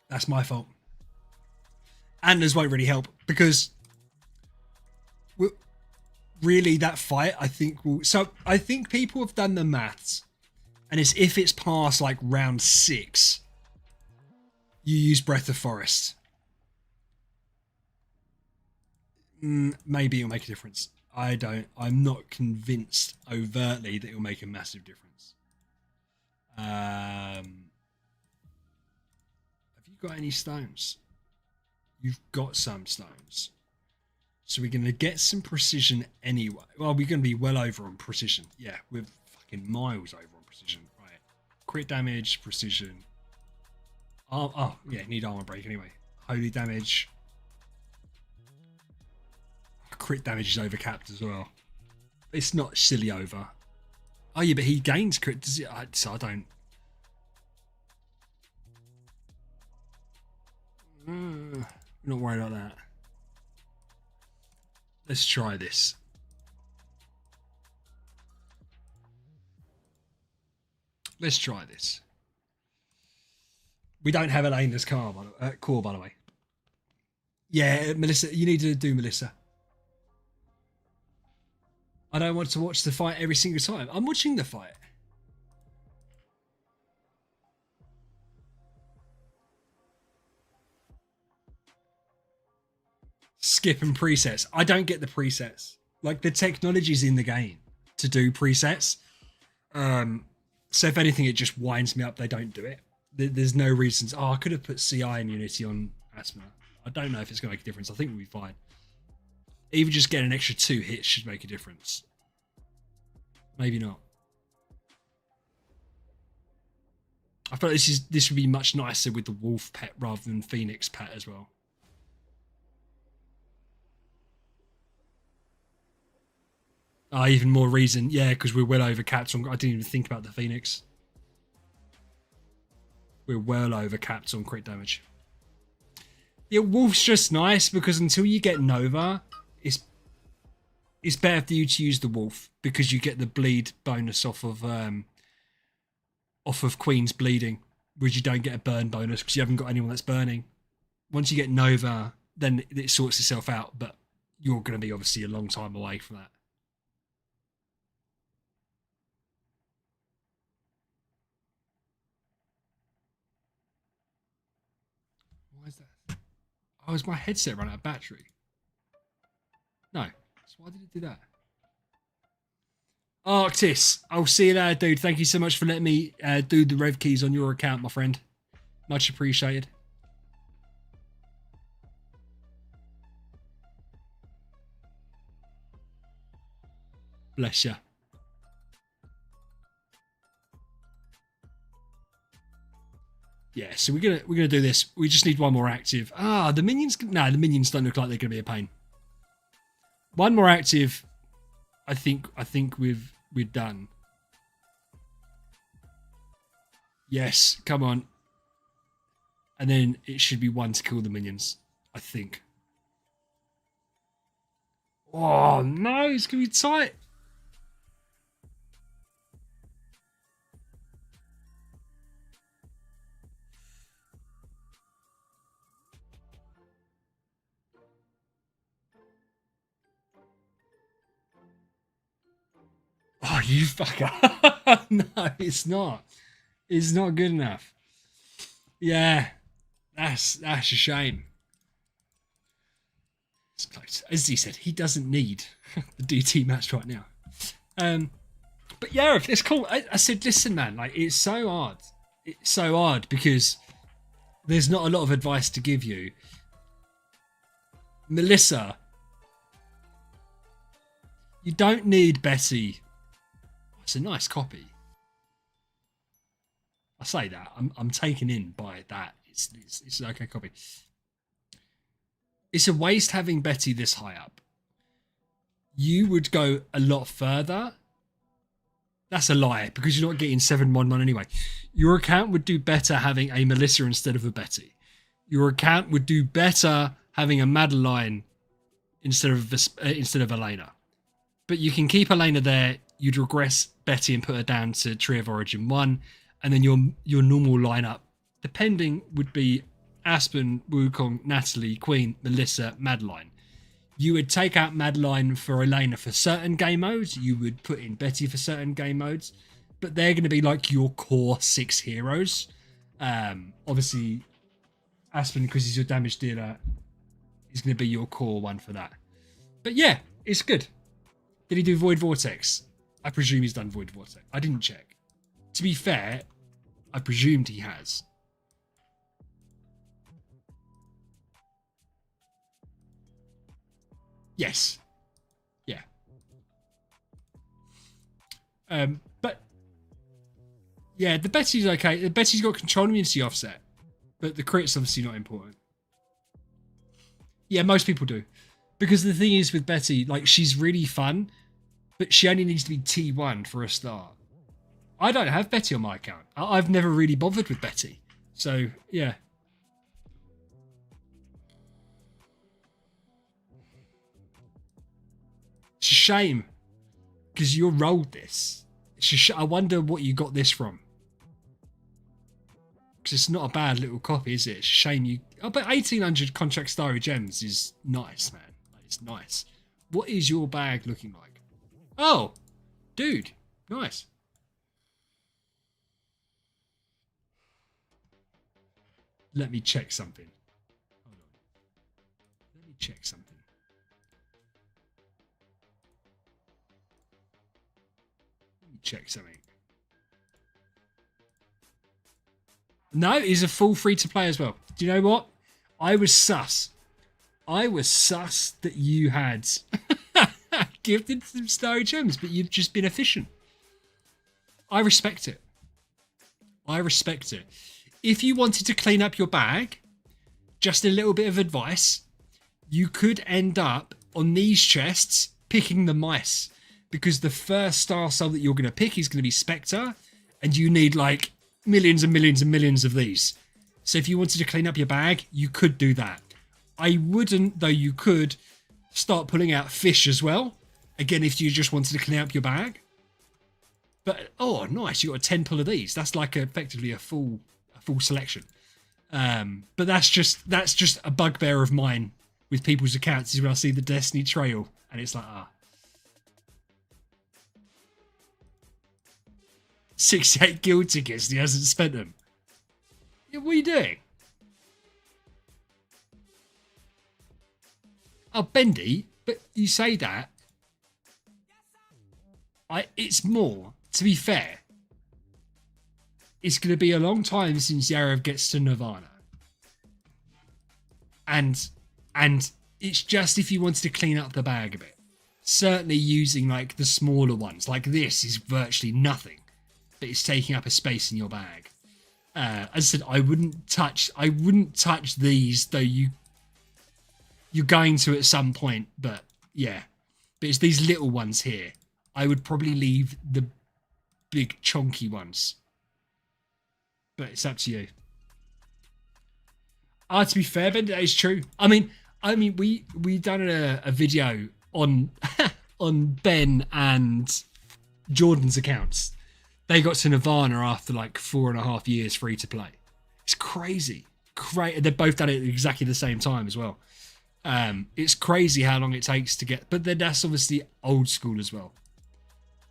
That's my fault. Anders won't really help because really that fight, I think will. So I think people have done the maths, and it's if it's past like round 6, you use Breath of Forest. Maybe it'll make a difference. I'm not convinced overtly that it'll make a massive difference. Have you got any stones? You've got some stones. So we're going to get some precision anyway. Well, we're going to be well over on precision. Yeah, we're fucking miles over on precision. Right. Crit damage, precision. Oh yeah, need armor break anyway. Holy damage. Crit damage is overcapped as well. It's not silly over. Oh yeah, but he gains crit. Does it? So I don't. I'm not worried about that. Let's try this. Let's try this. We don't have Elena's core, by the way. Yeah, Melissa, you need to do Melissa. I don't want to watch the fight every single time. I'm watching the fight. Skipping presets. I don't get the presets. Like the technology's in the game to do presets. So if anything, it just winds me up. They don't do it. There's no reasons. Oh, I could have put CI and Unity on Asthma. I don't know if it's going to make a difference. I think we'll be fine. Even just getting an extra 2 hits should make a difference. Maybe not. I feel like this would be much nicer with the wolf pet rather than Phoenix pet as well. Even more reason. Yeah, because we're well over capped on... I didn't even think about the Phoenix. We're well over capped on crit damage. Yeah, Wolf's just nice because until you get Nova, it's better for you to use the Wolf because you get the bleed bonus off of off of Queen's bleeding, whereas you don't get a burn bonus because you haven't got anyone that's burning. Once you get Nova, then it sorts itself out, but you're going to be obviously a long time away from that. Why is that? Oh, is my headset run out of battery? No. So why did it do that? Arctis, I'll see you later, dude. Thank you so much for letting me do the rev keys on your account, my friend. Much appreciated. Bless you. Yeah, so we're gonna do this. We just need one more active. The minions. No, the minions don't look like they're gonna be a pain. One more active. I think we're done. Yes, come on. And then it should be one to kill the minions. I think. Oh no, it's gonna be tight. Oh, you fucker. No, it's not. It's not good enough. Yeah. That's a shame. It's close. As he said, he doesn't need the DT match right now. But yeah, if it's cool. I said, listen, man, like it's so hard. It's so hard because there's not a lot of advice to give you. Melissa, you don't need Betty. It's a nice copy. I say that. I'm taken in by that. It's an okay copy. It's a waste having Betty this high up. You would go a lot further. That's a lie because you're not getting 7-1-1 anyway. Your account would do better having a Melissa instead of a Betty. Your account would do better having a Madeline instead of Elena. But you can keep Elena there. You'd regress Betty and put her down to Tree of Origin 1. And then your normal lineup, depending, would be Aspen, Wukong, Natalie, Queen, Melissa, Madeline. You would take out Madeline for Elena for certain game modes. You would put in Betty for certain game modes. But they're going to be like your core 6 heroes. Obviously, Aspen, because he's your damage dealer, is going to be your core one for that. But yeah, it's good. Did he do Void Vortex? I presume he's done Void Vortex. I didn't check. To be fair, I presumed he has. Yes. Yeah. But yeah, the Betty's okay. The Betty's got control immunity offset, but the crit's obviously not important. Yeah, most people do. Because the thing is with Betty, like she's really fun, but she only needs to be T1 for a start. I don't have Betty on my account. I've never really bothered with Betty. So, yeah. It's a shame. Because you rolled this. I wonder what you got this from. Because it's not a bad little copy, is it? It's a shame you... Oh, but 1800 Contract Starry Gems is nice, man. It's nice. What is your bag looking like? Oh, dude. Nice. Let me check something. Hold on. Let me check something. Let me check something. No, he's a full free-to-play as well. Do you know what? I was sus. I was sus that you had gifted some Starry Gems, but you've just been efficient. I respect it. I respect it. If you wanted to clean up your bag, just a little bit of advice, you could end up on these chests picking the mice, because the first star cell that you're going to pick is going to be Spectre, and you need like millions and millions and millions of these. So if you wanted to clean up your bag, you could do that. I wouldn't, though you could start pulling out fish as well. Again, if you just wanted to clean up your bag. But oh, nice! You got a 10 pull of these. That's like effectively a full selection. But that's just a bugbear of mine with people's accounts is when I see the Destiny trail and it's like 68 guild tickets and he hasn't spent them. Yeah, what are you doing? Oh, Bendy, but you say that. It's more, to be fair, it's going to be a long time since Yarev gets to Nirvana. And it's just if you wanted to clean up the bag a bit. Certainly using like the smaller ones, like this is virtually nothing, but it's taking up a space in your bag. As I said, I wouldn't touch these, though you're going to at some point, but yeah. But it's these little ones here. I would probably leave the big chunky ones. But it's up to you. To be fair, Ben, that is true. I mean, we done a video on on Ben and Jordan's accounts. They got to Nirvana after like 4.5 years free to play. It's crazy. They've both done it at exactly the same time as well. It's crazy how long it takes to get, but then that's obviously old school as well.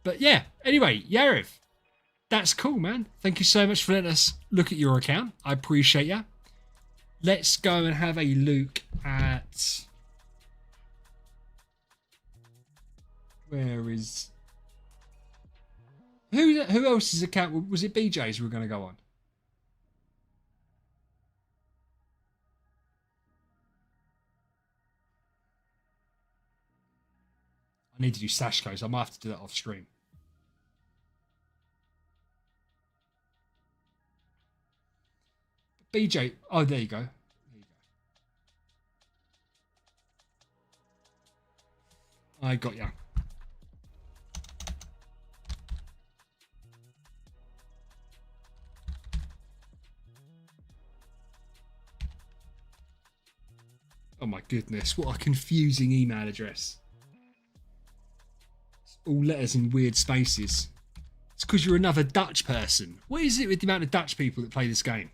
But yeah, anyway, Yarev, that's cool, man. Thank you so much for letting us look at your account. I appreciate you. Let's go and have a look at... Where is... Who else's account? Was it BJ's we were going to go on? I need to do Sashko, so I might have to do that off stream. BJ, oh, there you go. There you go. I got ya. Oh my goodness, what a confusing email address. It's all letters in weird spaces. It's because you're another Dutch person. What is it with the amount of Dutch people that play this game?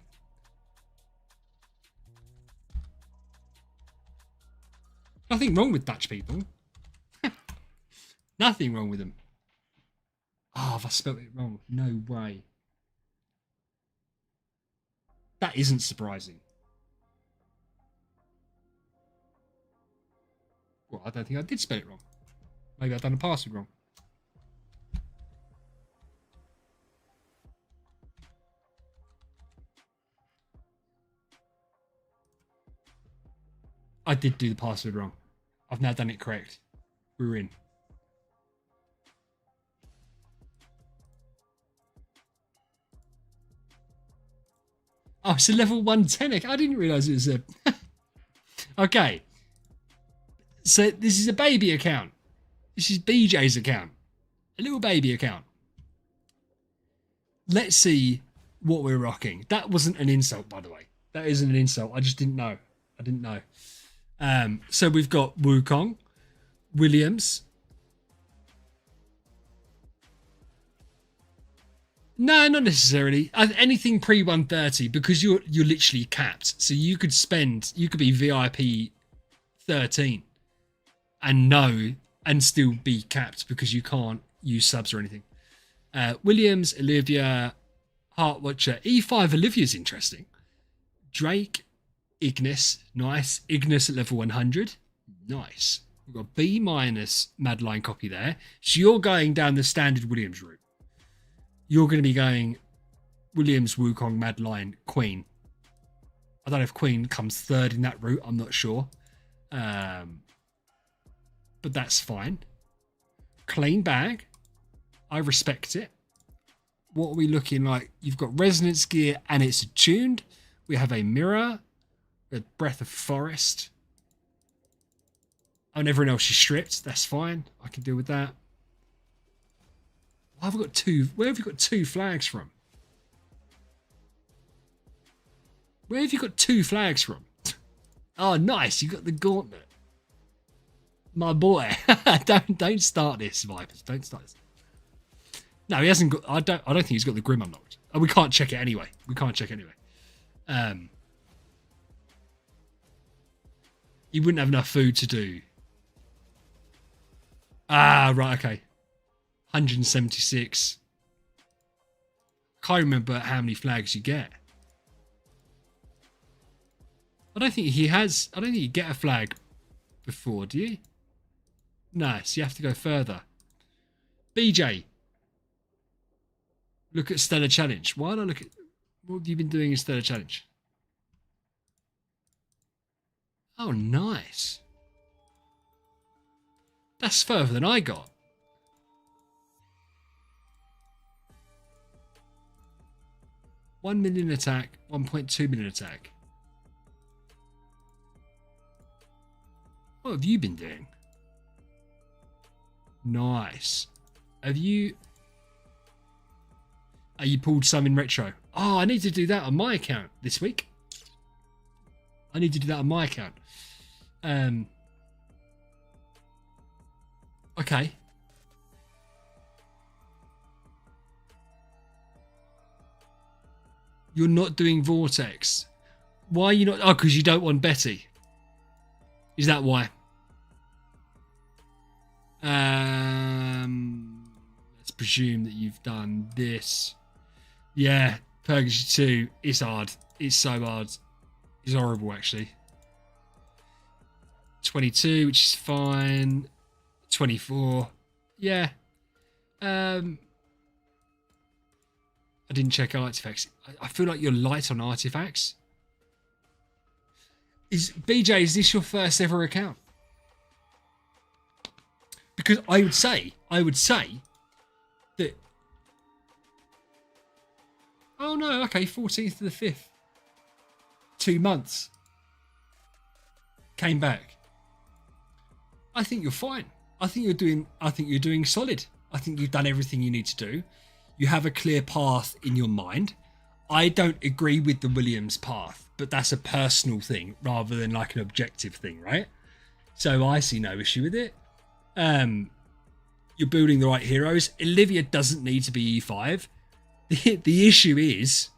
Nothing wrong with Dutch people. Nothing wrong with them. Oh, have I spelt it wrong? No way. That isn't surprising. Well, I don't think I did spell it wrong. Maybe I've done a password wrong. I did do the password wrong. I've now done it correct. We're in. Oh, it's a level 110. I didn't realise it was a... Okay. So this is a baby account. This is BJ's account. A little baby account. Let's see what we're rocking. That wasn't an insult, by the way. That isn't an insult. I just didn't know. I didn't know. So we've got Wukong, Williams. No, not necessarily. Anything pre 130 because you're literally capped. So you could be VIP 13 and still be capped because you can't use subs or anything. Williams, Olivia, Heartwatcher, E5 Olivia's interesting. Drake, Ignis, nice. Ignis at level 100, nice. We've got B- Madline copy there. So you're going down the standard Williams route. You're going to be going Williams, Wukong, Madline, Queen. I don't know if Queen comes third in that route. I'm not sure. But that's fine. Clean bag. I respect it. What are we looking like? You've got resonance gear and it's attuned. We have a mirror. A breath of forest. And everyone else is stripped. That's fine. I can deal with that. Why have we got two? Where have you got two flags from? Where have you got two flags from? Oh, nice. You got the gauntlet. My boy. Don't start this, Vipers. Don't start this. No, he hasn't got. I don't think he's got the Grim unlocked. Oh, we can't check it anyway. He wouldn't have enough food to do. Ah, right, okay. 176. Can't remember how many flags you get. I don't think you get a flag before, do you? No, so you have to go further. BJ. Look at Stellar Challenge. Why don't I look at... What have you been doing in Stellar Challenge? Oh, nice. That's further than I got. $1 million attack, 1.2 million attack. What have you been doing? Nice. Have you... Oh, you pulled some in retro. Oh, I need to do that on my account this week. Okay. You're not doing Vortex. Why are you not? Oh, because you don't want Betty. Is that why? Let's presume that you've done this. Yeah, Purgatory 2. It's hard. It's so hard. It's horrible, actually. 22, which is fine. 24. Yeah. I didn't check artifacts. I feel like you're light on artifacts. BJ, is this your first ever account? Because I would say that... Oh no, okay, 14th to the 5th. 2 months. Came back. I think you're fine. I think you're doing solid. I think you've done everything you need to do. You have a clear path in your mind. I don't agree with the Williams path, but that's a personal thing rather than like an objective thing, right? So I see no issue with it. You're building the right heroes. Olivia doesn't need to be E5. The issue is,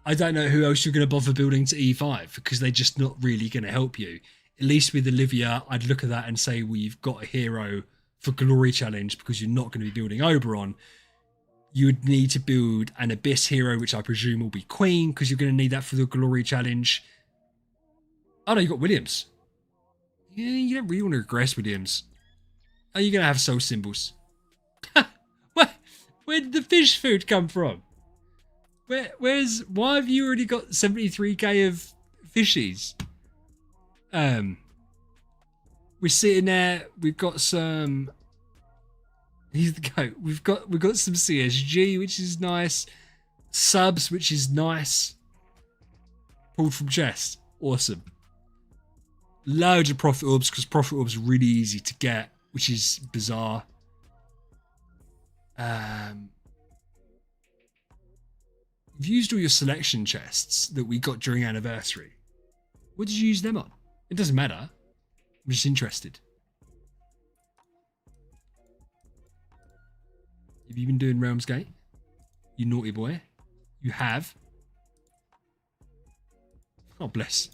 I don't know who else you're going to bother building to E5 because they're just not really going to help you. At least with Olivia, I'd look at that and say, well, you've got a hero for Glory Challenge because you're not going to be building Oberon. You would need to build an Abyss hero, which I presume will be Queen because you're going to need that for the Glory Challenge. Oh no, you got Williams. Yeah, you don't really want to regress Williams. Are you going to have soul symbols? Where did the fish food come from? Why have you already got 73k of fishies? We're sitting there, we've got some... Here's the goat. We've got some CSG, which is nice. Subs, which is nice. Pulled from chest. Awesome. Loads of Prophet Orbs, because Prophet Orbs are really easy to get, which is bizarre. You've used all your selection chests that we got during anniversary. What did you use them on? It doesn't matter. I'm just interested. Have you been doing Realms Gate? You naughty boy. You have. Oh, bless.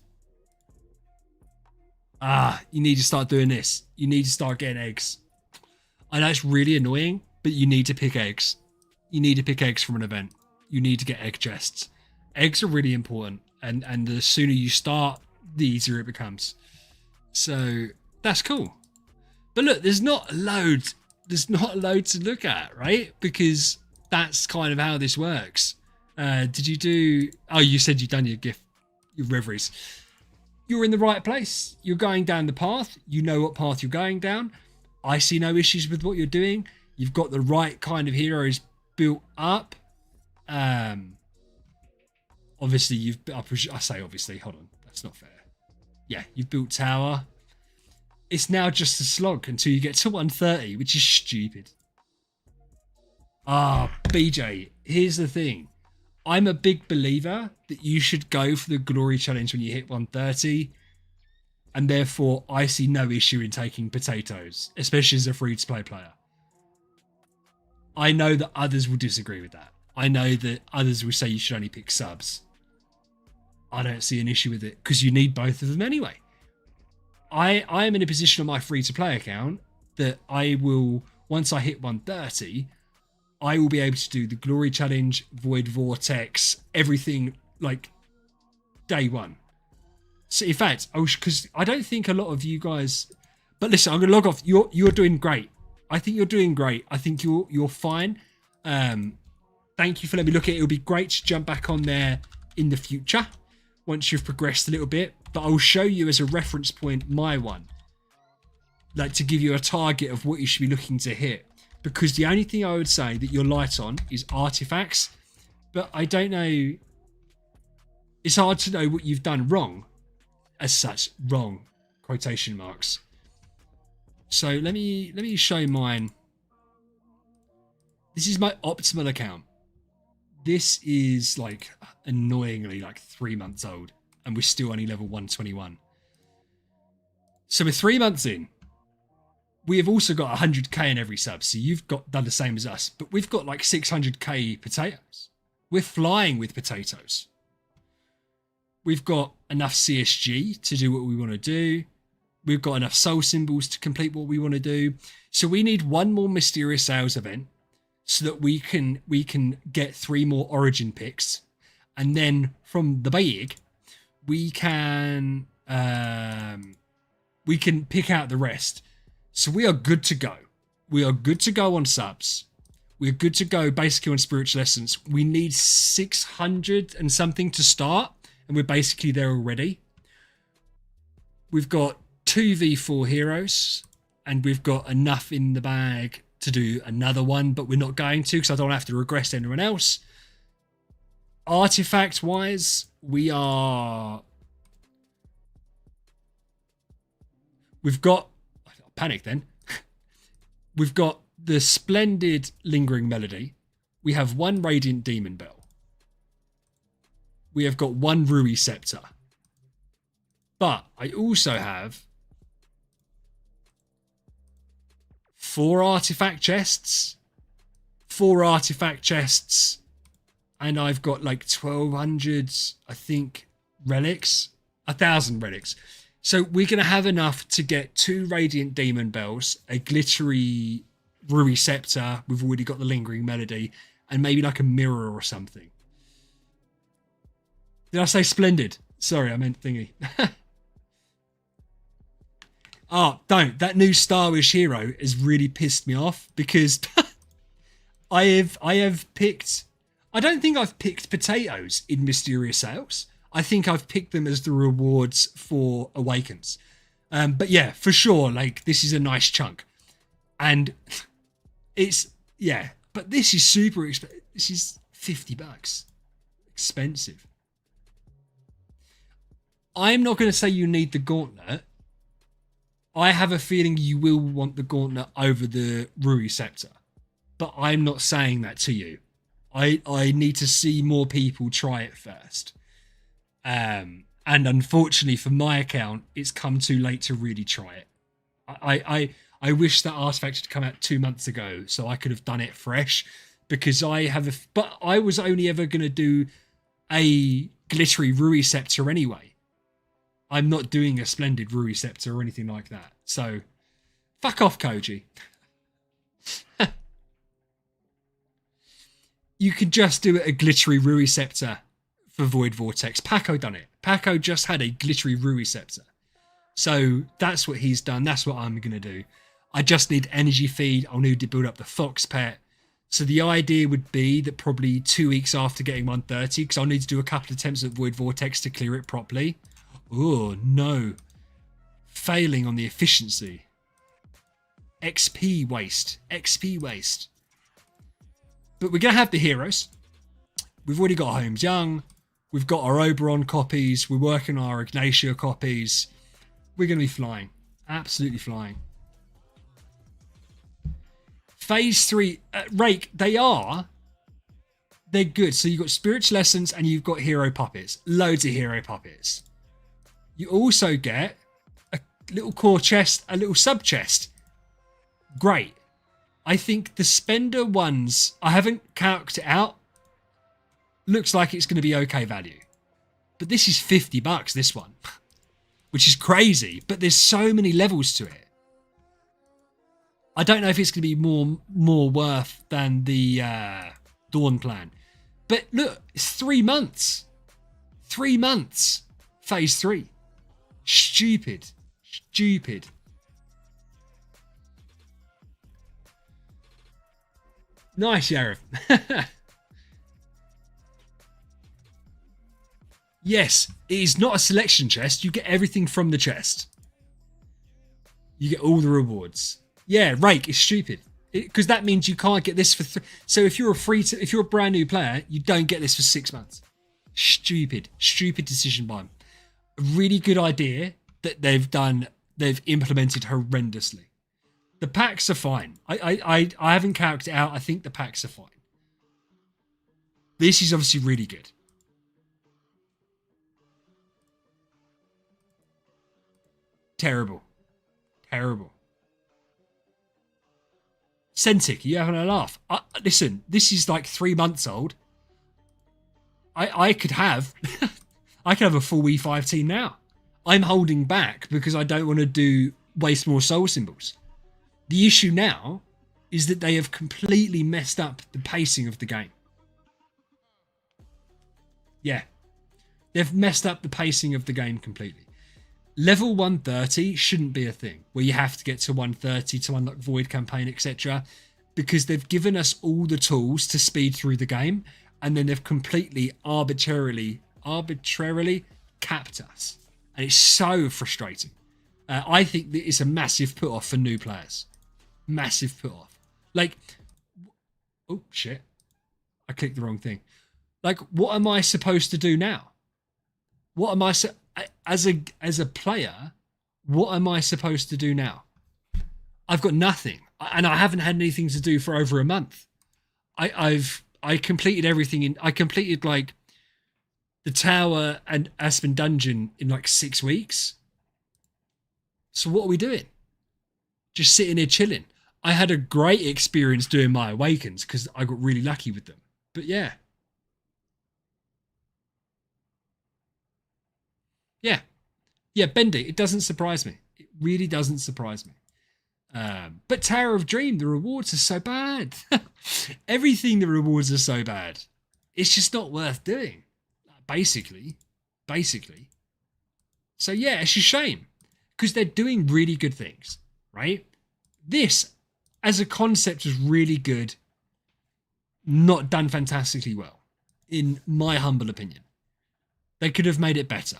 You need to start doing this. You need to start getting eggs. I know it's really annoying, but you need to pick eggs. You need to pick eggs from an event. You need to get egg chests. Eggs are really important, and the sooner you start, the easier it becomes. So that's cool. But look, there's not a load to look at, right? Because that's kind of how this works. Did you do... Oh, you said you've done your reveries. You're in the right place. You're going down the path. You know what path you're going down. I see no issues with what you're doing. You've got the right kind of heroes built up. Obviously, I say obviously, hold on. That's not fair. Yeah, you've built tower. It's now just a slog until you get to 130, which is stupid. BJ, here's the thing. I'm a big believer that you should go for the Glory Challenge when you hit 130. And therefore, I see no issue in taking potatoes, especially as a free-to-play player. I know that others will disagree with that. I know that others will say you should only pick subs. I don't see an issue with it because you need both of them anyway. I am in a position on my free-to-play account that I will, once I hit 130, I will be able to do the Glory Challenge, Void Vortex, everything like day one. So in fact, because I don't think a lot of you guys, but listen, I'm gonna log off. You're doing great. I think you're doing great. I think you're fine. Thank you for letting me look at it. It'll be great to jump back on there in the future once you've progressed a little bit. But I'll show you as a reference point my one, like to give you a target of what you should be looking to hit. Because the only thing I would say that you're light on is artifacts, but I don't know. It's hard to know what you've done wrong, as such. Wrong, quotation marks. So let me show mine. This is my optimal account. This is like annoyingly like 3 months old, and we're still only level 121. So we're 3 months in. We have also got 100k in every sub, so you've done the same as us, but we've got like 600k potatoes. We're flying with potatoes. We've got enough CSG to do what we want to do. We've got enough soul symbols to complete what we want to do. So we need one more mysterious sales event so that we can get 3 more origin picks, and then from the bag we can pick out the rest. So we are good to go. We are good to go on subs. We're good to go basically on spiritual essence. We need 600 and something to start, and we're basically there already. We've got 2v4 heroes, and we've got enough in the bag to do another one, but we're not going to because I don't have to regress anyone else. Artifact wise, we've got panic then. We've got the splendid Lingering Melody. We have 1 Radiant Demon Bell. We have got 1 Rui Scepter. But I also have 4 artifact chests. 4 artifact chests. And I've got like 1,200, I think, relics. 1,000 relics. So we're going to have enough to get 2 Radiant Demon Bells, a glittery Rui Scepter. We've already got the Lingering Melody, and maybe like a mirror or something. Did I say splendid? Sorry, I meant thingy. Oh, don't. That new Star Wish hero has really pissed me off because I have picked... I don't think I've picked potatoes in Mysterious Sales. I think I've picked them as the rewards for Awakens. But yeah, for sure, like, this is a nice chunk. And it's, yeah, but this is super expensive. This is $50. Expensive. I'm not going to say you need the gauntlet. I have a feeling you will want the gauntlet over the Rui Scepter. But I'm not saying that to you. I need to see more people try it first. And unfortunately for my account, it's come too late to really try it. I wish that Artifact had come out 2 months ago so I could have done it fresh, because but I was only ever going to do a glittery Rui Scepter anyway. I'm not doing a splendid Rui Scepter or anything like that. So fuck off, Koji. You could just do a glittery Rui Scepter for Void Vortex. Paco done it. Paco just had a glittery Rui Scepter. So that's what he's done. That's what I'm going to do. I just need energy feed. I'll need to build up the Fox Pet. So the idea would be that probably 2 weeks after getting 130, because I'll need to do a couple of attempts at Void Vortex to clear it properly. Oh, no. Failing on the efficiency. XP waste. XP waste. But we're going to have the heroes. We've already got Holmes Young. We've got our Oberon copies. We're working on our Ignatia copies. We're going to be flying. Absolutely flying. Phase 3. Rake, they're good. So you've got Spiritual Essence and you've got Hero Puppets. Loads of Hero Puppets. You also get a little core chest, a little sub chest. Great. I think the spender ones, I haven't calced it out. Looks like it's going to be okay value. But this is $50, this one. Which is crazy. But there's so many levels to it. I don't know if it's going to be more worth than the Dawn plan. But look, it's 3 months. 3 months. Phase 3. Stupid. Stupid. Nice, Yarif. Yes, it is not a selection chest. You get everything from the chest. You get all the rewards. Yeah, Rake is stupid. Because that means you can't get this for... So if you're a brand new player, you don't get this for 6 months. Stupid. Stupid decision by them. A really good idea that they've implemented horrendously. The packs are fine. I haven't calculated it out. I think the packs are fine. This is obviously really good. Terrible. Terrible. Centric, are you having a laugh? Listen, this is like 3 months old. I could have I could have a full E5 team now. I'm holding back because I don't want to waste more soul symbols. The issue now is that they have completely messed up the pacing of the game. Yeah. They've messed up the pacing of the game completely. Level 130 shouldn't be a thing where you have to get to 130 to unlock Void Campaign, etc. Because they've given us all the tools to speed through the game and then they've completely arbitrarily capped us. And it's so frustrating. I think that it's a massive put off for new players. Massive put off. Like, oh shit. I clicked the wrong thing. Like, what am I supposed to do now? What am I as a player, what am I supposed to do now? I've got nothing, and I haven't had anything to do for over a month. I completed everything I completed like the tower and Aspen dungeon in like 6 weeks. So what are we doing? Just sitting here chilling. I had a great experience doing my awakens because I got really lucky with them. But yeah. Yeah. Yeah, Bendy, it doesn't surprise me. It really doesn't surprise me. But Tower of Dream, the rewards are so bad. Everything, the rewards are so bad. It's just not worth doing. Basically. So yeah, it's a shame. Because they're doing really good things, right? This, as a concept, is really good. Not done fantastically well, in my humble opinion. They could have made it better.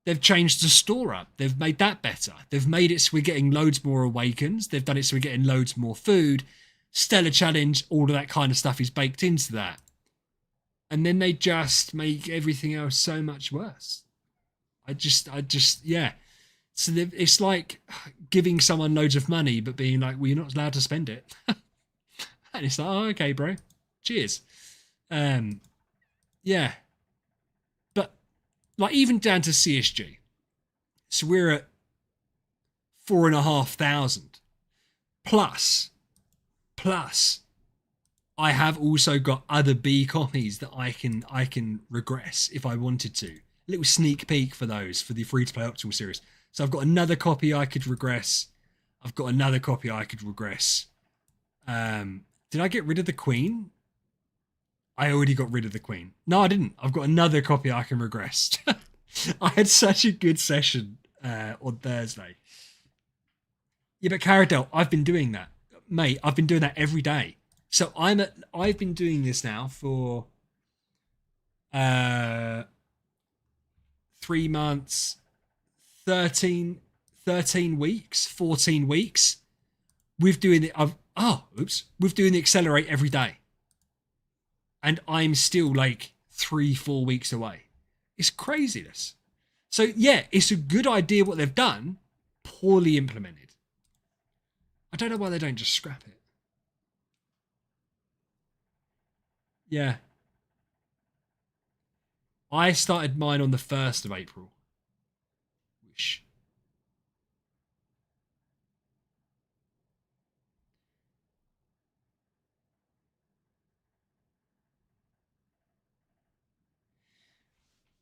They've changed the store up. They've made that better. They've made it so we're getting loads more awakens. They've done it so we're getting loads more food. Stellar Challenge, all of that kind of stuff is baked into that. And then they just make everything else so much worse. I just, yeah. So it's like giving someone loads of money, but being like, well, you're not allowed to spend it. And it's like, oh, okay, bro. Cheers. Yeah. Like even down to CSG. So we're at 4,500 plus I have also got other B copies that I can regress if I wanted to. A little sneak peek for those for the free to play optimal series. So I've got another copy I could regress. I've got another copy I could regress. Did I get rid of the Queen? I already got rid of the Queen. No, I didn't. I've got another copy I can regress. I had such a good session on Thursday. Yeah, but Caradel, I've been doing that. Mate, I've been doing that every day. So I've been doing this now for 3 months, 13 weeks, 14 weeks. We're doing it. We're doing the Accelerate every day. And I'm still like 3-4 weeks away. It's craziness. So yeah, it's a good idea what they've done, poorly implemented. I don't know why they don't just scrap it. Yeah. I started mine on the 1st of April. Wish.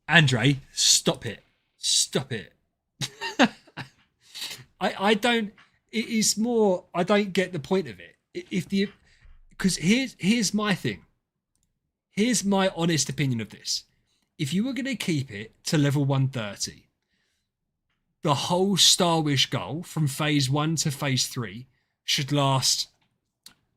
Andre, stop it. Stop it. I don't. It is more. I don't get the point of it. If the because here's my thing. Here's my honest opinion of this. If you were going to keep it to level 130, the whole Star Wish goal from phase 1 to phase 3 should last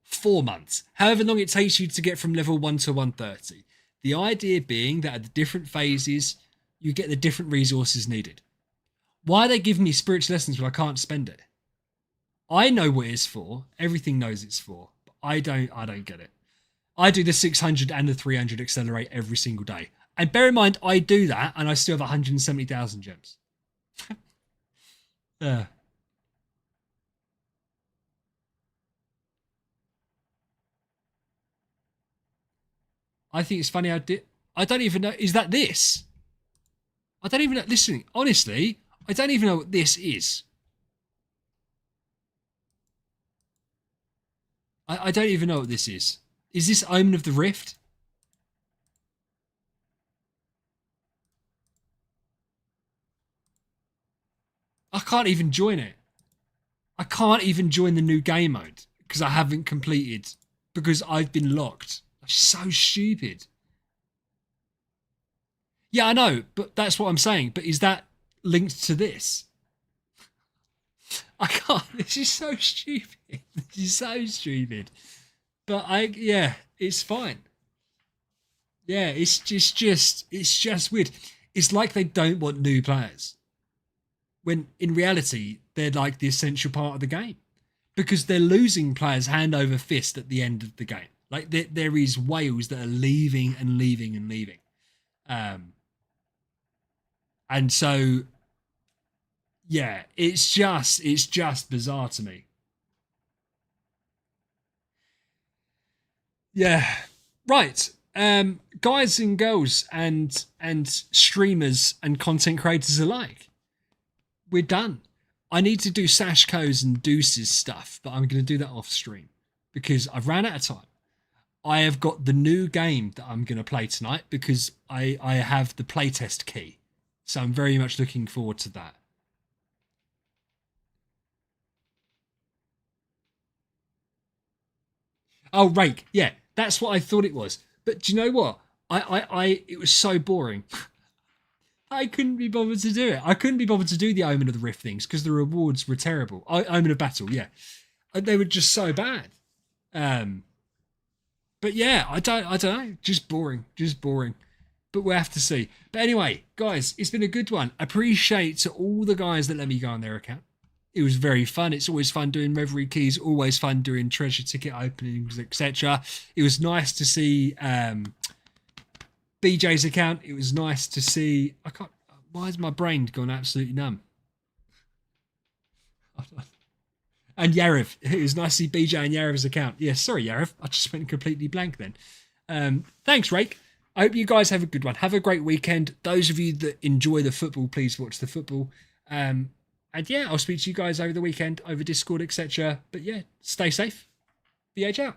4 months, however long it takes you to get from level 1 to 130. The idea being that at the different phases, you get the different resources needed. Why are they giving me spiritual lessons when I can't spend it? I know what it's for. Everything knows it's for. But I don't get it. I do the 600 and the 300 accelerate every single day. And bear in mind, I do that and I still have 170,000 gems. I think it's funny how I don't even know. Is that this? I don't even know. Listen, honestly, I don't even know what this is. I don't even know what this is. Is this Omen of the Rift? I can't even join it. I can't even join the new game mode because I haven't completed because I've been locked. That's so stupid. Yeah, I know, but that's what I'm saying. But is that linked to this? I can't. This is so stupid. This is so stupid. But yeah, it's fine. Yeah, it's just weird. It's like they don't want new players when in reality they're like the essential part of the game because they're losing players hand over fist at the end of the game. Like there is whales that are leaving and leaving and leaving, and so yeah, it's just bizarre to me. Yeah, right. Guys and girls and streamers and content creators alike, we're done. I need to do Sashko's and Deuce's stuff, but I'm going to do that off stream because I've ran out of time. I have got the new game that I'm going to play tonight because I have the playtest key. So I'm very much looking forward to that. Oh, Rake. Yeah, that's what I thought it was. But do you know what? It was so boring. I couldn't be bothered to do it. I couldn't be bothered to do the Omen of the Rift things because the rewards were terrible. Omen of Battle, yeah. They were just so bad. Um, but yeah, I don't know. Just boring. Just boring. But we'll have to see. But anyway, guys, it's been a good one. Appreciate to all the guys that let me go on their account. It was very fun. It's always fun doing Reverie Keys, always fun doing treasure ticket openings, etc. It was nice to see BJ's account. It was nice to see. I can't. Why has my brain gone absolutely numb? And Yarev. It was nice to see BJ and Yarev's account. Yeah, sorry, Yarev. I just went completely blank then. Thanks, Rake. I hope you guys have a good one. Have a great weekend. Those of you that enjoy the football, please watch the football. And yeah, I'll speak to you guys over the weekend, over Discord, etc. But yeah, stay safe. BH out.